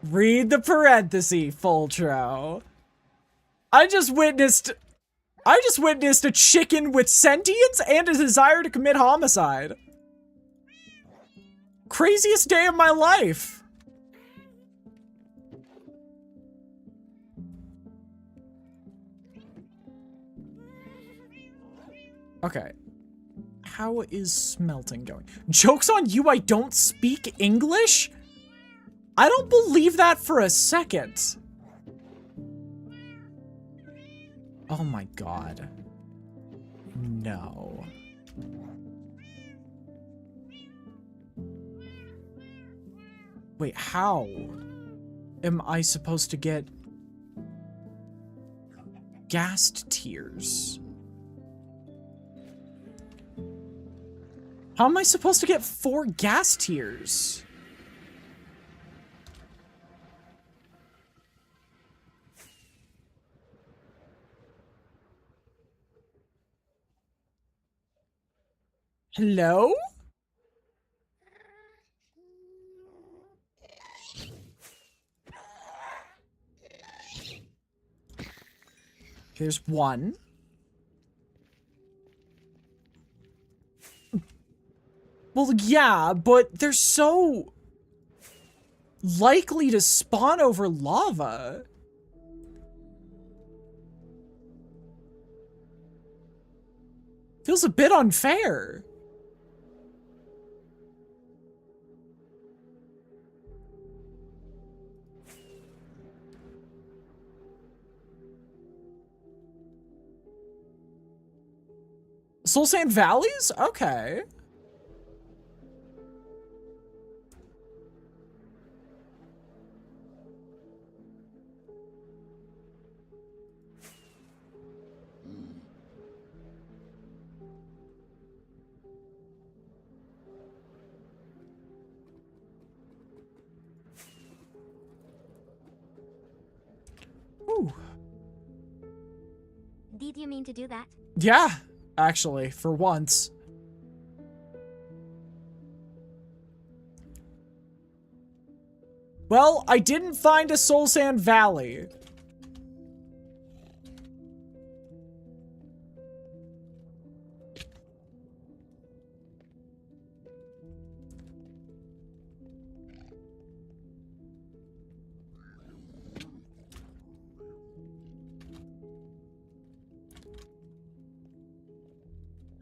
Read the parenthesis, Fultro. I just witnessed I just witnessed a chicken with sentience and a desire to commit homicide. Craziest day of my life. Okay. How is smelting going? Joke's on you, I don't speak English? I don't believe that for a second. Oh my god. No. Wait, how am I supposed to get gassed tears? How am I supposed to get 4 gas tiers? Hello? Here's 1. Well, yeah, but they're so likely to spawn over lava. Feels a bit unfair. Soul Sand Valleys? Okay. Ooh. Did you mean to do that? Yeah, actually, for once. Well, I didn't find a Soul Sand Valley.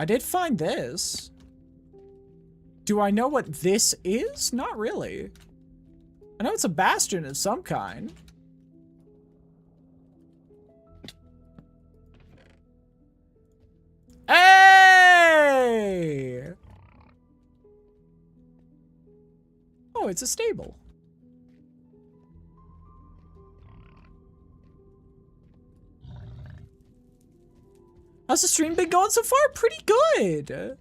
I did find this. Do I know what this is? Not really. I know it's a bastion of some kind. Hey! Oh, it's a stable. How's the stream been going so far? Pretty good.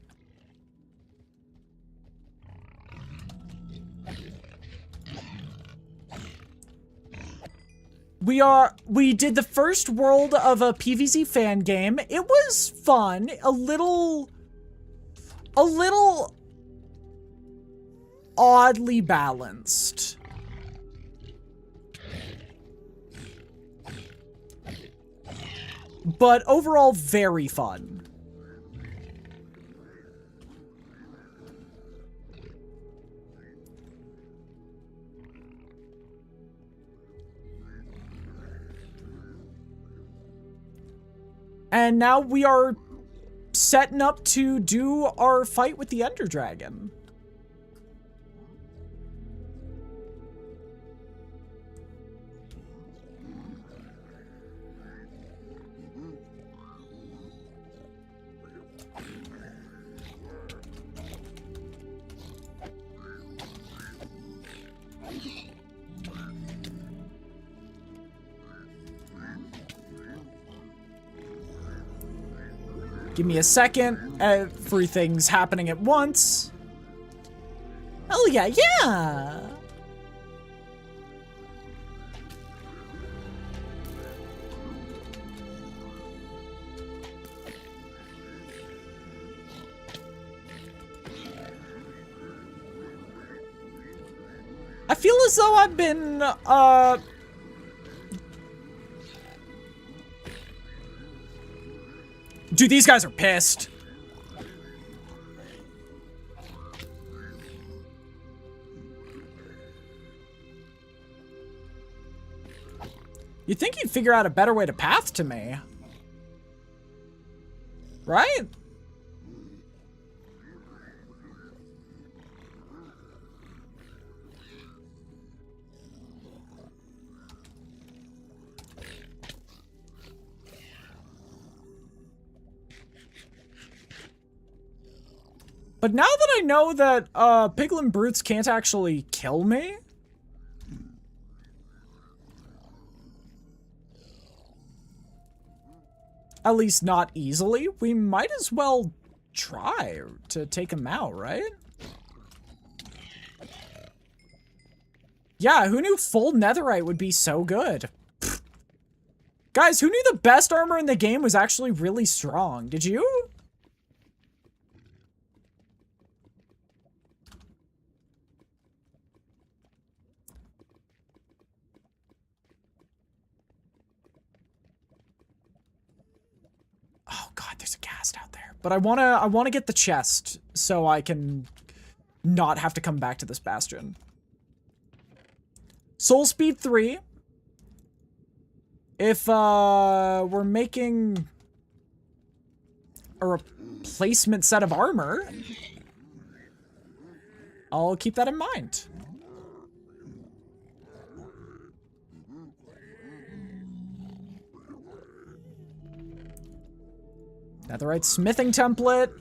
We did the first world of a PVZ fan game. It was fun. A little oddly balanced. But overall, very fun. And now we are setting up to do our fight with the Ender Dragon. Give me a second. Everything's happening at once. Oh yeah, yeah! I feel as though I've been, Dude, these guys are pissed. You'd think he'd figure out a better way to path to me. Right? But now that I know that piglin brutes can't actually kill me, at least not easily, we might as well try to take him out, right? Yeah, who knew full netherite would be so good? Pfft. Guys, who knew the best armor in the game was actually really strong? Did you? Oh god, there's a ghast out there. But I wanna get the chest so I can not have to come back to this bastion. Soul speed 3. If we're making a replacement set of armor, I'll keep that in mind. Netherite smithing template.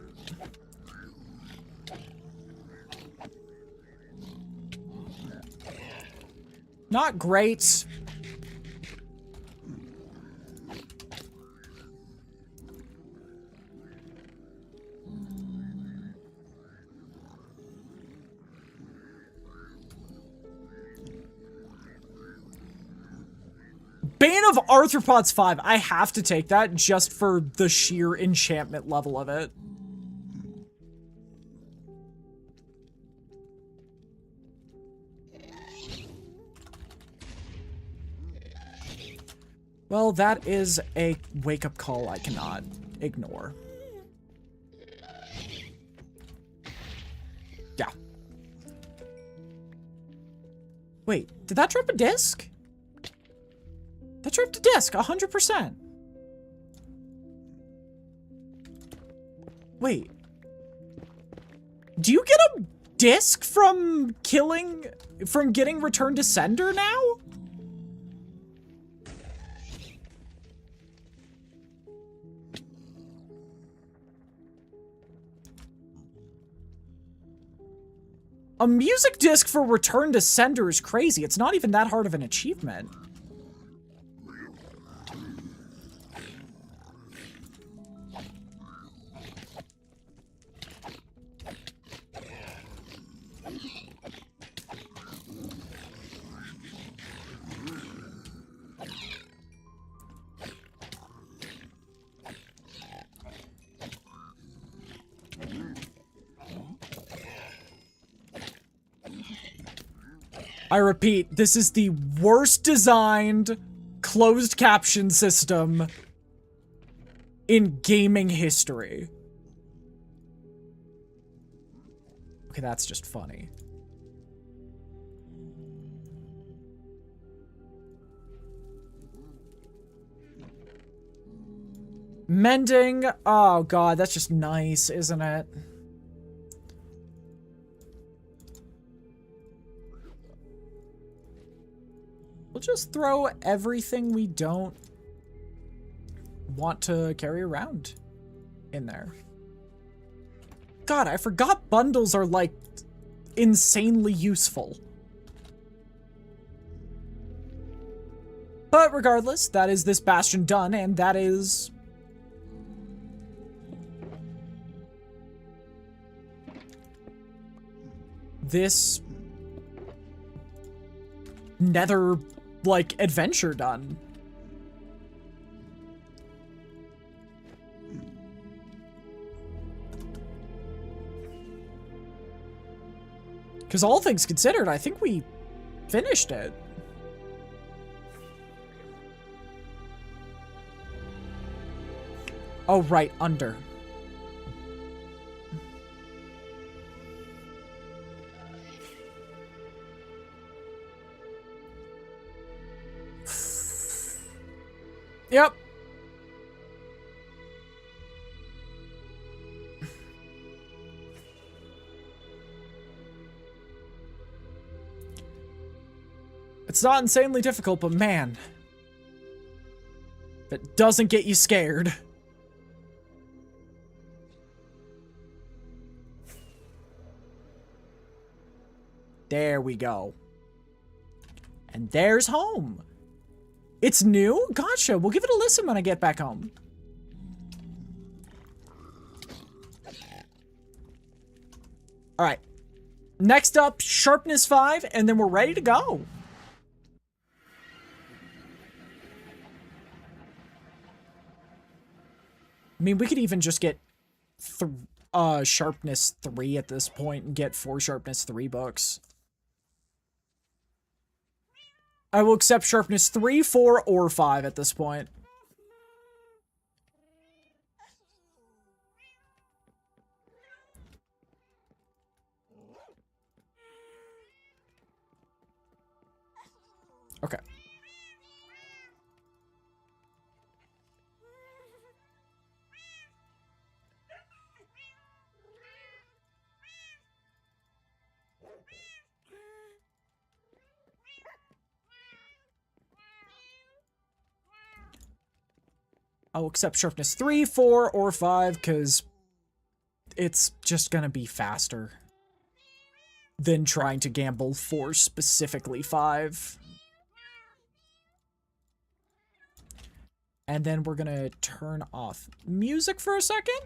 Not great. Bane of Arthropods 5. I have to take that just for the sheer enchantment level of it. Well, that is a wake-up call I cannot ignore. Yeah. Wait, did that drop a disc? That dropped a disc, 100%. Wait. Do you get a disc from getting Return to Sender now? A music disc for Return to Sender is crazy. It's not even that hard of an achievement. I repeat, this is the worst designed closed caption system in gaming history. Okay, that's just funny. Mending. Oh god, that's just nice, isn't it? We'll just throw everything we don't want to carry around in there. God, I forgot bundles are, like, insanely useful. But regardless, that is this bastion done, and that is... this... nether... like, adventure done. Because all things considered, I think we finished it. Oh, right, under. Yep. It's not insanely difficult, but man, if it doesn't get you scared. There we go. And there's home. It's new? Gotcha. We'll give it a listen when I get back home. Alright. Next up, sharpness 5, and then we're ready to go. I mean, we could even just get sharpness 3 at this point and get 4 sharpness 3 books. I will accept sharpness 3, 4, or 5 at this point. Okay. I'll accept sharpness 3, 4, or 5, because it's just gonna be faster than trying to gamble for specifically 5. And then we're gonna turn off music for a second.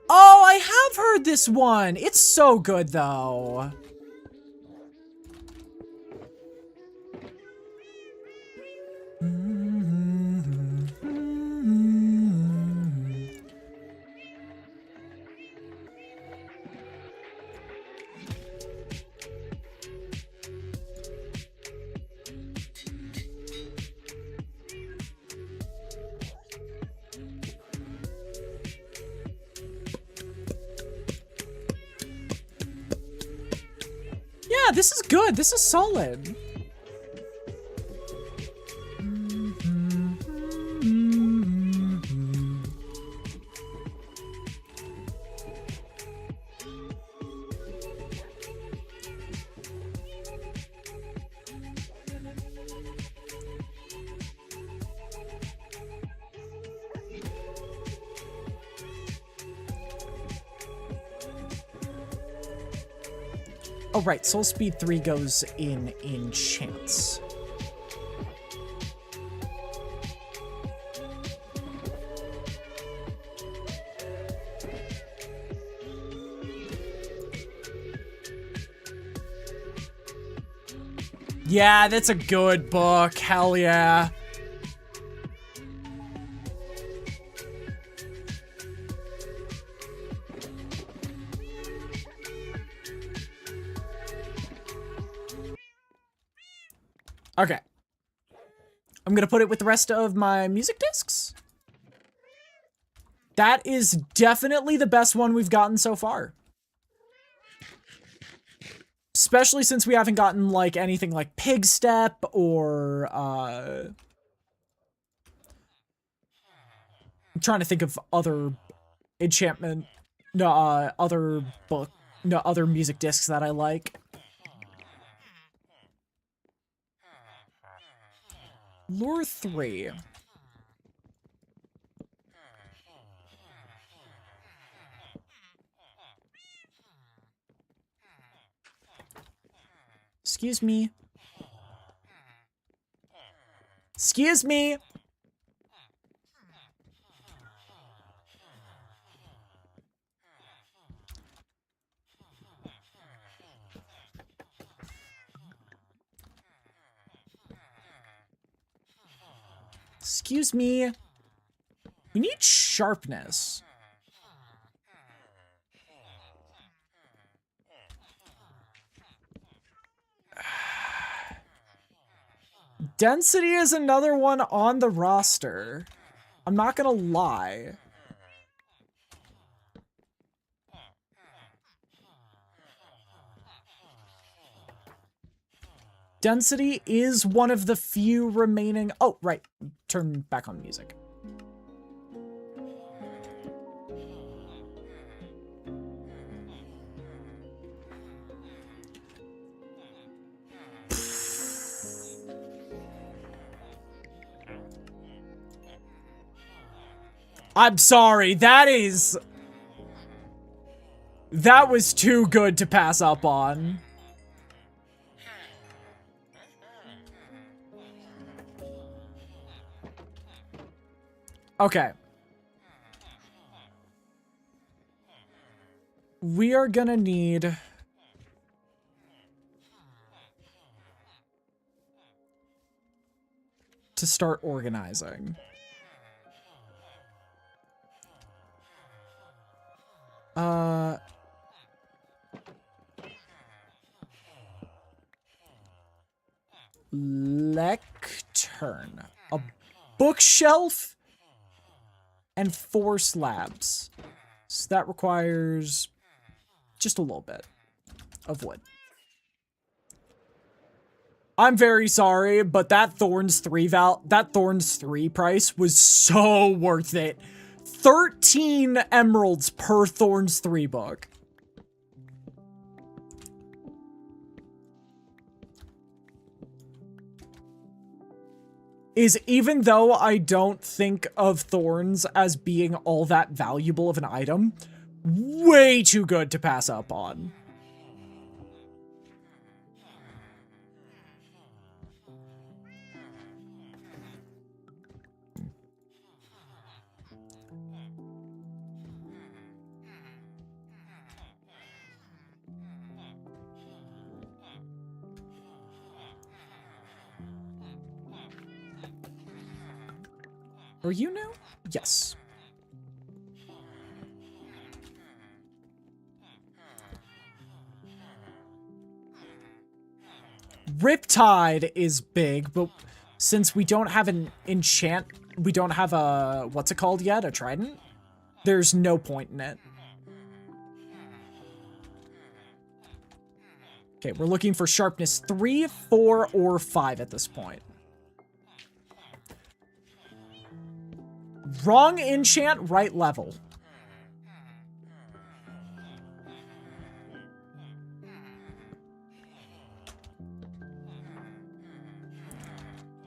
Oh, I have heard this one. It's so good, though. Yeah, this is good. This is solid. Oh, right. Soul Speed 3 goes in enchants. Yeah, that's a good book. Hell yeah. Okay. I'm gonna put it with the rest of my music discs. That is definitely the best one we've gotten so far. Especially since we haven't gotten, like, anything like Pig Step or, I'm trying to think of other enchantment, other music discs that I like. Lure 3. Excuse me. Excuse me. Excuse me. We need sharpness. Density is another one on the roster. I'm not gonna lie. Density is one of the few remaining... Oh, right. Turn back on music. I'm sorry, that was too good to pass up on. Okay. We are gonna need... to start organizing. Lectern. A bookshelf and 4 slabs. So that requires just a little bit of wood. I'm very sorry, but that Thorns 3 price was so worth it. 13 emeralds per Thorns 3 book. Is even though I don't think of Thorns as being all that valuable of an item, way too good to pass up on. Are you new? Yes. Riptide is big, but since we don't have an enchant, we don't have a, what's it called yet? A trident? There's no point in it. Okay, we're looking for sharpness 3, 4, or 5 at this point. Wrong enchant, right level.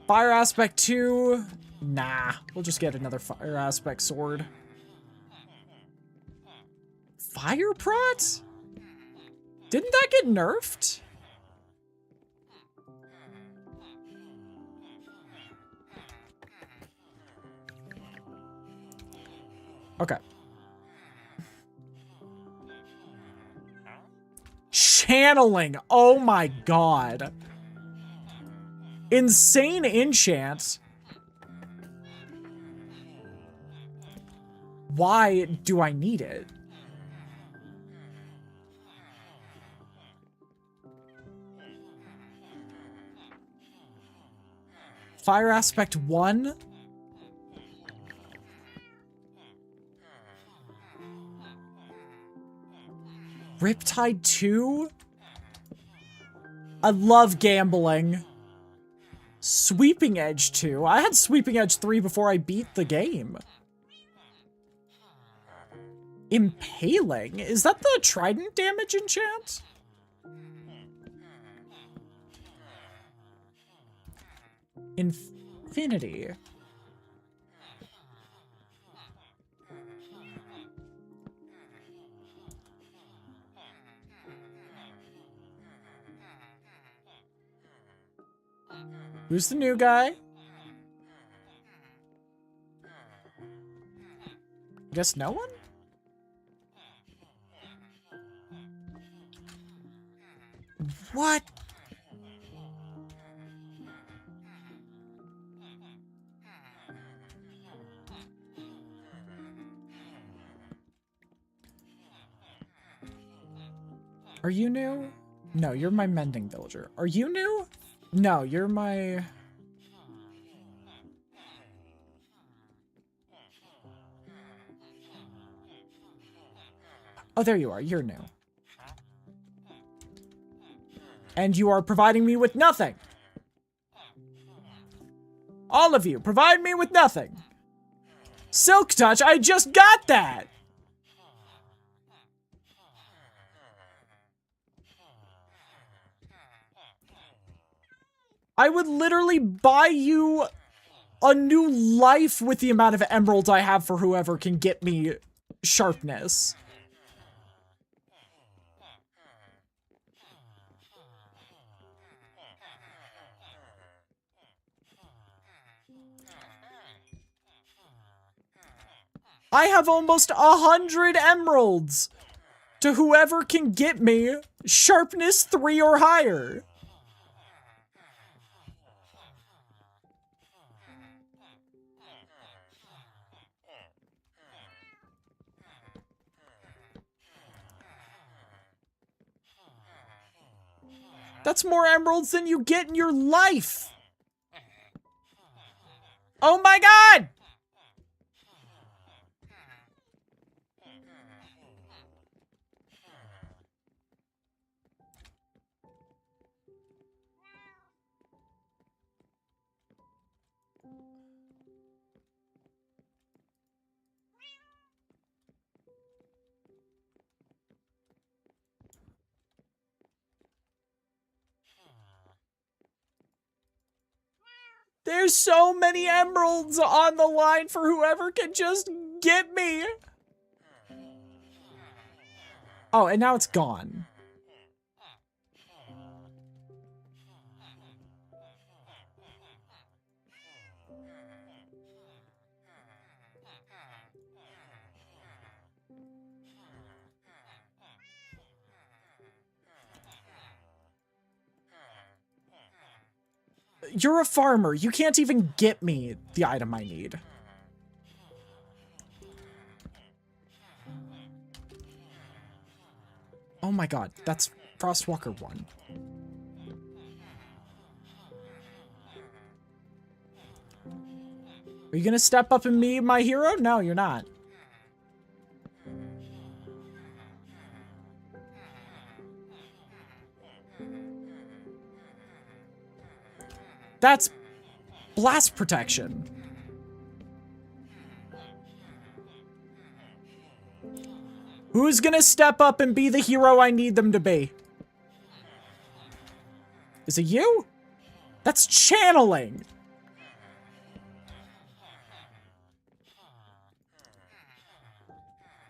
Fire aspect 2. Nah, we'll just get another fire aspect sword. Fire prot? Didn't that get nerfed? Okay. Channeling. Oh my god. Insane enchant. Why do I need it? Fire aspect 1? Riptide 2? I love gambling. Sweeping Edge 2? I had Sweeping Edge 3 before I beat the game. Impaling? Is that the trident damage enchant? Infinity. Who's the new guy? I guess no one? What? Are you new? No, you're my mending villager. Are you new? No, you're my... Oh, there you are. You're new. And you are providing me with nothing. All of you, provide me with nothing. Silk Touch, I just got that! I would literally buy you a new life with the amount of emeralds I have for whoever can get me sharpness. I have almost 100 emeralds to whoever can get me sharpness 3 or higher. That's more emeralds than you get in your life. Oh my god! There's so many emeralds on the line for whoever can just get me. Oh, and now it's gone. You're a farmer. You can't even get me the item I need. Oh my god, that's Frostwalker 1. Are you gonna step up and be my hero? No, you're not. That's blast protection. Who's gonna step up and be the hero I need them to be? Is it you? That's channeling.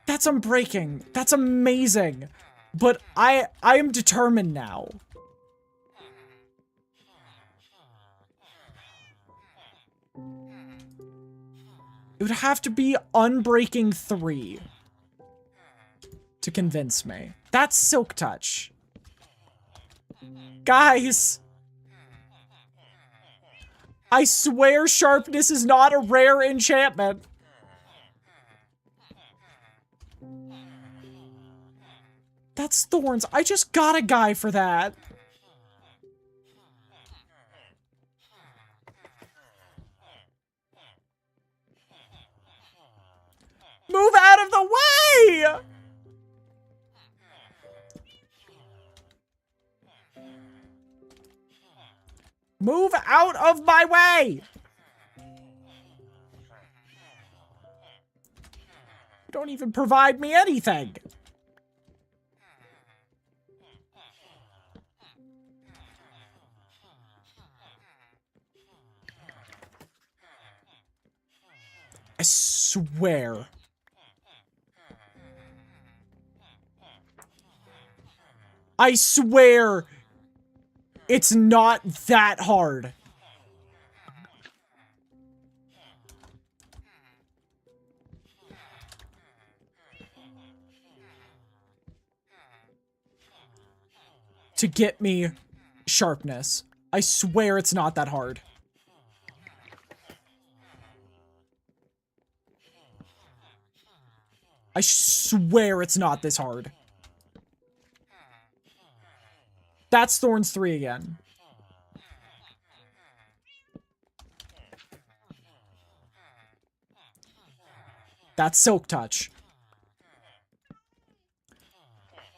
That's unbreaking. That's amazing. But I am determined now. It would have to be Unbreaking 3 to convince me. That's Silk Touch. Guys! I swear sharpness is not a rare enchantment. That's Thorns. I just got a guy for that. Move out of the way! Move out of my way! Don't even provide me anything. I swear. I swear it's not that hard. To get me sharpness. I swear it's not that hard. I swear it's not this hard. That's Thorns 3 again. That's Silk Touch.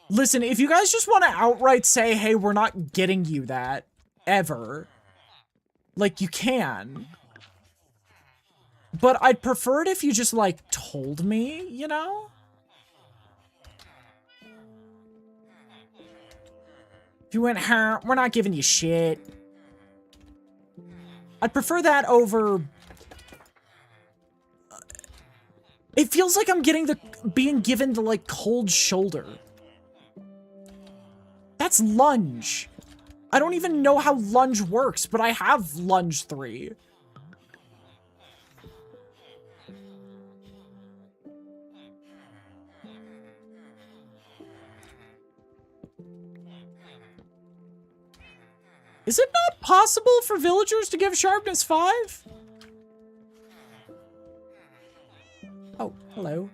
Listen, if you guys just want to outright say, hey, we're not getting you that, ever, like, you can. But I'd prefer it if you just, like, told me, you know? If you went, huh, we're not giving you shit. I'd prefer that over... It feels like I'm being given the, like, cold shoulder. That's lunge. I don't even know how lunge works, but I have lunge 3. Is it not possible for villagers to give sharpness 5? Oh, hello.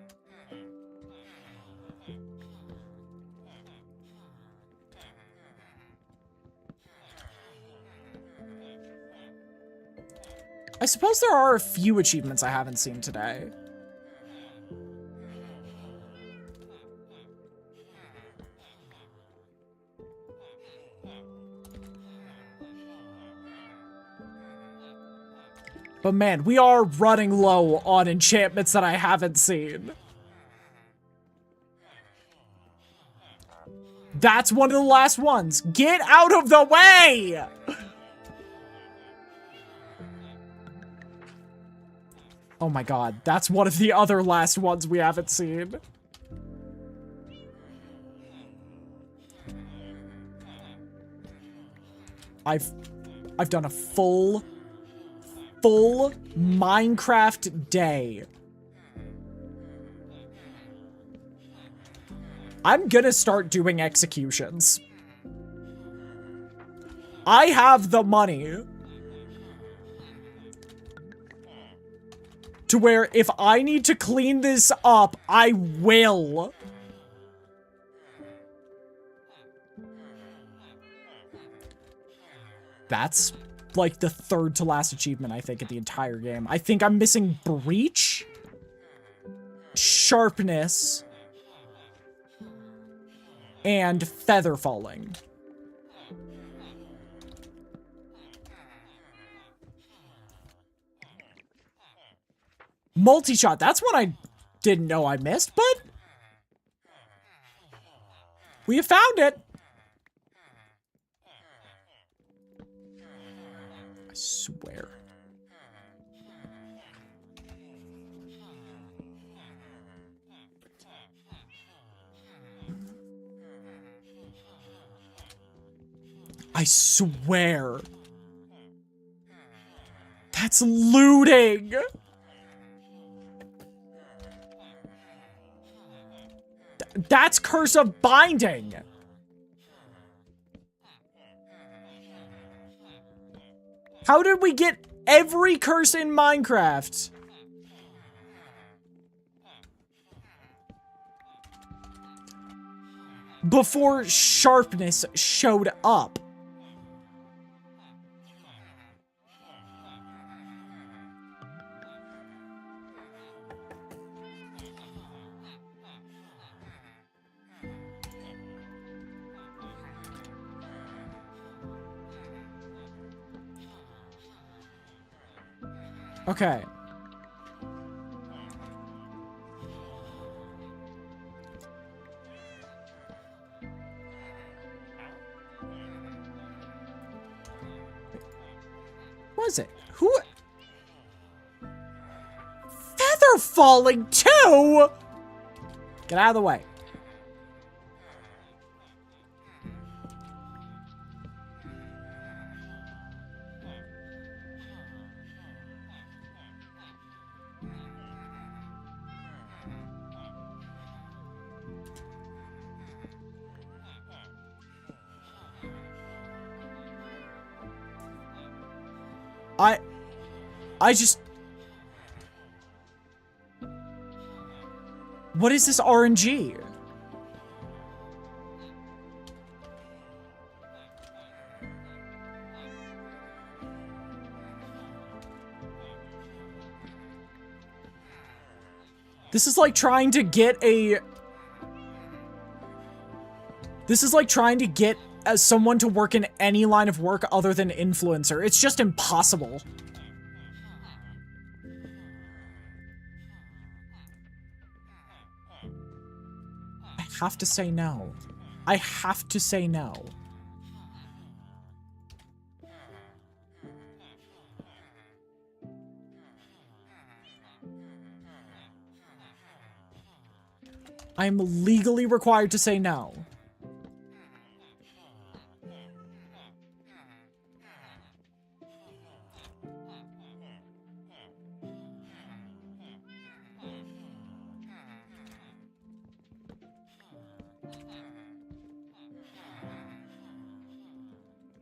I suppose there are a few achievements I haven't seen today. But man, we are running low on enchantments that I haven't seen. That's one of the last ones. Get out of the way! Oh my god, that's one of the other last ones we haven't seen. I've done a full Minecraft day. I'm gonna start doing executions. I have the money to where if I need to clean this up, I will. That's like the third to last achievement, I think, in the entire game. I think I'm missing Breach, Sharpness, and Feather Falling. Multi-shot, that's one I didn't know I missed, but we have found it. I swear. I swear. That's looting. That's Curse of Binding. How did we get every curse in Minecraft? Before Sharpness showed up. Okay. Was it? Who? Feather Falling too? Get out of the way. I just... What is this RNG? This is like trying to get a... This is like trying to get someone to work in any line of work other than influencer. It's just impossible. I have to say no. I have to say no. I'm legally required to say no.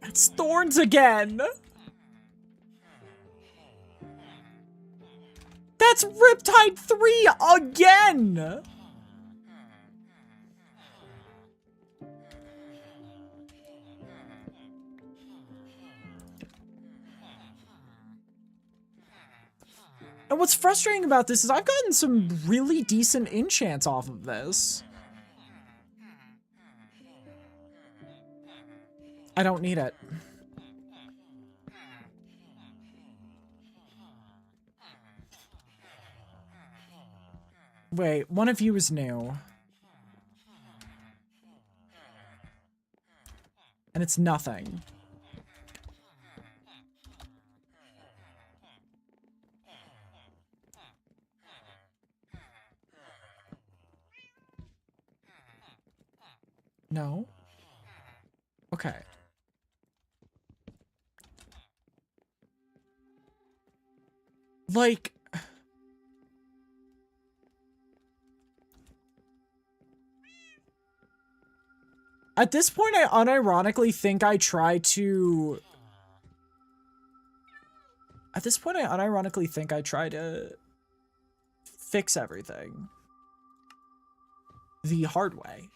It's thorns again. That's Riptide 3 again. And what's frustrating about this is I've gotten some really decent enchants off of this. I don't need it. Wait, one of you is new. And it's nothing. No? Okay. Like... At this point, I unironically think I try to... At this point, I unironically think I try to fix everything the hard way.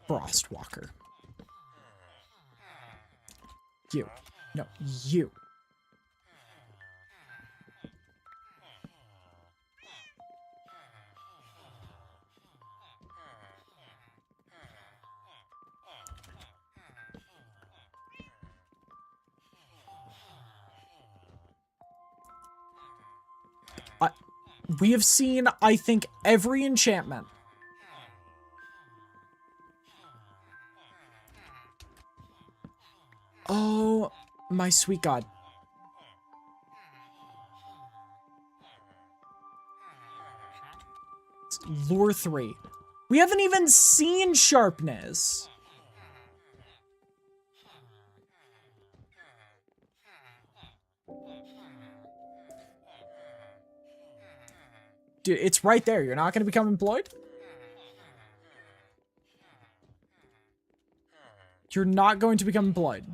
Frostwalker. You. No, you. We have seen, I think, every enchantment. Oh, my sweet God. It's Lure 3. We haven't even seen sharpness. Dude, it's right there. You're not going to become employed? You're not going to become employed.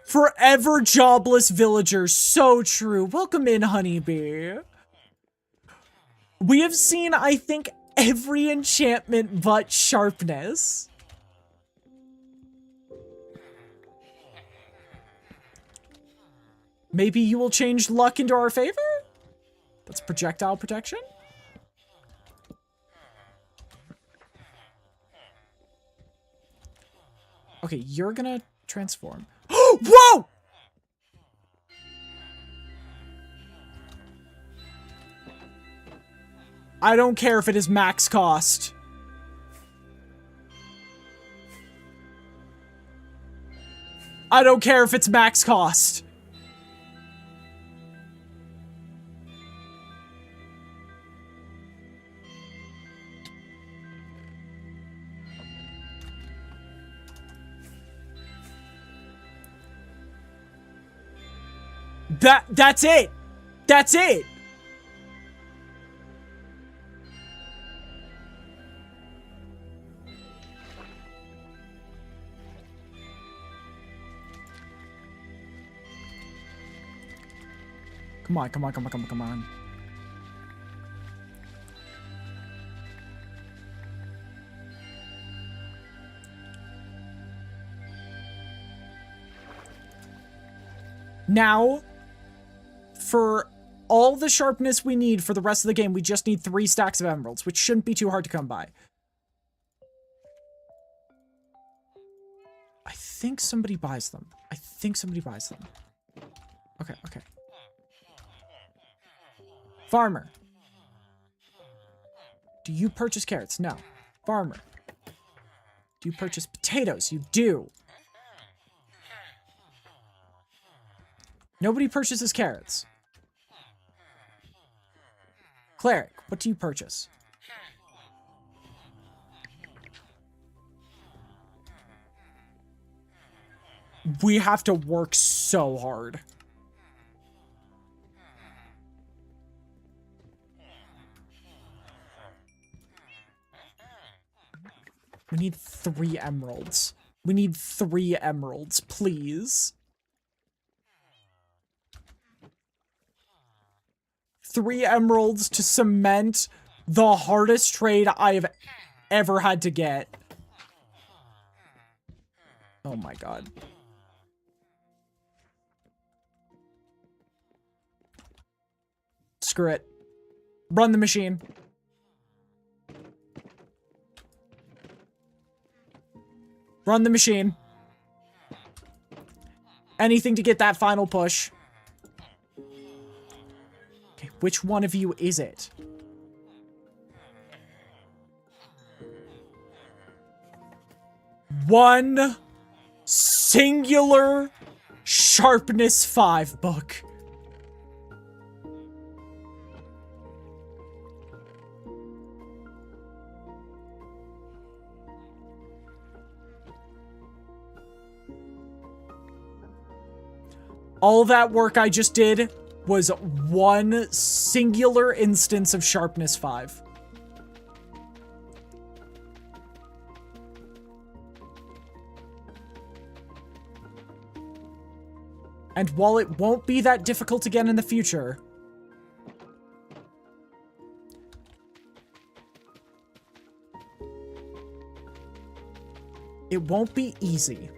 Forever jobless villagers. So true. Welcome in, honeybee. We have seen, I think, every enchantment but sharpness. Maybe you will change luck into our favor? That's projectile protection? Okay, you're gonna transform. Whoa! I don't care if it is max cost. I don't care if it's max cost. That's it. That's it. Come on, come on, come on, come on, come on. Now, for all the sharpness we need for the rest of the game, we just need 3 stacks of emeralds, which shouldn't be too hard to come by. I think somebody buys them. I think somebody buys them. Okay, okay. Farmer. Do you purchase carrots? No. Farmer. Do you purchase potatoes? You do. Nobody purchases carrots. Cleric, what do you purchase? We have to work so hard. We need 3 emeralds. We need 3 emeralds, please. 3 emeralds to cement the hardest trade I have ever had to get. Oh my god. Screw it. Run the machine. Run the machine. Anything to get that final push. Okay, which one of you is it? One singular sharpness 5 book. All that work I just did was one singular instance of sharpness 5. And while it won't be that difficult again in the future, it won't be easy.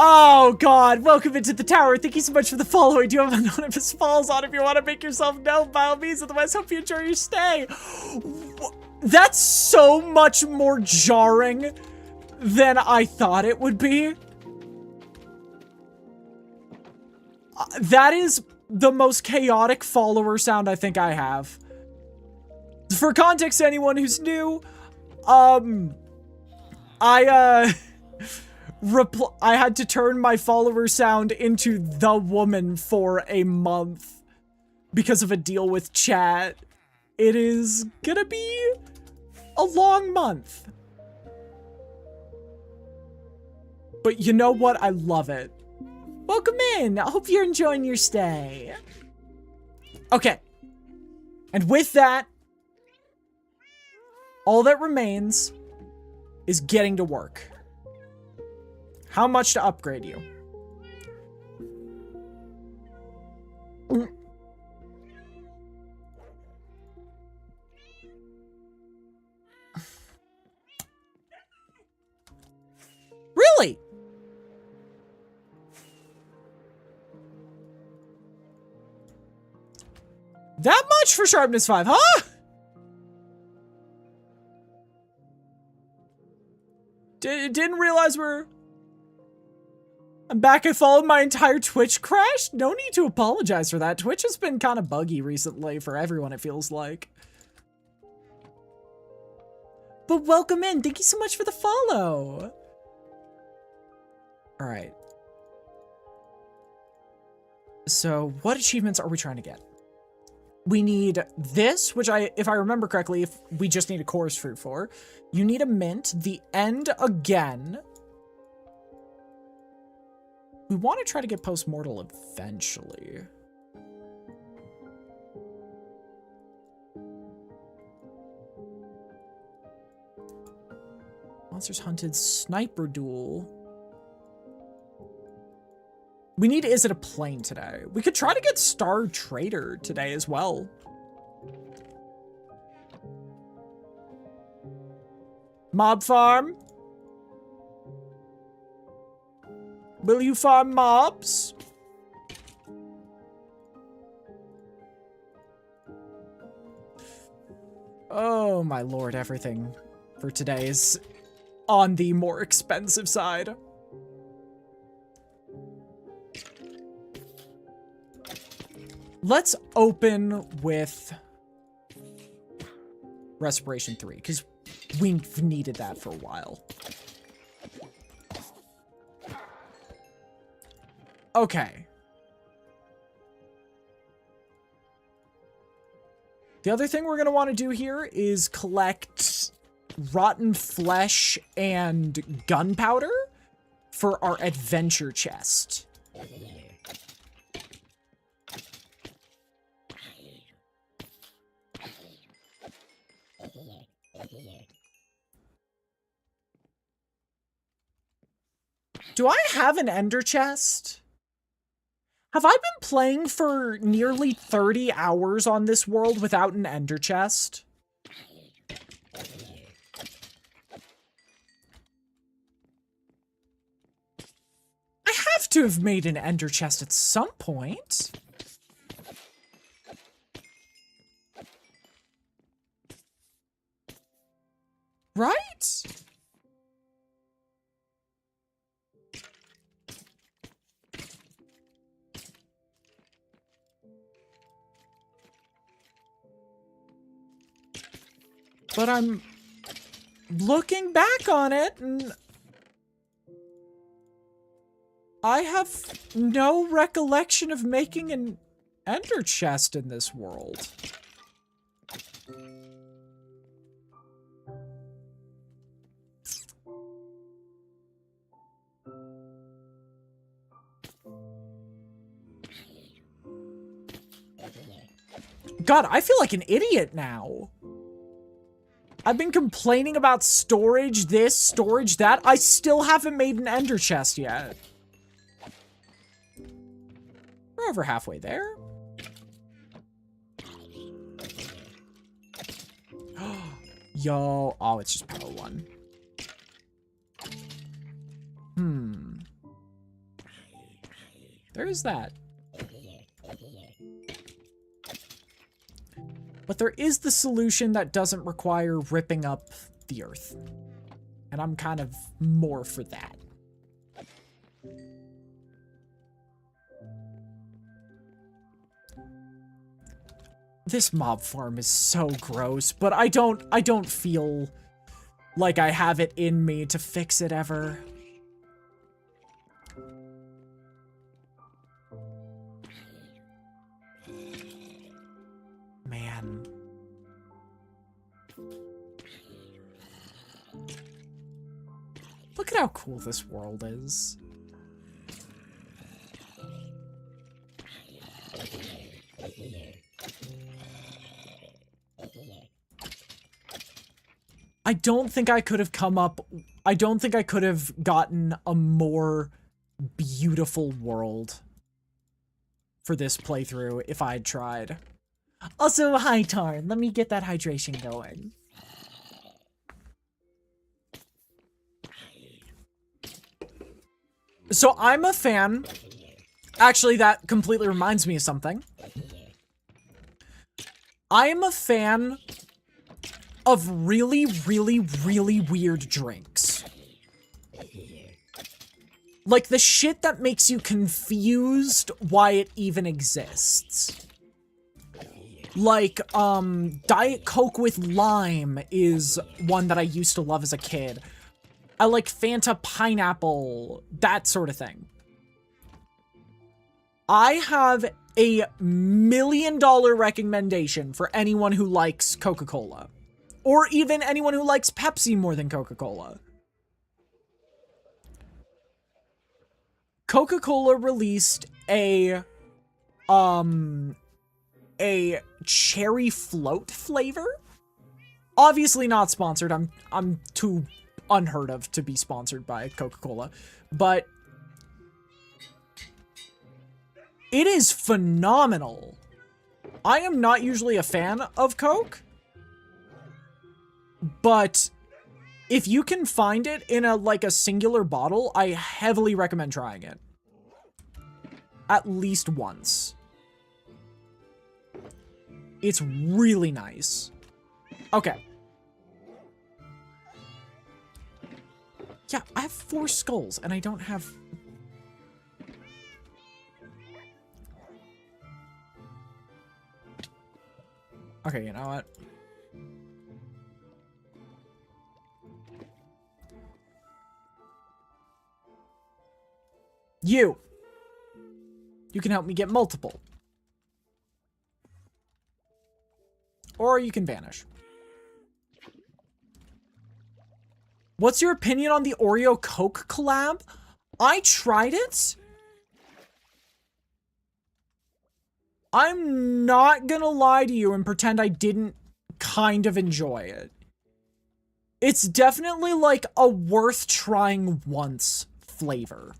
Oh god, welcome into the tower. Thank you so much for the follow. I do have anonymous follows on if you want to make yourself known, by all means. Otherwise, hope you enjoy your stay. That's so much more jarring than I thought it would be. That is the most chaotic follower sound I think I have. For context to anyone who's new, I had to turn my follower sound into the woman for a month because of a deal with chat. It is gonna be a long month. But you know what? I love it. Welcome in. I hope you're enjoying your stay. Okay. And with that, all that remains is getting to work. How much to upgrade you? Really? That much for sharpness 5, huh? Didn't realize I'm back. I followed my entire Twitch crashed. No need to apologize for that. Twitch has been kind of buggy recently for everyone, it feels like. But welcome in. Thank you so much for the follow. All right. So what achievements are we trying to get? We need this, which if I remember correctly, if we just need a chorus fruit for. You need a mint, the end again. We want to try to get post-mortal eventually. Monsters hunted, sniper duel. We need Is It a Plane today. We could try to get Star Trader today as well. Mob farm. Will you farm mobs? Oh my lord, everything for today is on the more expensive side. Let's open with Respiration 3, because we've needed that for a while. Okay. The other thing we're going to want to do here is collect rotten flesh and gunpowder for our adventure chest. Do I have an ender chest? Have I been playing for nearly 30 hours on this world without an ender chest? I have to have made an ender chest at some point. Right? But I'm looking back on it, and I have no recollection of making an ender chest in this world. God, I feel like an idiot now. I've been complaining about storage this, storage that. I still haven't made an ender chest yet. We're over halfway there. Yo, oh, it's just power 1. There is that. But there is the solution that doesn't require ripping up the earth. And I'm kind of more for that. This mob farm is so gross, but I don't feel like I have it in me to fix it ever. Man. Look at how cool this world is. I don't think I could have gotten a more beautiful world for this playthrough if I had tried. Also, hi Tarn, let me get that hydration going. So I'm a fan. Actually, that completely reminds me of something. I am a fan of really, really, really weird drinks. Like the shit that makes you confused why it even exists. Like, Diet Coke with lime is one that I used to love as a kid. I like Fanta pineapple, that sort of thing. I have a $1 million recommendation for anyone who likes Coca-Cola. Or even anyone who likes Pepsi more than Coca-Cola. Coca-Cola released a cherry float flavor. Obviously not sponsored. I'm too unheard of to be sponsored by Coca-Cola, but it is phenomenal. I am not usually a fan of Coke, but if you can find it in a singular bottle, I heavily recommend trying it. At least once. It's really nice. Okay. Yeah, I have 4 skulls, and I don't have... Okay, you know what? You can help me get multiple. Or you can vanish. What's your opinion on the Oreo Coke collab? I tried it. I'm not gonna lie to you and pretend I didn't kind of enjoy it. It's definitely like a worth trying once flavor.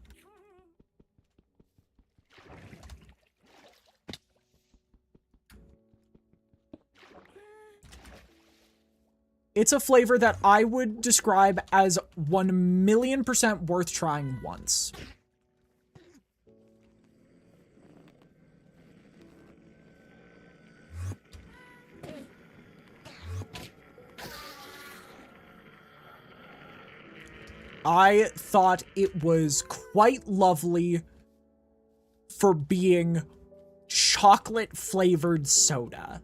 It's a flavor that I would describe as 1,000,000% worth trying once. I thought it was quite lovely for being chocolate-flavored soda.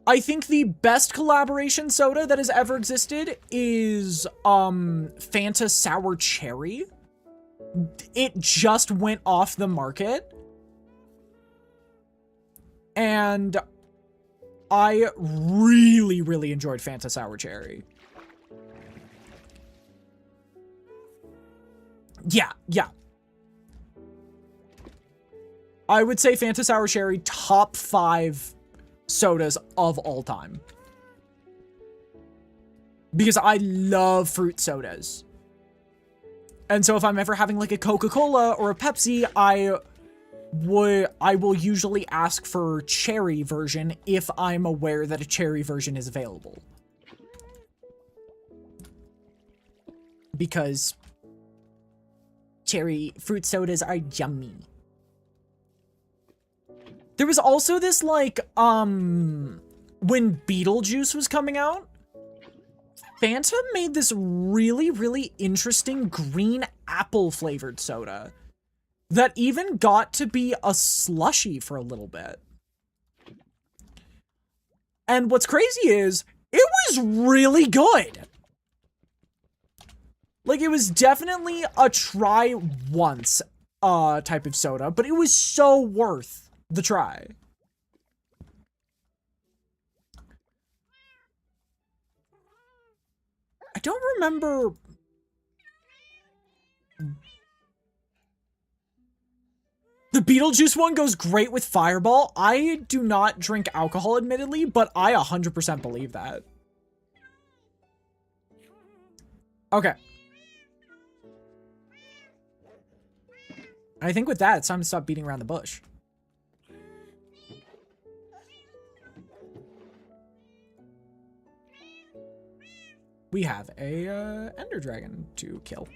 I think the best collaboration soda that has ever existed is Fanta Sour Cherry. It just went off the market. And I really, really enjoyed Fanta Sour Cherry. Yeah. I would say Fanta Sour Cherry top 5 sodas of all time. Because I love fruit sodas. And so if I'm ever having like a Coca-Cola or a Pepsi, I will usually ask for cherry version if I'm aware that a cherry version is available. Because cherry fruit sodas are yummy. There was also this, like, when Beetlejuice was coming out, Fanta made this really, really interesting green apple flavored soda that even got to be a slushie for a little bit. And what's crazy is, it was really good. Like, it was definitely a try once type of soda, but it was so worth the try. I don't remember. The Beetlejuice one goes great with Fireball. I do not drink alcohol, admittedly, but I 100% believe that. Okay. I think with that, it's time to stop beating around the bush. We have a Ender Dragon to kill.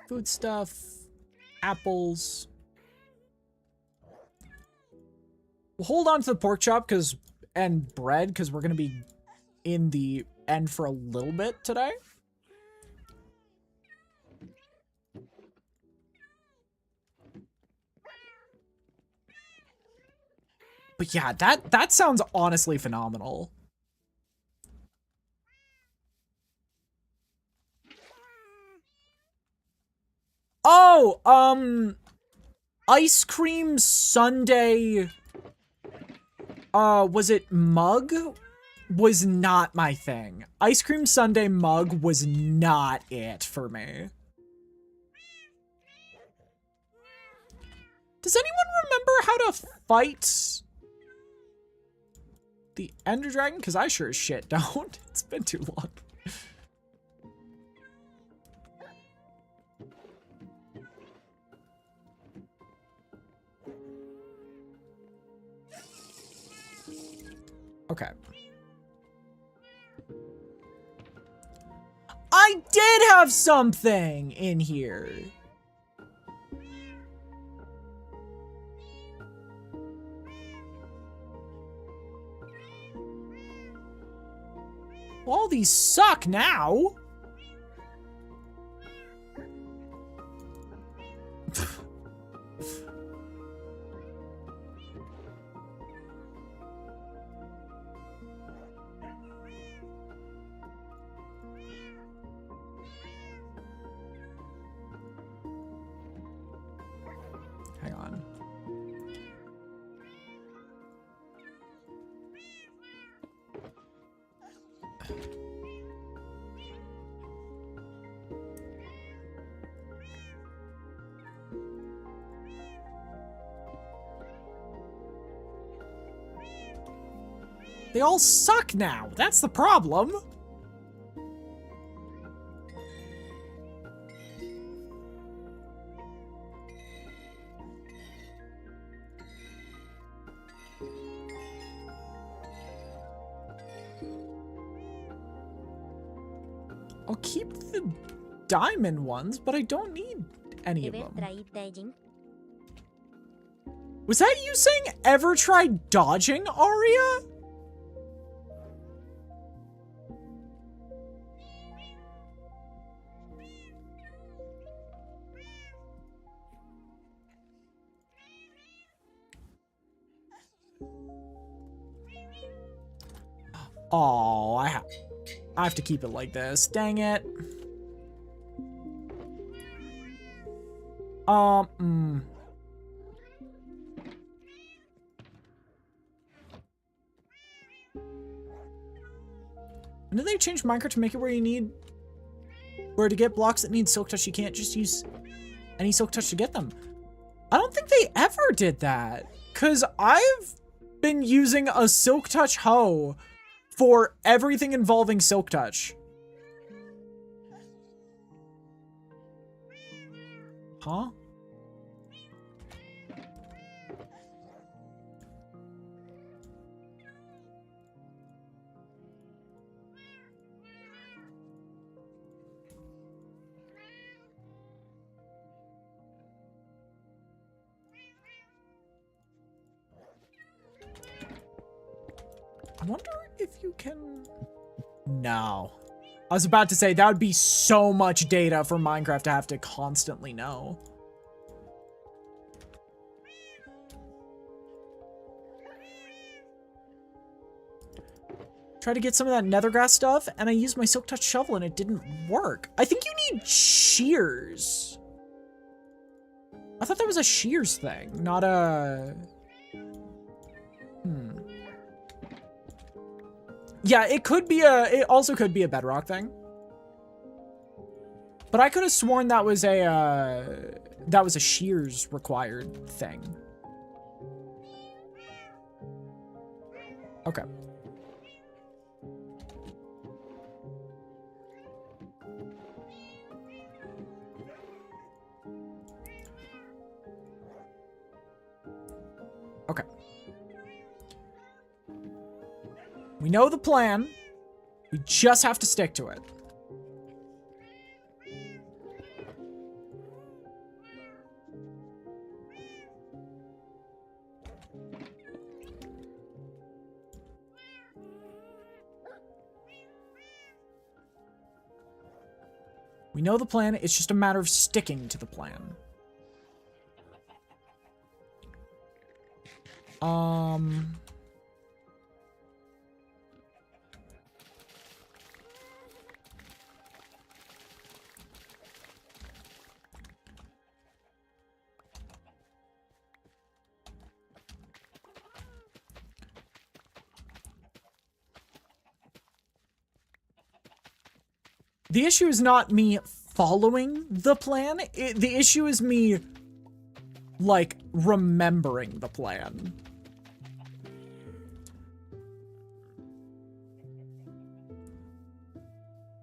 Food stuff, apples. We'll hold on to the pork chop and bread, because we're going to be in the end for a little bit today. But yeah, that sounds honestly phenomenal. Oh, ice cream sundae Was it mug? Was not my thing. Ice cream sundae mug was not it for me. Does anyone remember how to fight the Ender Dragon? Because I sure as shit don't. It's been too long. Okay. I did have something in here. All these suck now. Hang on. They all suck now. That's the problem. I'll keep the diamond ones, but I don't need any of them. Was that you saying ever tried dodging, Aria? Oh, I have to keep it like this. Dang it. When did they change Minecraft to make it where to get blocks that need silk touch, you can't just use any silk touch to get them? I don't think they ever did that. 'Cause I've been using a silk touch hoe for everything involving silk touch. Huh? I wonder if you can... No. I was about to say, that would be so much data for Minecraft to have to constantly know. Try to get some of that nethergrass stuff, and I used my silk touch shovel and it didn't work. I think you need shears. I thought that was a shears thing, not a... Yeah, it also could be a bedrock thing. But I could have sworn that was a shears required thing. Okay. Okay. We know the plan. We just have to stick to it. We know the plan. It's just a matter of sticking to the plan. The issue is not me following the plan. The issue is me, like, remembering the plan.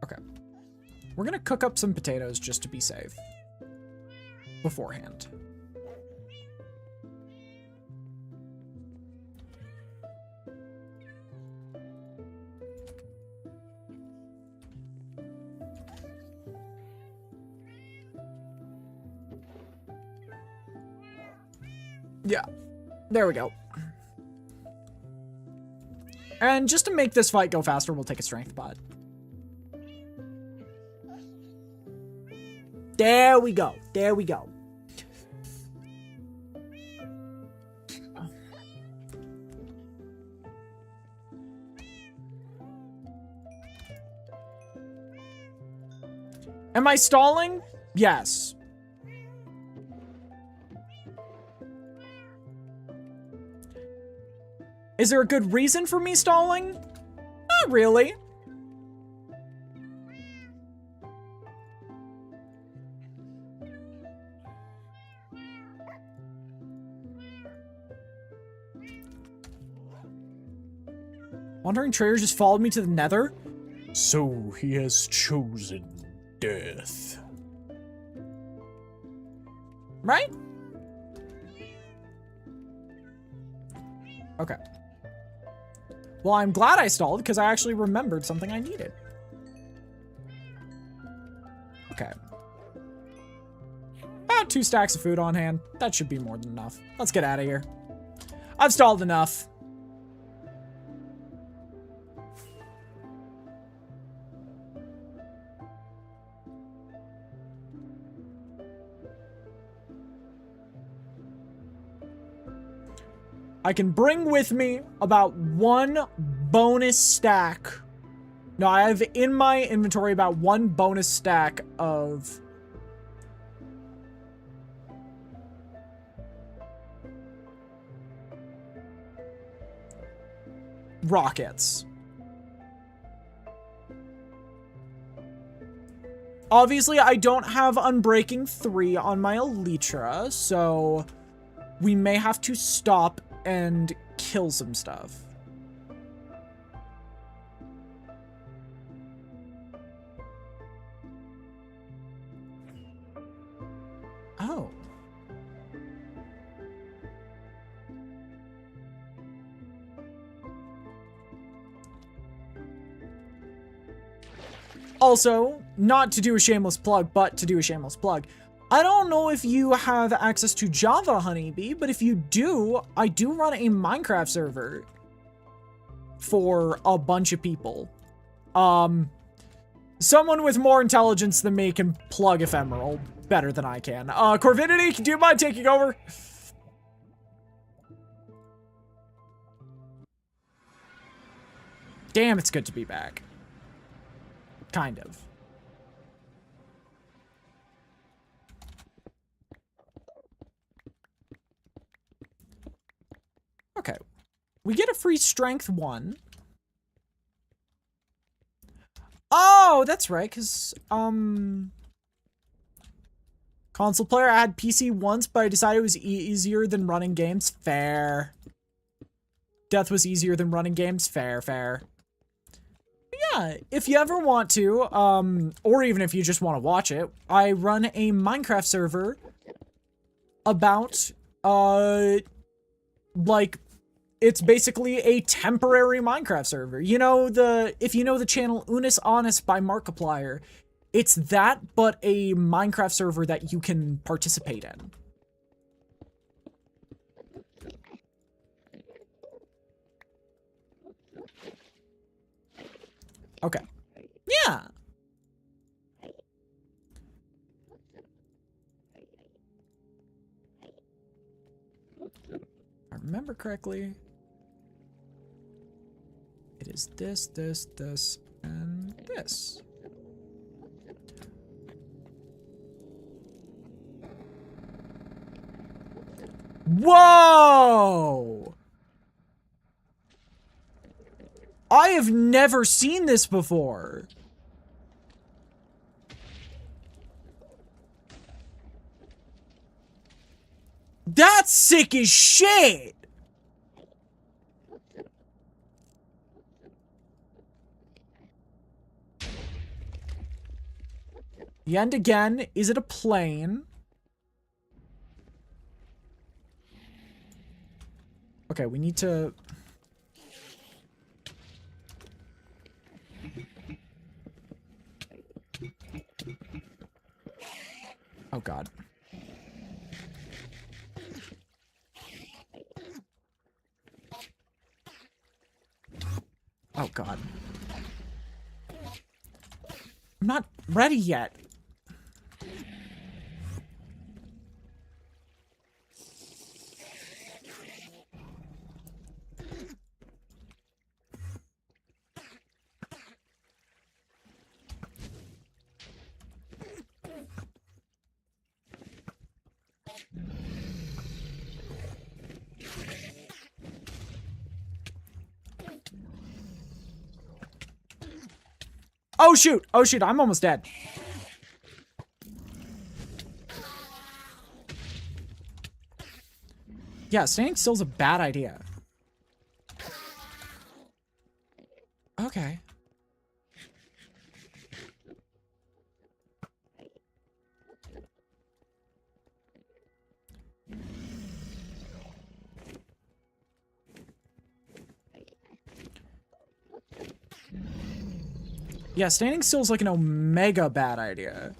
Okay. We're gonna cook up some potatoes just to be safe. Beforehand. Yeah, there we go. And just to make this fight go faster, we'll take a strength pot. There we go. There we go. Am I stalling? Yes. Is there a good reason for me stalling? Not really. Wandering Trader just followed me to the Nether? So he has chosen death. Right? Okay. Well, I'm glad I stalled because I actually remembered something I needed. Okay. About 2 stacks of food on hand. That should be more than enough. Let's get out of here. I've stalled enough. I can bring with me about 1 bonus stack. No, I have in my inventory about 1 bonus stack of rockets. Obviously, I don't have Unbreaking 3 on my Elytra, so we may have to stop and kill some stuff. Oh. Also, not to do a shameless plug, but to do a shameless plug. I don't know if you have access to Java, Honeybee, but if you do, I do run a Minecraft server for a bunch of people. Someone with more intelligence than me can plug Ephemeral better than I can. Corvinity, do you mind taking over? Damn, it's good to be back. Kind of. Okay. We get a free strength 1. Oh, that's right, because, console player, I had PC once, but I decided it was easier than running games. Fair. Death was easier than running games. Fair, fair. Yeah, if you ever want to, or even if you just want to watch it, I run a Minecraft server about, like, it's basically a temporary Minecraft server. You know, if you know the channel Unis Honest by Markiplier, it's that, but a Minecraft server that you can participate in. Okay. Yeah. If I remember correctly, it is this, this, this, and this. Whoa! I have never seen this before. That's sick as shit! The end again. Is it a plane? Okay, we need to... Oh, God. Oh, God. I'm not ready yet. Oh shoot! Oh shoot, I'm almost dead. Yeah, standing still's a bad idea. Okay. Yeah, standing still is like an omega bad idea.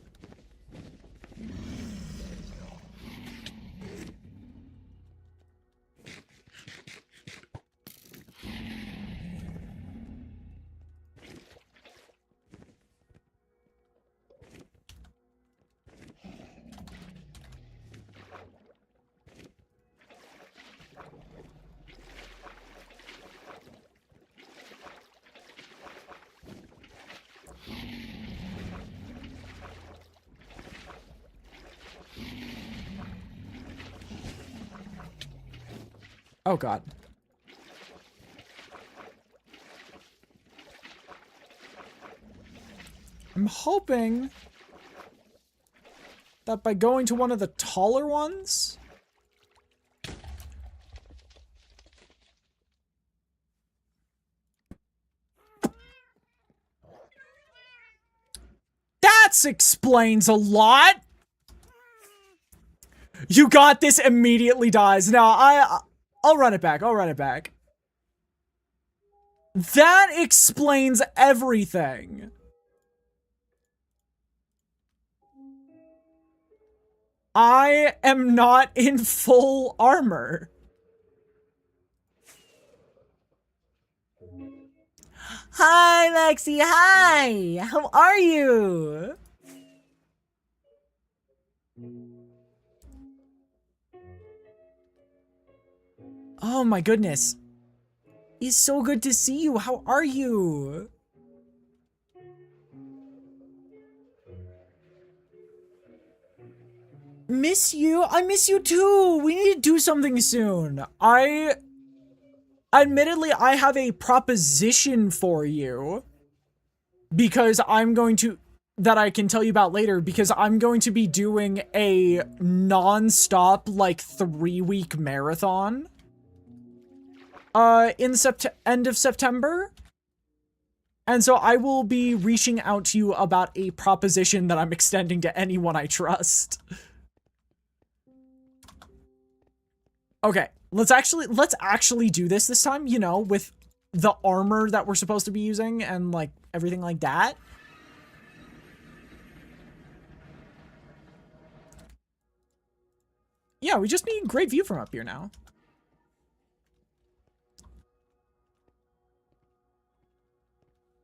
Oh God. I'm hoping that by going to one of the taller ones... That explains a lot! You got this, immediately dies. Now, I'll run it back. I'll run it back. That explains everything. I am not in full armor. Hi, Lexi. Hi. How are you? Oh my goodness. It's so good to see you. How are you? Miss you? I miss you too. We need to do something soon. Admittedly, I have a proposition for you. Because that I can tell you about later, because I'm going to be doing a non-stop, like, 3-week marathon. In end of September. And so I will be reaching out to you about a proposition that I'm extending to anyone I trust. Okay, let's actually do this time, you know, with the armor that we're supposed to be using and, like, everything like that. Yeah, we just need a great view from up here now.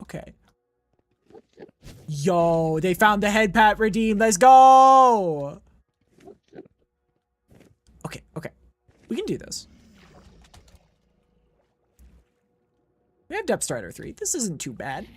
Okay. Yo, they found the head pat redeem. Let's go! Okay, okay. We can do this. We have Depth Strider 3. This isn't too bad.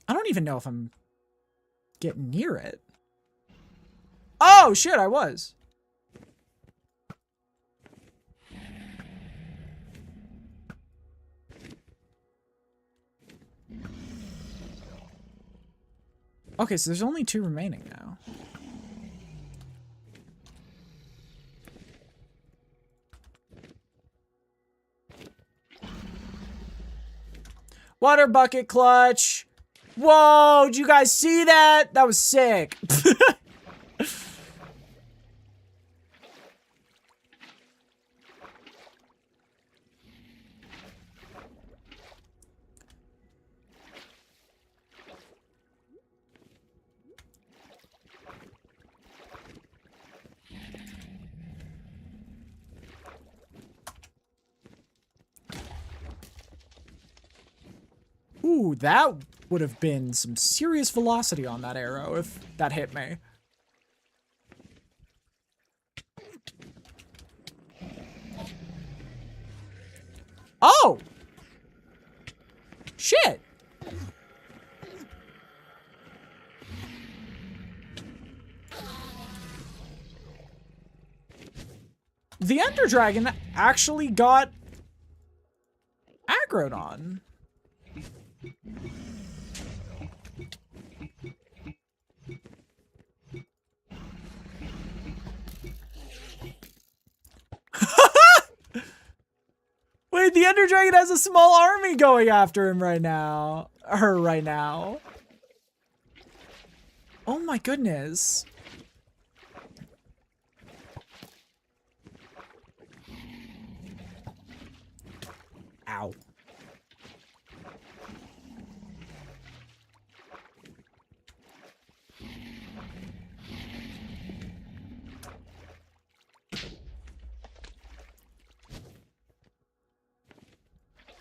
I don't even know if I'm getting near it. Oh, shit, I was. Okay, so there's only 2 remaining now. Water bucket clutch. Whoa, did you guys see that? That was sick. Ooh, that would have been some serious velocity on that arrow if that hit me. Oh! Shit! The Ender Dragon actually got aggroed on. Wait, the Ender Dragon has a small army going after him right now. Her right now. Oh my goodness. Ow.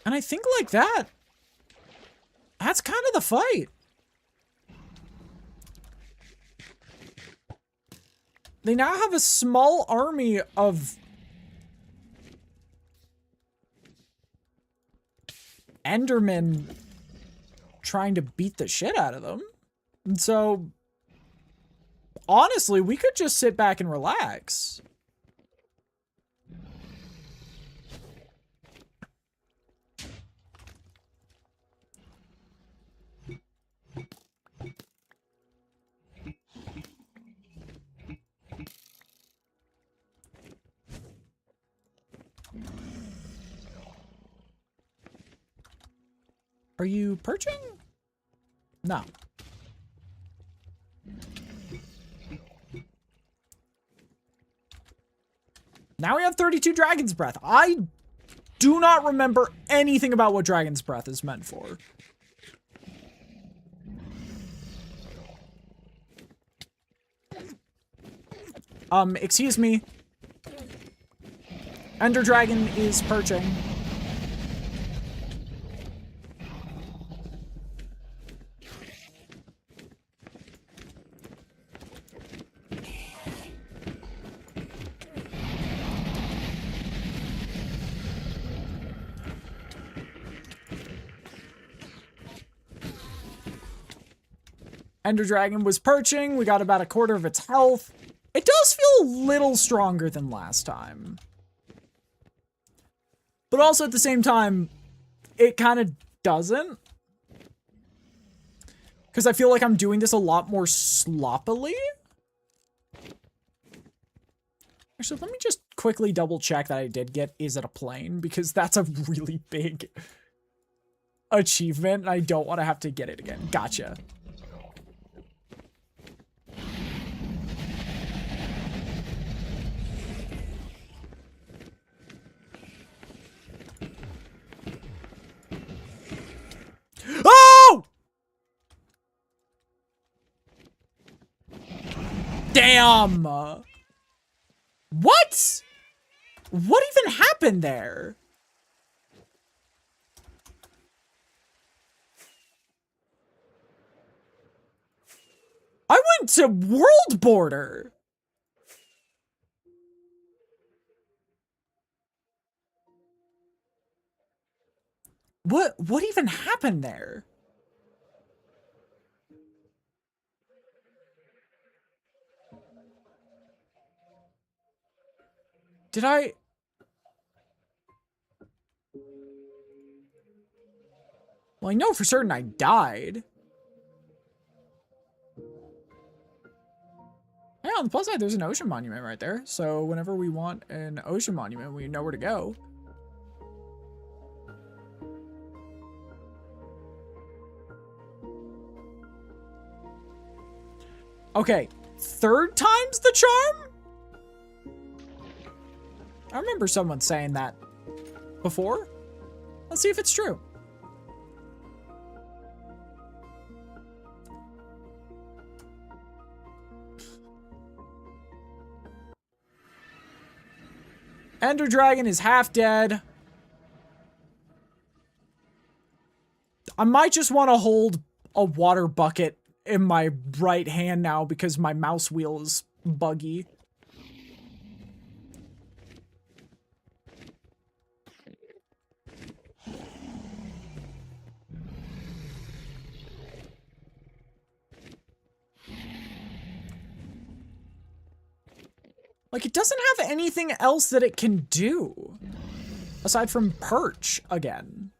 And I think like that, that's kind of the fight. They now have a small army of Endermen trying to beat the shit out of them. And so, honestly, we could just sit back and relax. Are you perching? No. Now we have 32 Dragon's Breath. I do not remember anything about what Dragon's Breath is meant for. Excuse me. Ender Dragon is perching. Ender Dragon was perching. We got about a quarter of its health. It does feel a little stronger than last time. But also at the same time, it kind of doesn't. Because I feel like I'm doing this a lot more sloppily. Actually, let me just quickly double check that I did get Is It a Plane? Because that's a really big achievement and I don't want to have to get it again. Gotcha. Oh! Damn! What? What even happened there? I went to World Border. What even happened there? Did I? Well, I know for certain I died. Yeah, on the plus side, there's an ocean monument right there. So whenever we want an ocean monument, we know where to go. Okay, third time's the charm? I remember someone saying that before. Let's see if it's true. Ender Dragon is half dead. I might just want to hold a water bucket in my right hand now because my mouse wheel is buggy. Like, it doesn't have anything else that it can do. Aside from perch again.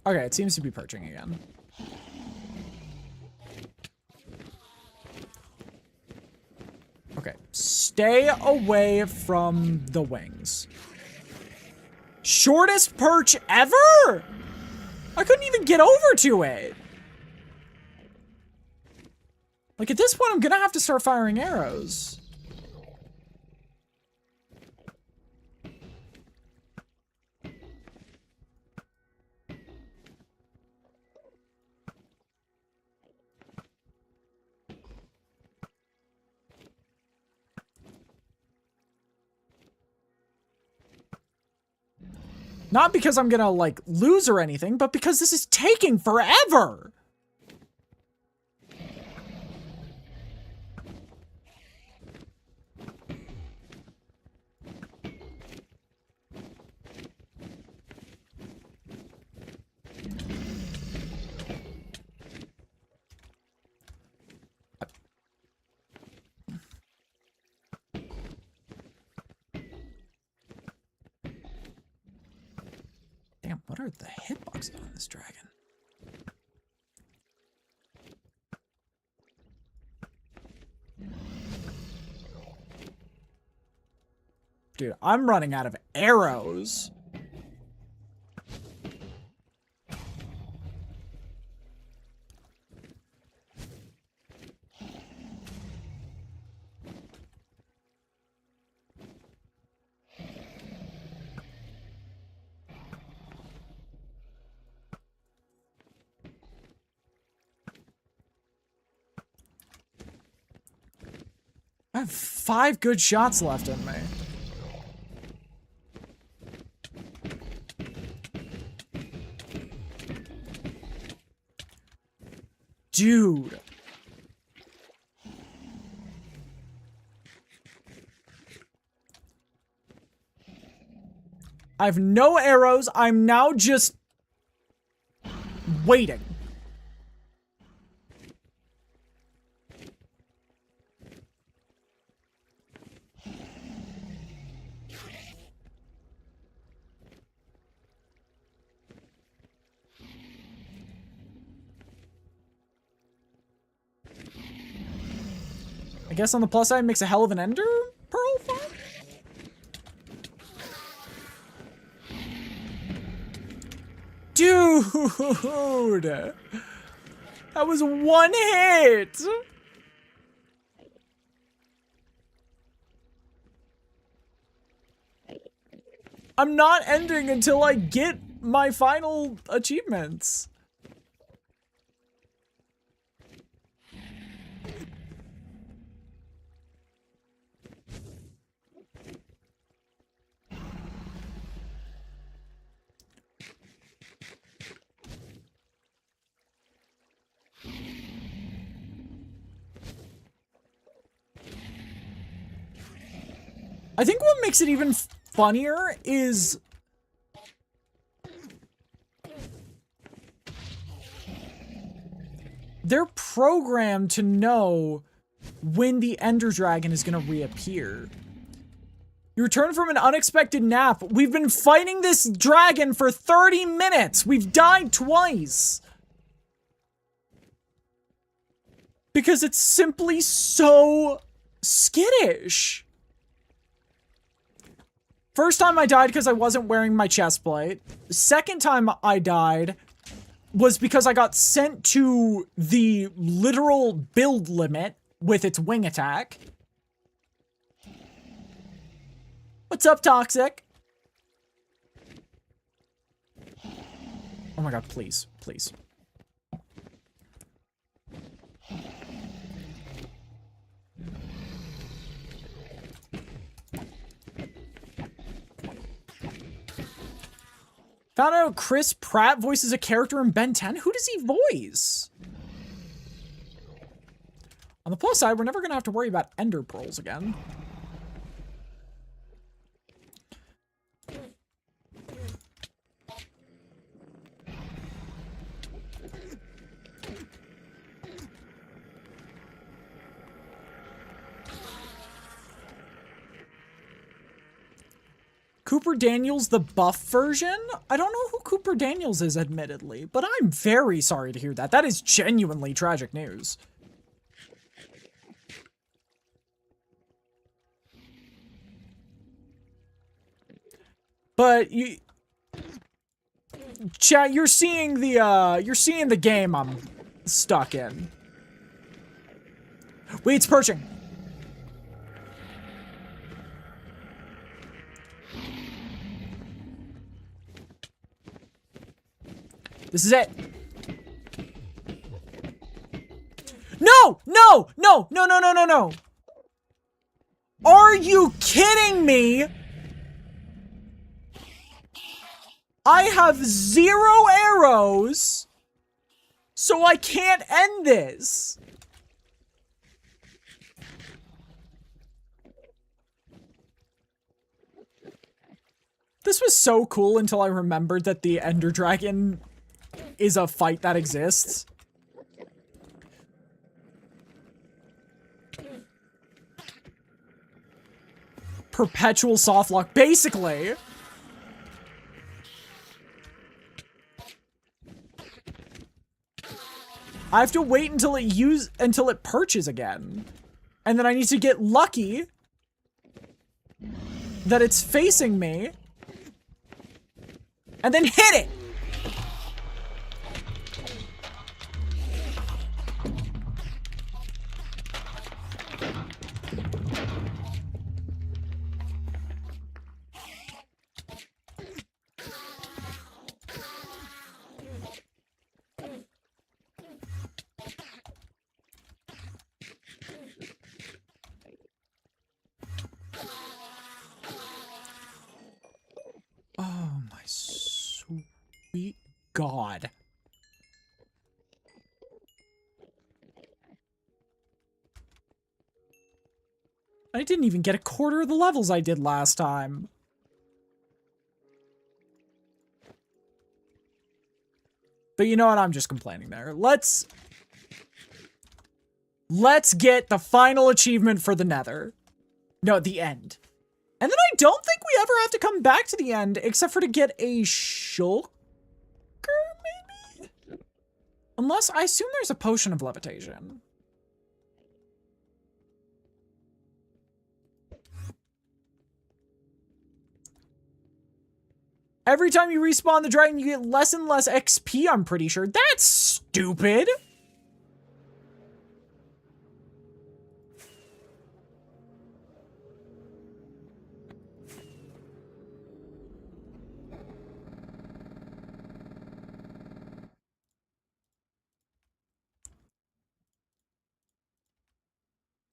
Okay, it seems to be perching again. Okay, stay away from the wings. Shortest perch ever? I couldn't even get over to it. Like, at this point, I'm gonna have to start firing arrows. Not because I'm gonna, like, lose or anything, but because this is taking forever! Damn, what are the hitboxes on this dragon? Dude, I'm running out of arrows. I have 5 good shots left in me. Dude. I have no arrows. I'm now just waiting. I guess on the plus side, it makes a hell of an ender pearl farm? Dude! That was 1 hit! I'm not ending until I get my final achievements. I think what makes it even funnier is they're programmed to know when the Ender Dragon is gonna reappear. You return from an unexpected nap. We've been fighting this dragon for 30 minutes. We've died twice. Because it's simply so skittish. First time I died because I wasn't wearing my chest plate. Second time I died was because I got sent to the literal build limit with its wing attack. What's up, Toxic? Oh my god, please, please. Found out Chris Pratt voices a character in Ben 10. Who does he voice? On the plus side, we're never gonna have to worry about Ender Pearls again. Cooper Daniels, the buff version? I don't know who Cooper Daniels is, admittedly, but I'm very sorry to hear that. That is genuinely tragic news. But you, chat, you're seeing the game I'm stuck in. Wait, it's perching. This is it. No! No! No! No, no, no, no, no! Are you kidding me? I have 0 arrows, so I can't end this. This was so cool until I remembered that the Ender Dragon is a fight that exists. Perpetual softlock, basically. I have to wait until it perches again. And then I need to get lucky that it's facing me. And then hit it! Oh my sweet God. I didn't even get a quarter of the levels I did last time. But you know what? I'm just complaining there. Let's get the final achievement for the Nether. No, the end. And then I don't think we ever have to come back to the end, except for to get a shulker, maybe? Unless, I assume there's a potion of levitation. Every time you respawn the dragon, you get less and less XP, I'm pretty sure. That's stupid!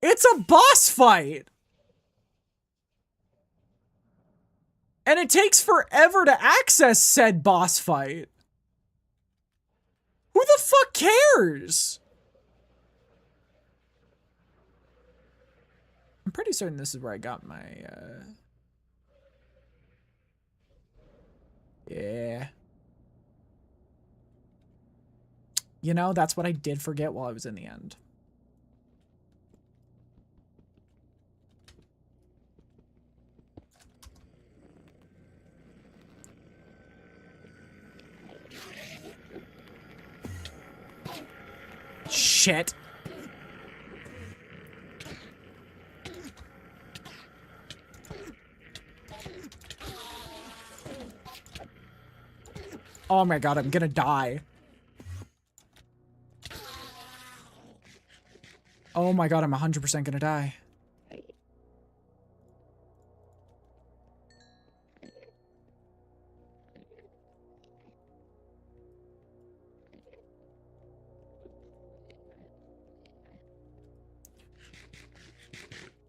It's a boss fight! And it takes forever to access said boss fight. Who the fuck cares? I'm pretty certain this is where I got my, yeah. You know, that's what I did forget while I was in the end. Shit. Oh my god, I'm gonna die. Oh my god, I'm 100% gonna die.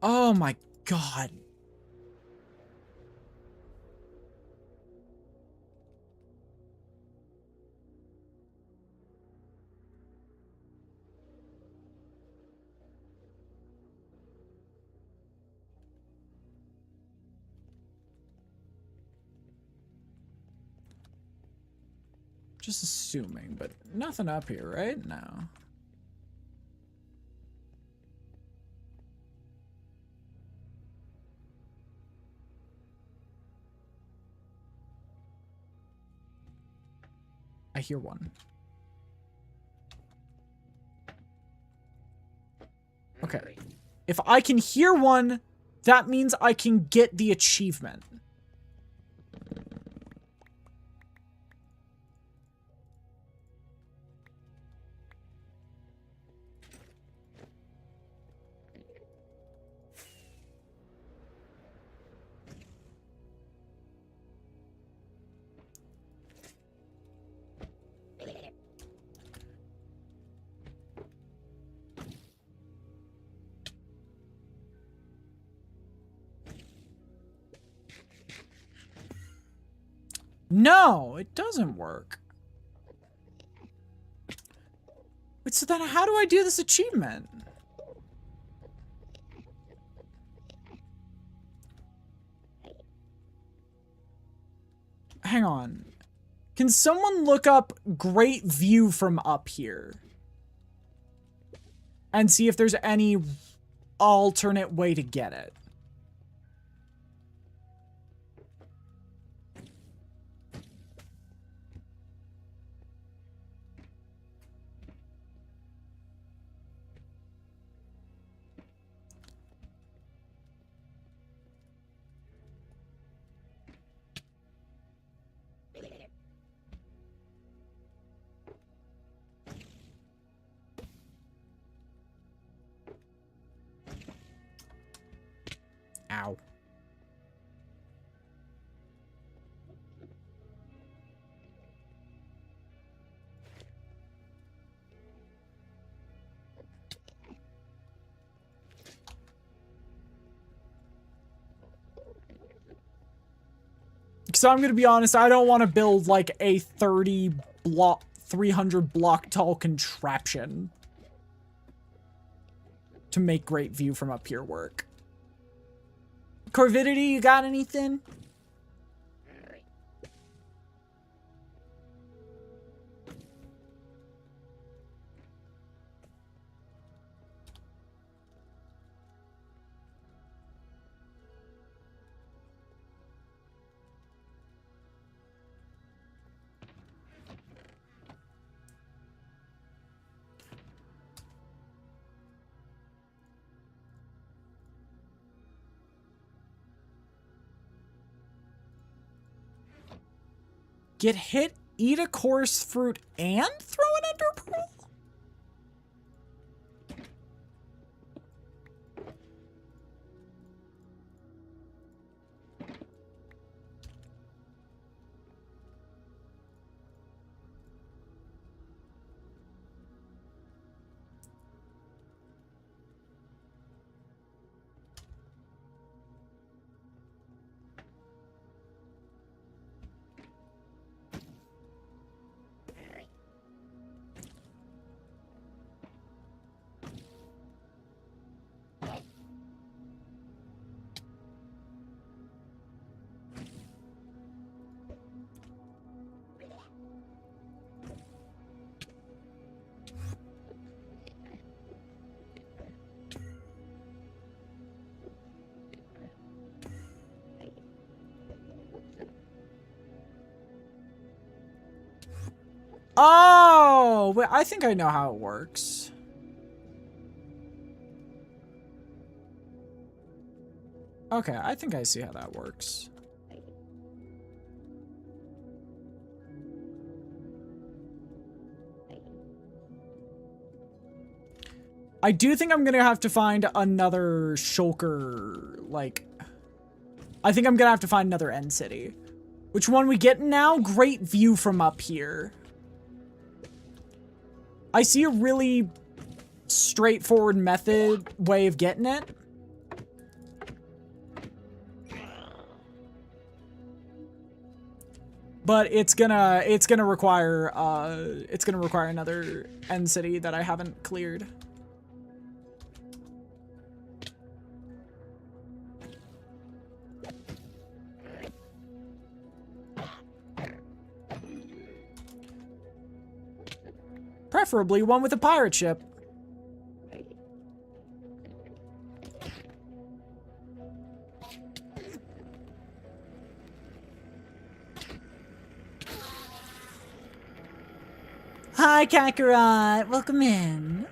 Oh my god. Just assuming, but nothing up here, right? No. I hear one. Okay. If I can hear one, that means I can get the achievement. No, it doesn't work. Wait, so then how do I do this achievement? Hang on. Can someone look up great view from up here? And see if there's any alternate way to get it. Ow. So I'm gonna be honest, I don't want to build like a 300 block tall contraption to make great view from up here work. Corvidity, you got anything? Get hit, eat a coarse fruit, and throw an ender pearl? Oh, wait, I think I know how it works. Okay, I think I see how that works. I do think I'm gonna have to find another shulker, like... I think I'm gonna have to find another end city. Which one we get now? Great view from up here. I see a really straightforward way of getting it. But it's gonna require another end city that I haven't cleared. Preferably one with a pirate ship. Hi, Kakarot. Welcome in.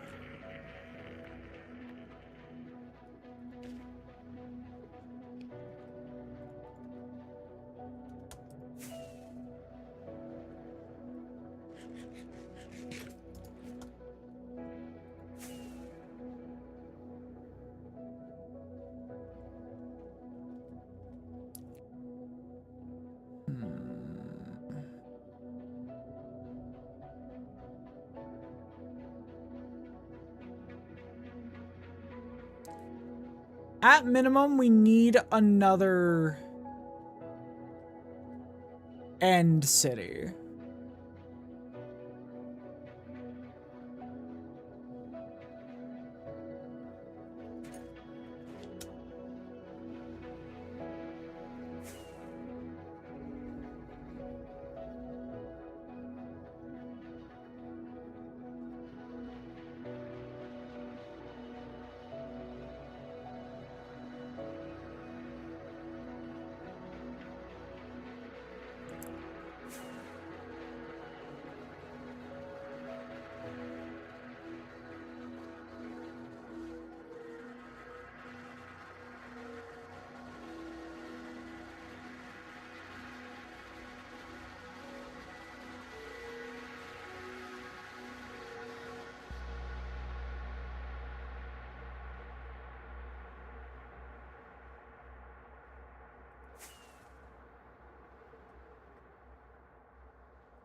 At minimum, we need another end city.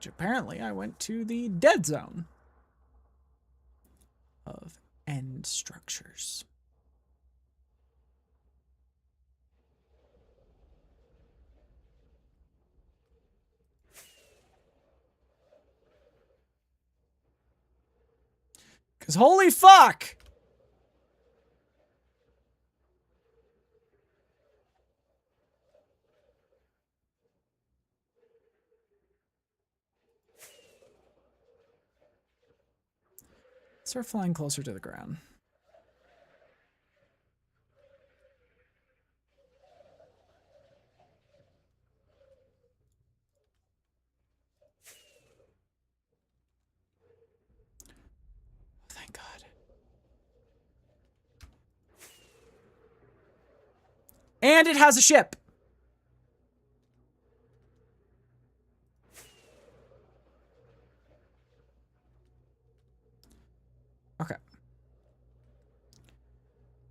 Apparently, I went to the dead zone of end structures. Because holy fuck! Start flying closer to the ground. Thank God. And it has a ship. Okay.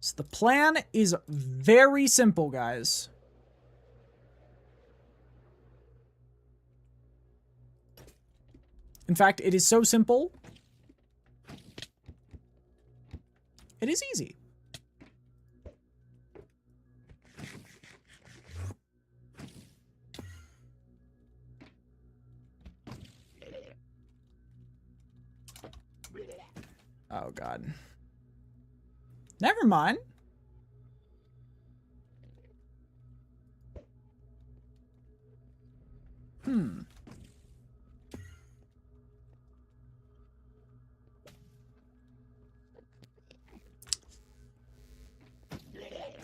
So the plan is very simple, guys. In fact, it is so simple. It is easy. Oh, God. Never mind.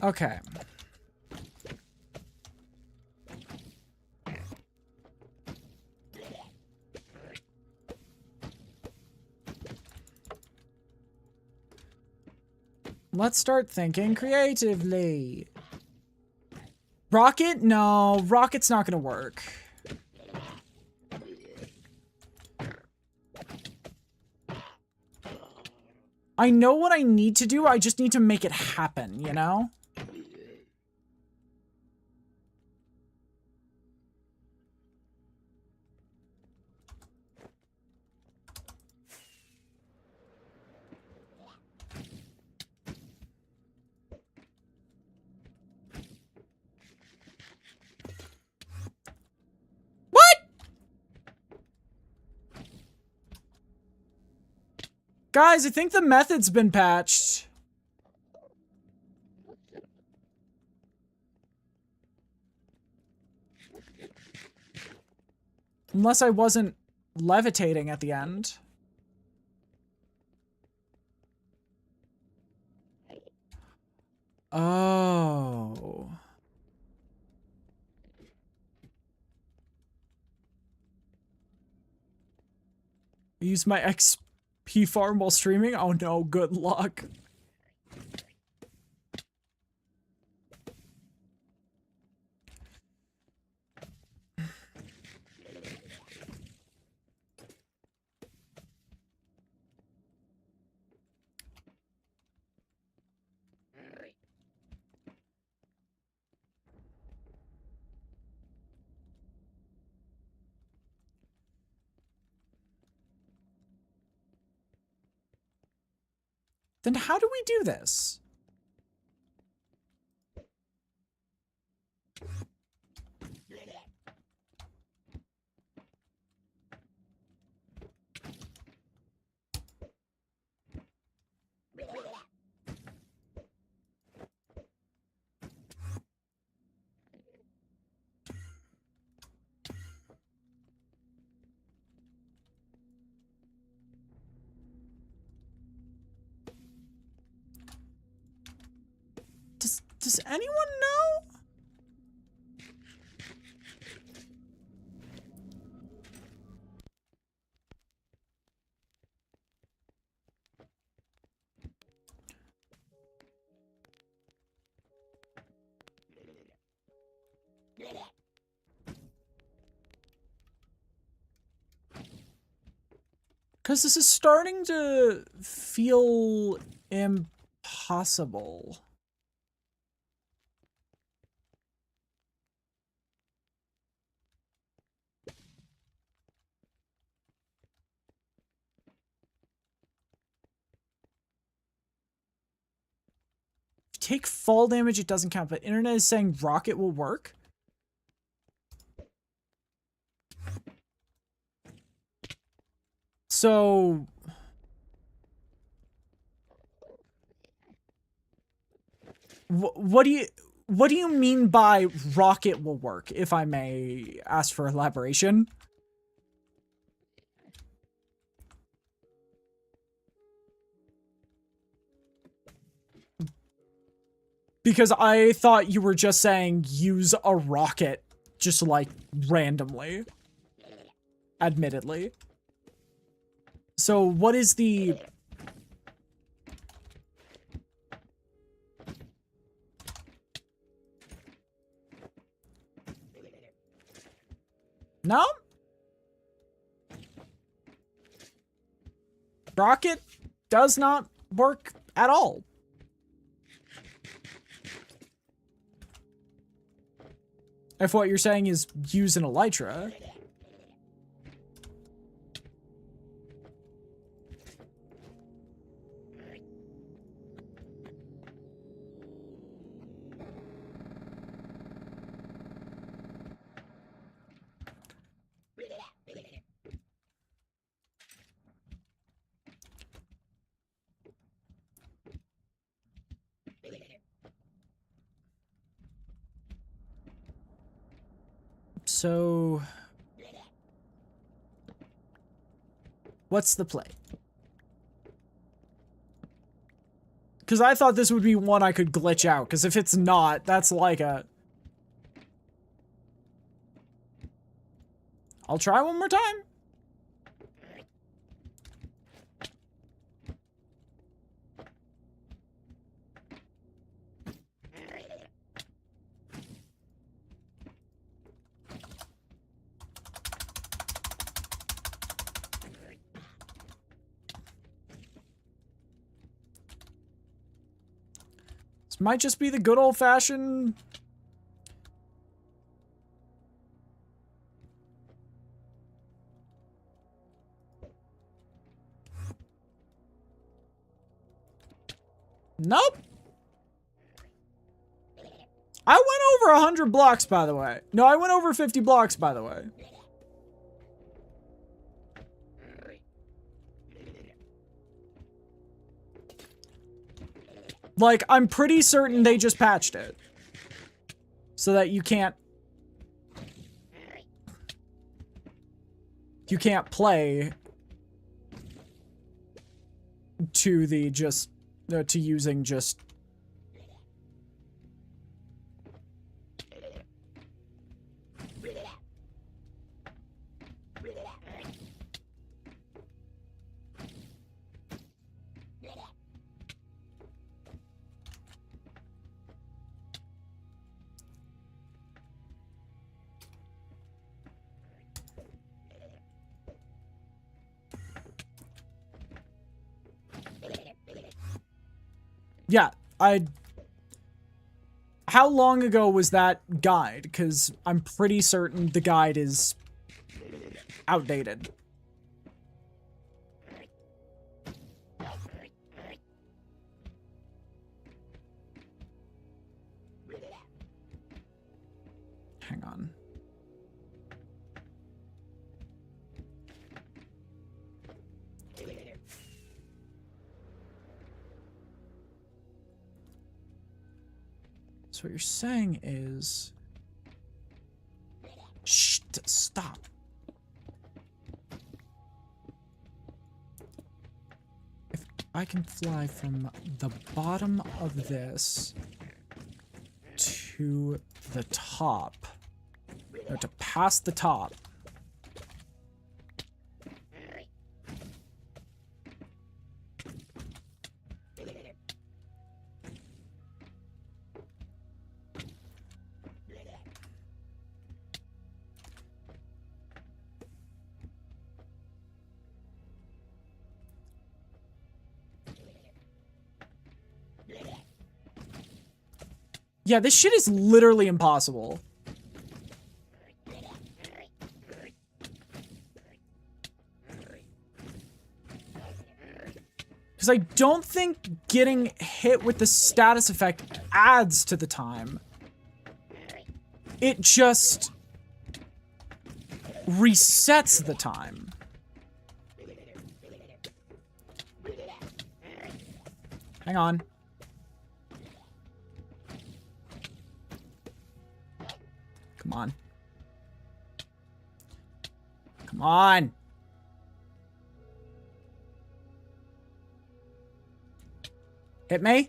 Okay. Let's start thinking creatively. Rocket? No, rocket's not gonna work. I know what I need to do, I just need to make it happen, you know? Guys, I think the method's been patched. Unless I wasn't levitating at the end. Oh. Use my XP farm while streaming? Oh no, good luck. Then how do we do this? Does anyone know? Because this is starting to feel impossible. Take fall damage, it doesn't count, but internet is saying rocket will work. So what do you mean by rocket will work, if I may ask for elaboration? Because I thought you were just saying use a rocket, just like randomly. Admittedly. So what is the... No? Rocket does not work at all. If what you're saying is use an elytra. So, what's the play? Because I thought this would be one I could glitch out, because if it's not, that's like a... I'll try one more time. might just be the good old-fashioned... Nope. I went over 100 blocks, by the way. No, I went over 50 blocks, by the way. Like, I'm pretty certain they just patched it. So that you can't... You can't play... to the just... to using just... Yeah, how long ago was that guide? Because I'm pretty certain the guide is outdated. Hang on. So what you're saying is... Shh, stop. If I can fly from the bottom of this to the top, or to past the top, yeah, this shit is literally impossible. Because I don't think getting hit with the status effect adds to the time. It just resets the time. Hang on. Come on. Come on. Hit me.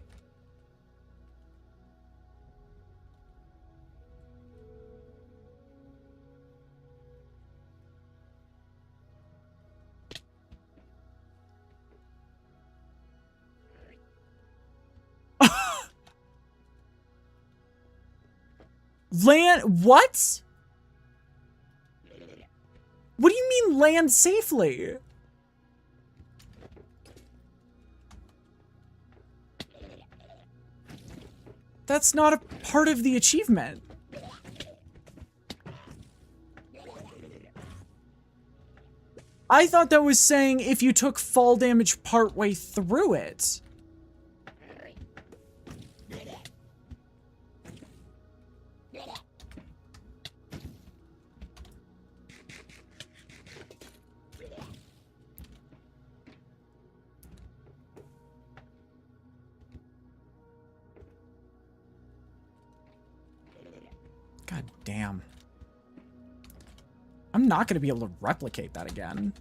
Land, what? What do you mean land safely? That's not a part of the achievement. I thought that was saying if you took fall damage partway through it. God damn. I'm not going to be able to replicate that again.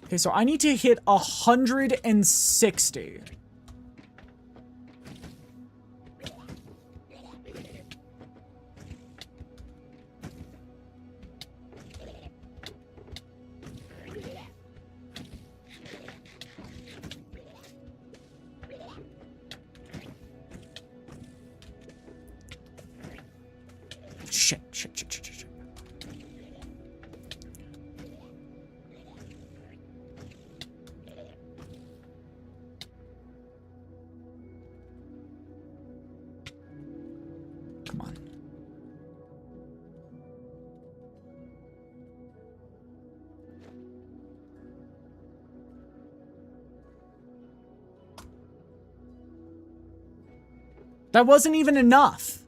Okay, so I need to hit 160. Shit. That wasn't even enough.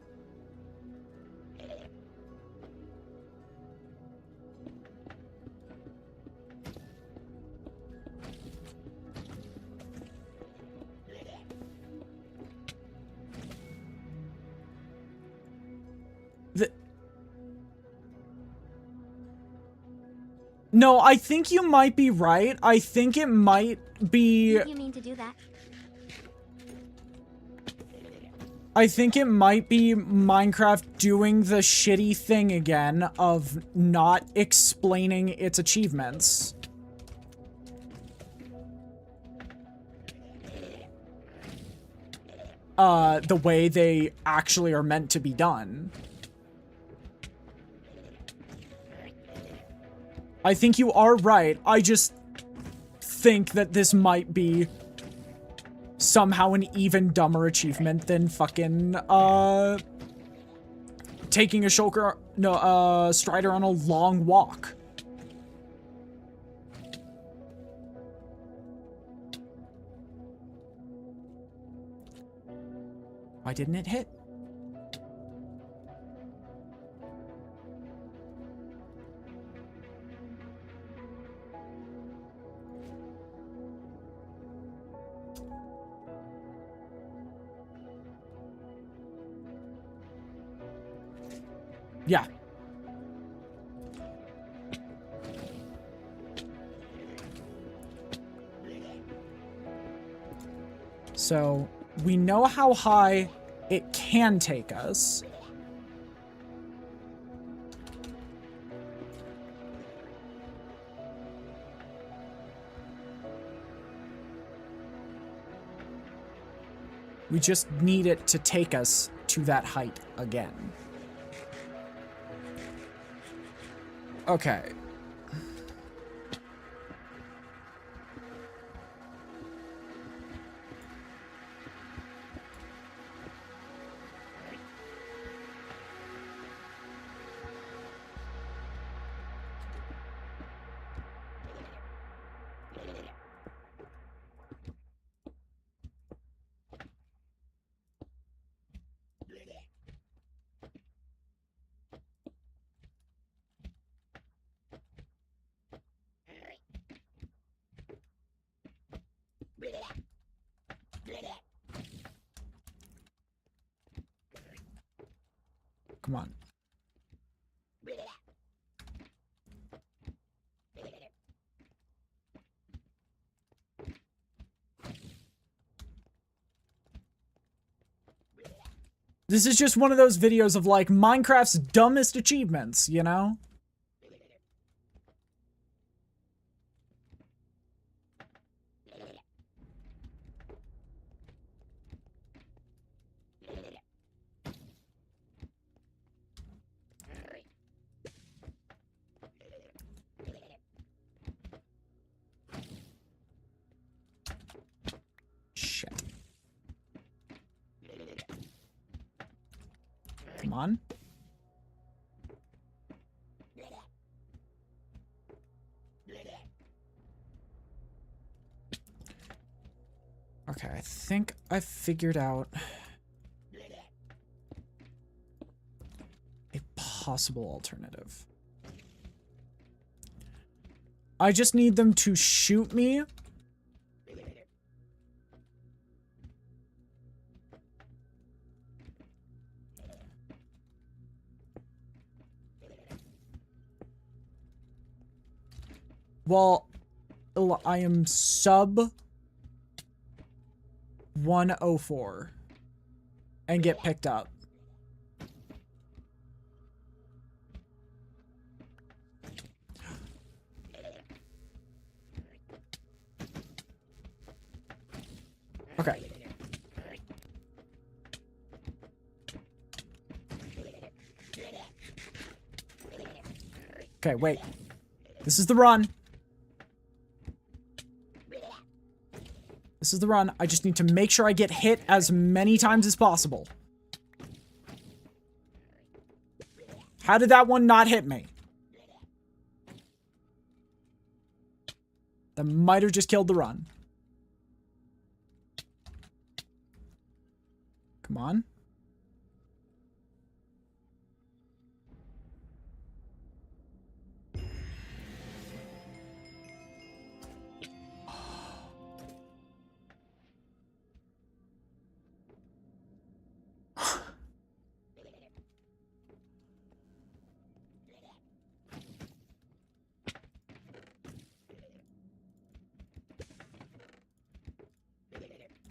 No, I think you might be right. I think it might be... You mean to do that? I think it might be Minecraft doing the shitty thing again of not explaining its achievements. The way they actually are meant to be done. I think you are right. I just think that this might be somehow an even dumber achievement than fucking, taking a Strider on a long walk. Why didn't it hit? Yeah. So, we know how high it can take us. We just need it to take us to that height again. Okay. Come on. This is just one of those videos of, like, Minecraft's dumbest achievements, you know? Shit. Come on. Okay, I think I've figured out a possible alternative. I just need them to shoot me. Well, I am sub 104 and get picked up. Okay. Okay, wait. This is the run. This is the run. I just need to make sure I get hit as many times as possible. How did that one not hit me? That might have just killed the run. Come on.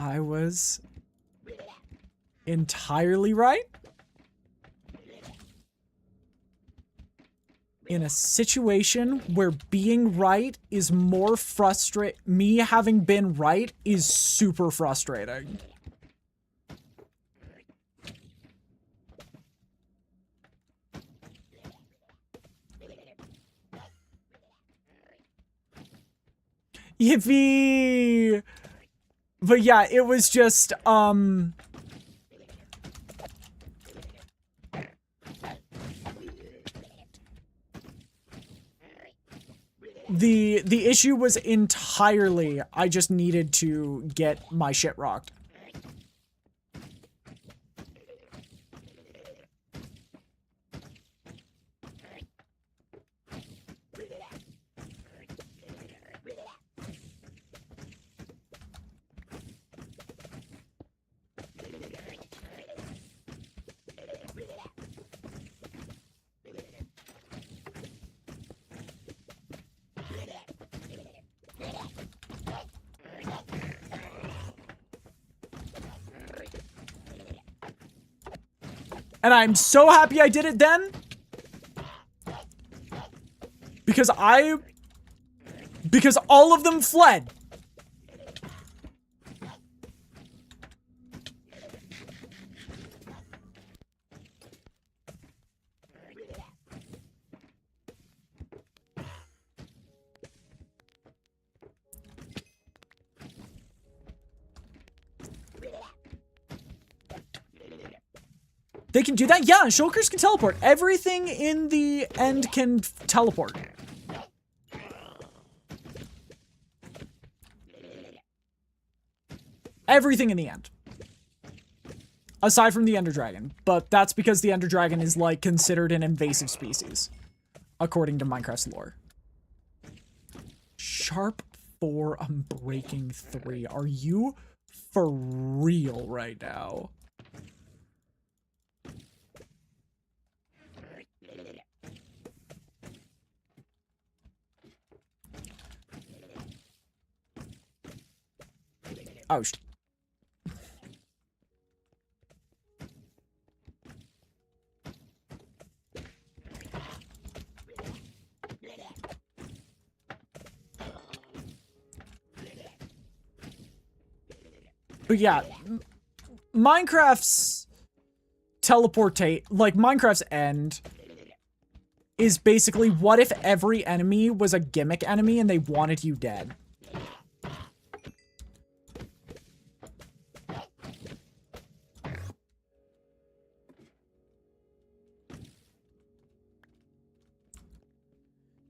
I was entirely right. In a situation where being right is more me having been right is super frustrating. Yippee! But yeah, it was just, the issue was entirely I just needed to get my shit rocked. And I'm so happy I did it then. Because all of them fled. They can do that? Yeah, shulkers can teleport. Everything in the end can teleport. Everything in the end. Aside from the Ender Dragon. But that's because the Ender Dragon is, like, considered an invasive species. According to Minecraft's lore. Sharp 4, I'm breaking 3. Are you for real right now? Oh, but yeah, Minecraft's Minecraft's end is basically what if every enemy was a gimmick enemy and they wanted you dead?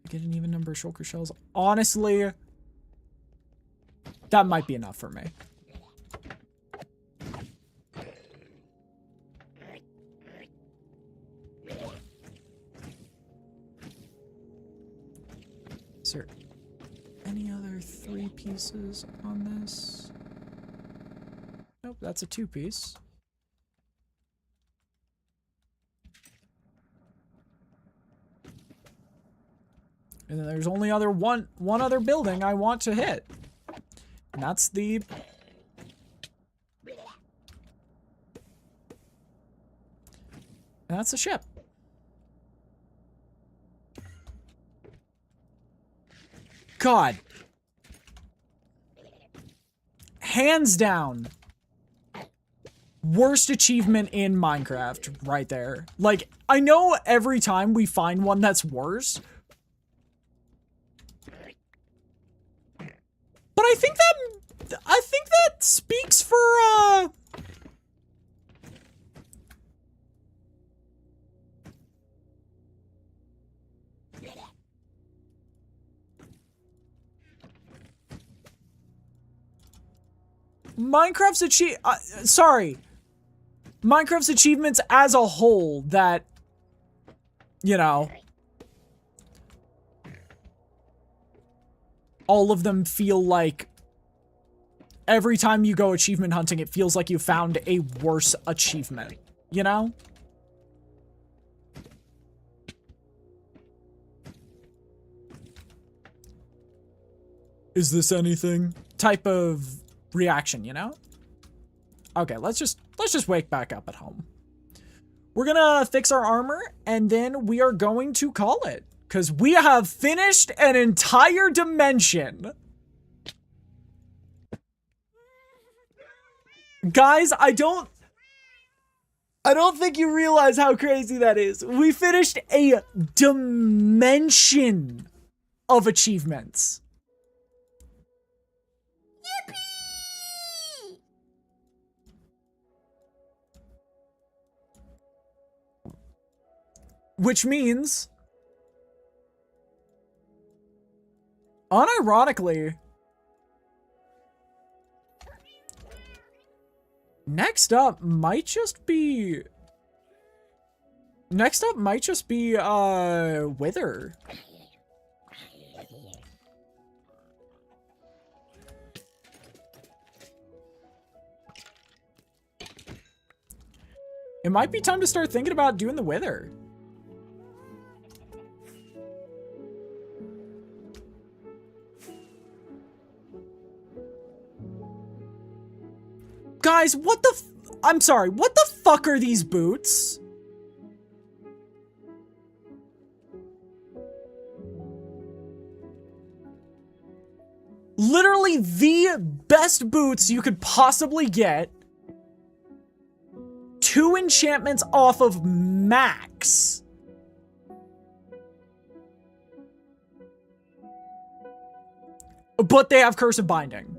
Get an even number of shulker shells. Honestly, that might be enough for me. Is there any other 3 pieces on this? Nope, that's a 2-piece. And then there's only one other building I want to hit. And that's the ship. God. Hands down. Worst achievement in Minecraft right there. Like, I know every time we find one that's worse. But I think that speaks for, Minecraft's achievements as a whole that, you know, all of them feel like every time you go achievement hunting, it feels like you found a worse achievement, you know? Is this anything? Type of reaction, you know? Okay, let's just wake back up at home. We're gonna fix our armor, and then we are going to call it. Because we have finished an entire dimension. Guys, I don't think you realize how crazy that is. We finished a dimension of achievements. Yippee! Which means, unironically, next up might just be Wither. It might be time to start thinking about doing the Wither. Guys, what the I'm sorry, what the fuck are these boots? Literally the best boots you could possibly get. 2 enchantments off of max. But they have Cursive Binding.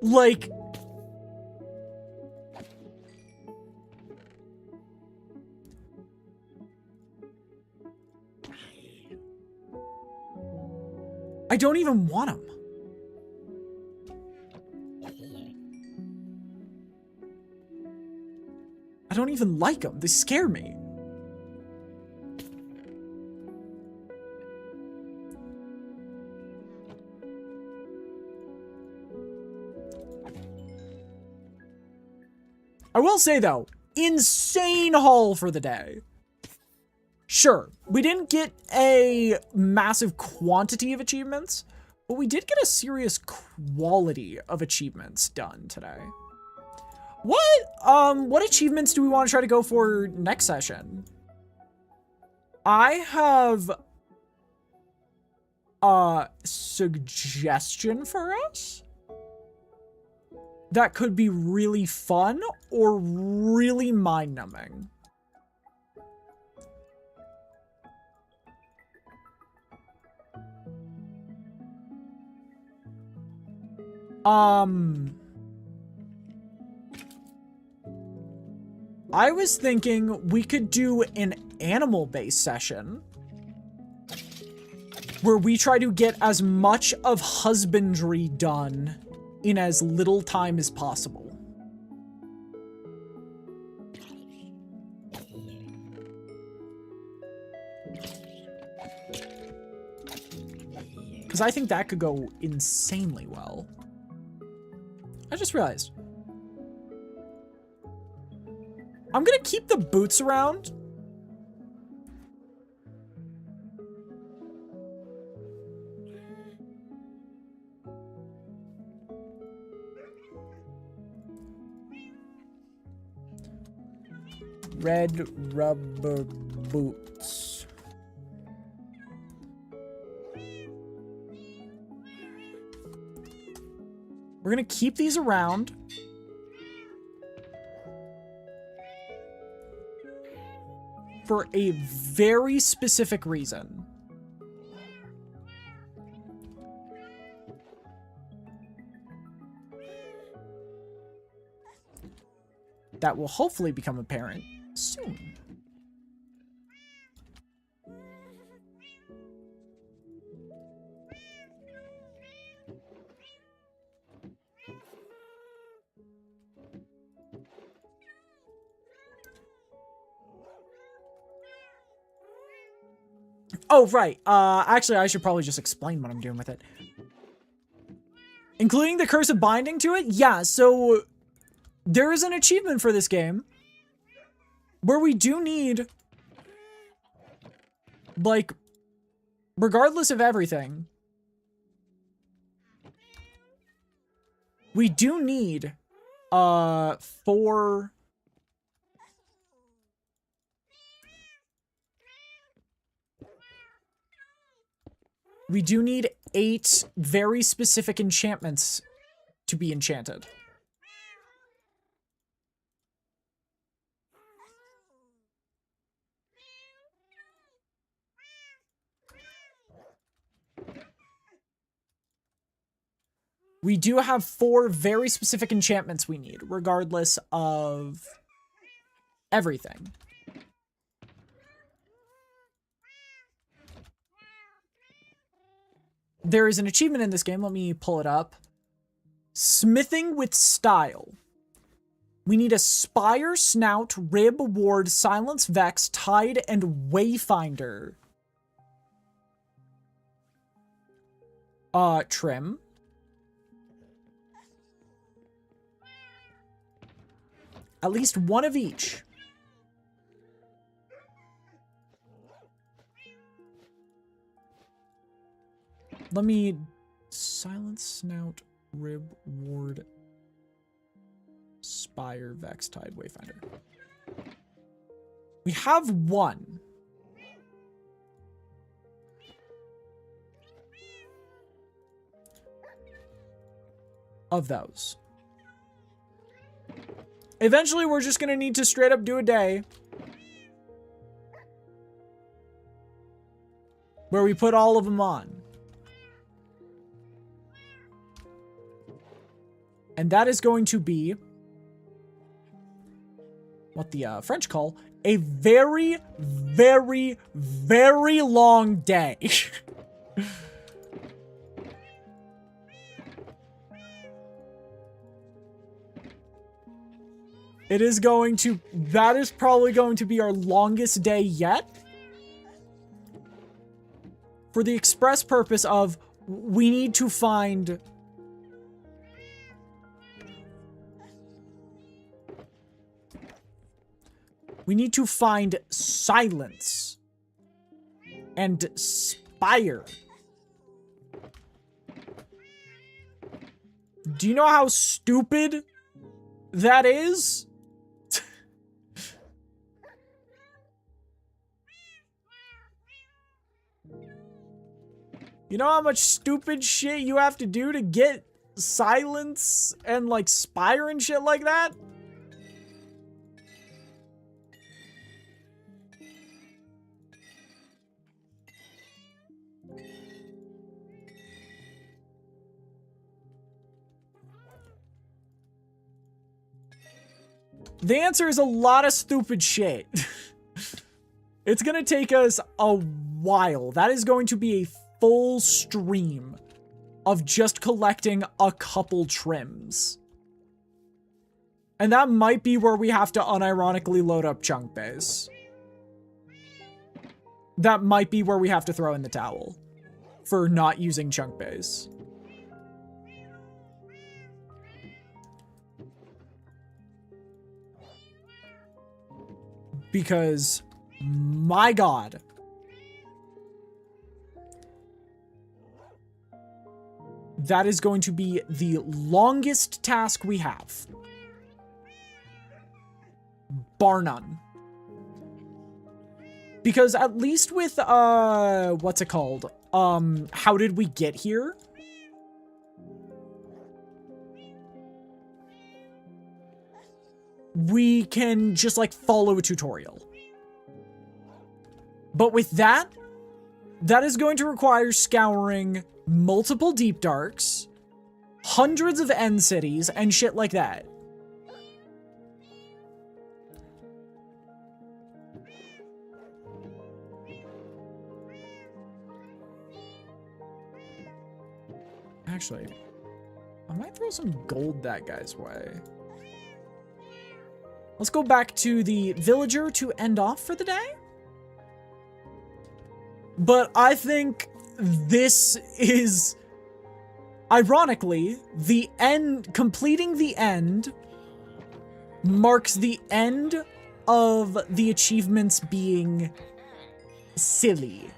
Like, I don't even want them. I don't even like them. They scare me. I will say though, insane haul for the day. Sure, we didn't get a massive quantity of achievements, but we did get a serious quality of achievements done today. What achievements do we want to try to go for next session? I have a suggestion for us that could be really fun or really mind-numbing. I was thinking we could do an animal-based session where we try to get as much of husbandry done in as little time as possible. Because I think that could go insanely well. I just realized. I'm gonna keep the boots around. Red rubber boots. We're gonna keep these around. For a very specific reason. That will hopefully become apparent soon. Oh, right. Actually, I should probably just explain what I'm doing with it. Including the Cursive Binding to it? Yeah, so there is an achievement for this game where we do need like, regardless of everything, we do need, 4... We do need 8 very specific enchantments to be enchanted. We do have 4 very specific enchantments we need, regardless of everything. There is an achievement in this game. Let me pull it up. Smithing with style. We need a Spire, Snout, Rib, Ward, Silence, Vex, Tide, and Wayfinder. Trim. At least one of each. Let me... Silence, Snout, Rib, Ward, Spire, Vex, Tide, Wayfinder. We have 1. Of those. Eventually, we're just gonna need to straight up do a day where we put all of them on. And that is going to be what the French call a very, very, very long day. It is going to, that is probably going to be our longest day yet. For the express purpose of, we need to find... We need to find Silence and Spire. Do you know how stupid that is? You know how much stupid shit you have to do to get Silence and, like, Spire and shit like that? The answer is a lot of stupid shit. It's gonna take us a while. That is going to be a full stream of just collecting a couple trims. And that might be where we have to unironically load up Chunk Base. That might be where we have to throw in the towel for not using Chunk Base. Because, my God. That is going to be the longest task we have. Bar none. Because at least with, what's it called? How did we get here? We can just, like, follow a tutorial. But with that, that is going to require scouring multiple deep darks, hundreds of end cities, and shit like that. Actually, I might throw some gold that guy's way. Let's go back to the villager to end off for the day. But I think this is, ironically, the end, completing the end marks the end of the achievements being silly.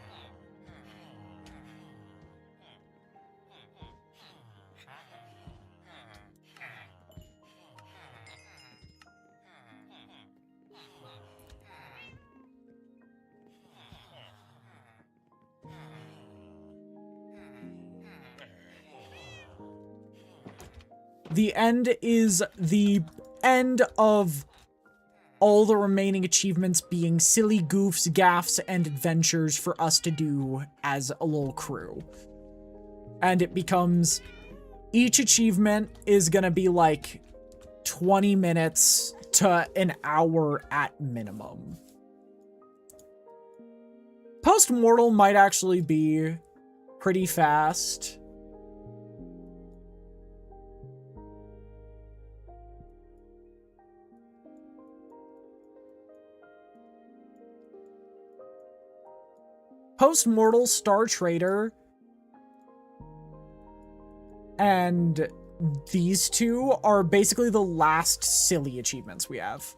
The end is the end of all the remaining achievements being silly goofs, gaffs, and adventures for us to do as a little crew. And it becomes, each achievement is gonna be like 20 minutes to an hour at minimum. Post-mortal might actually be pretty fast. Post-mortal, Star Trader, and these two are basically the last silly achievements we have.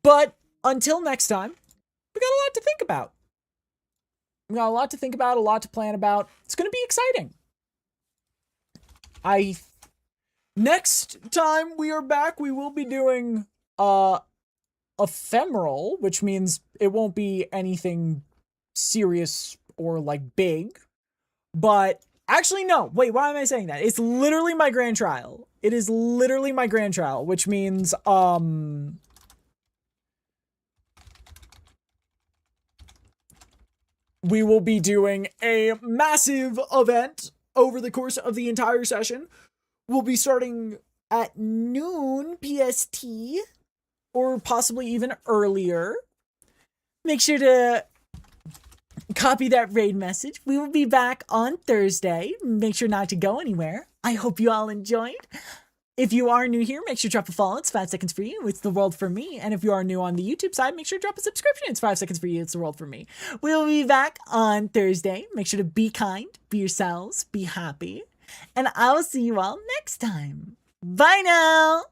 But until next time, we got a lot to think about. We got a lot to think about, a lot to plan about. It's going to be exciting. Next time we are back, we will be doing ephemeral, which means it won't be anything serious or like big. But actually, no. Wait, why am I saying that? It's literally my grand trial. It is literally my grand trial, which means we will be doing a massive event over the course of the entire session. We'll be starting at noon PST, or possibly even earlier. Make sure to copy that raid message. We will be back on Thursday. Make sure not to go anywhere. I hope you all enjoyed. If you are new here, make sure to drop a follow. It's 5 seconds for you. It's the world for me. And if you are new on the YouTube side, make sure to drop a subscription. It's 5 seconds for you. It's the world for me. We'll be back on Thursday. Make sure to be kind, be yourselves, be happy. And I will see you all next time. Bye now.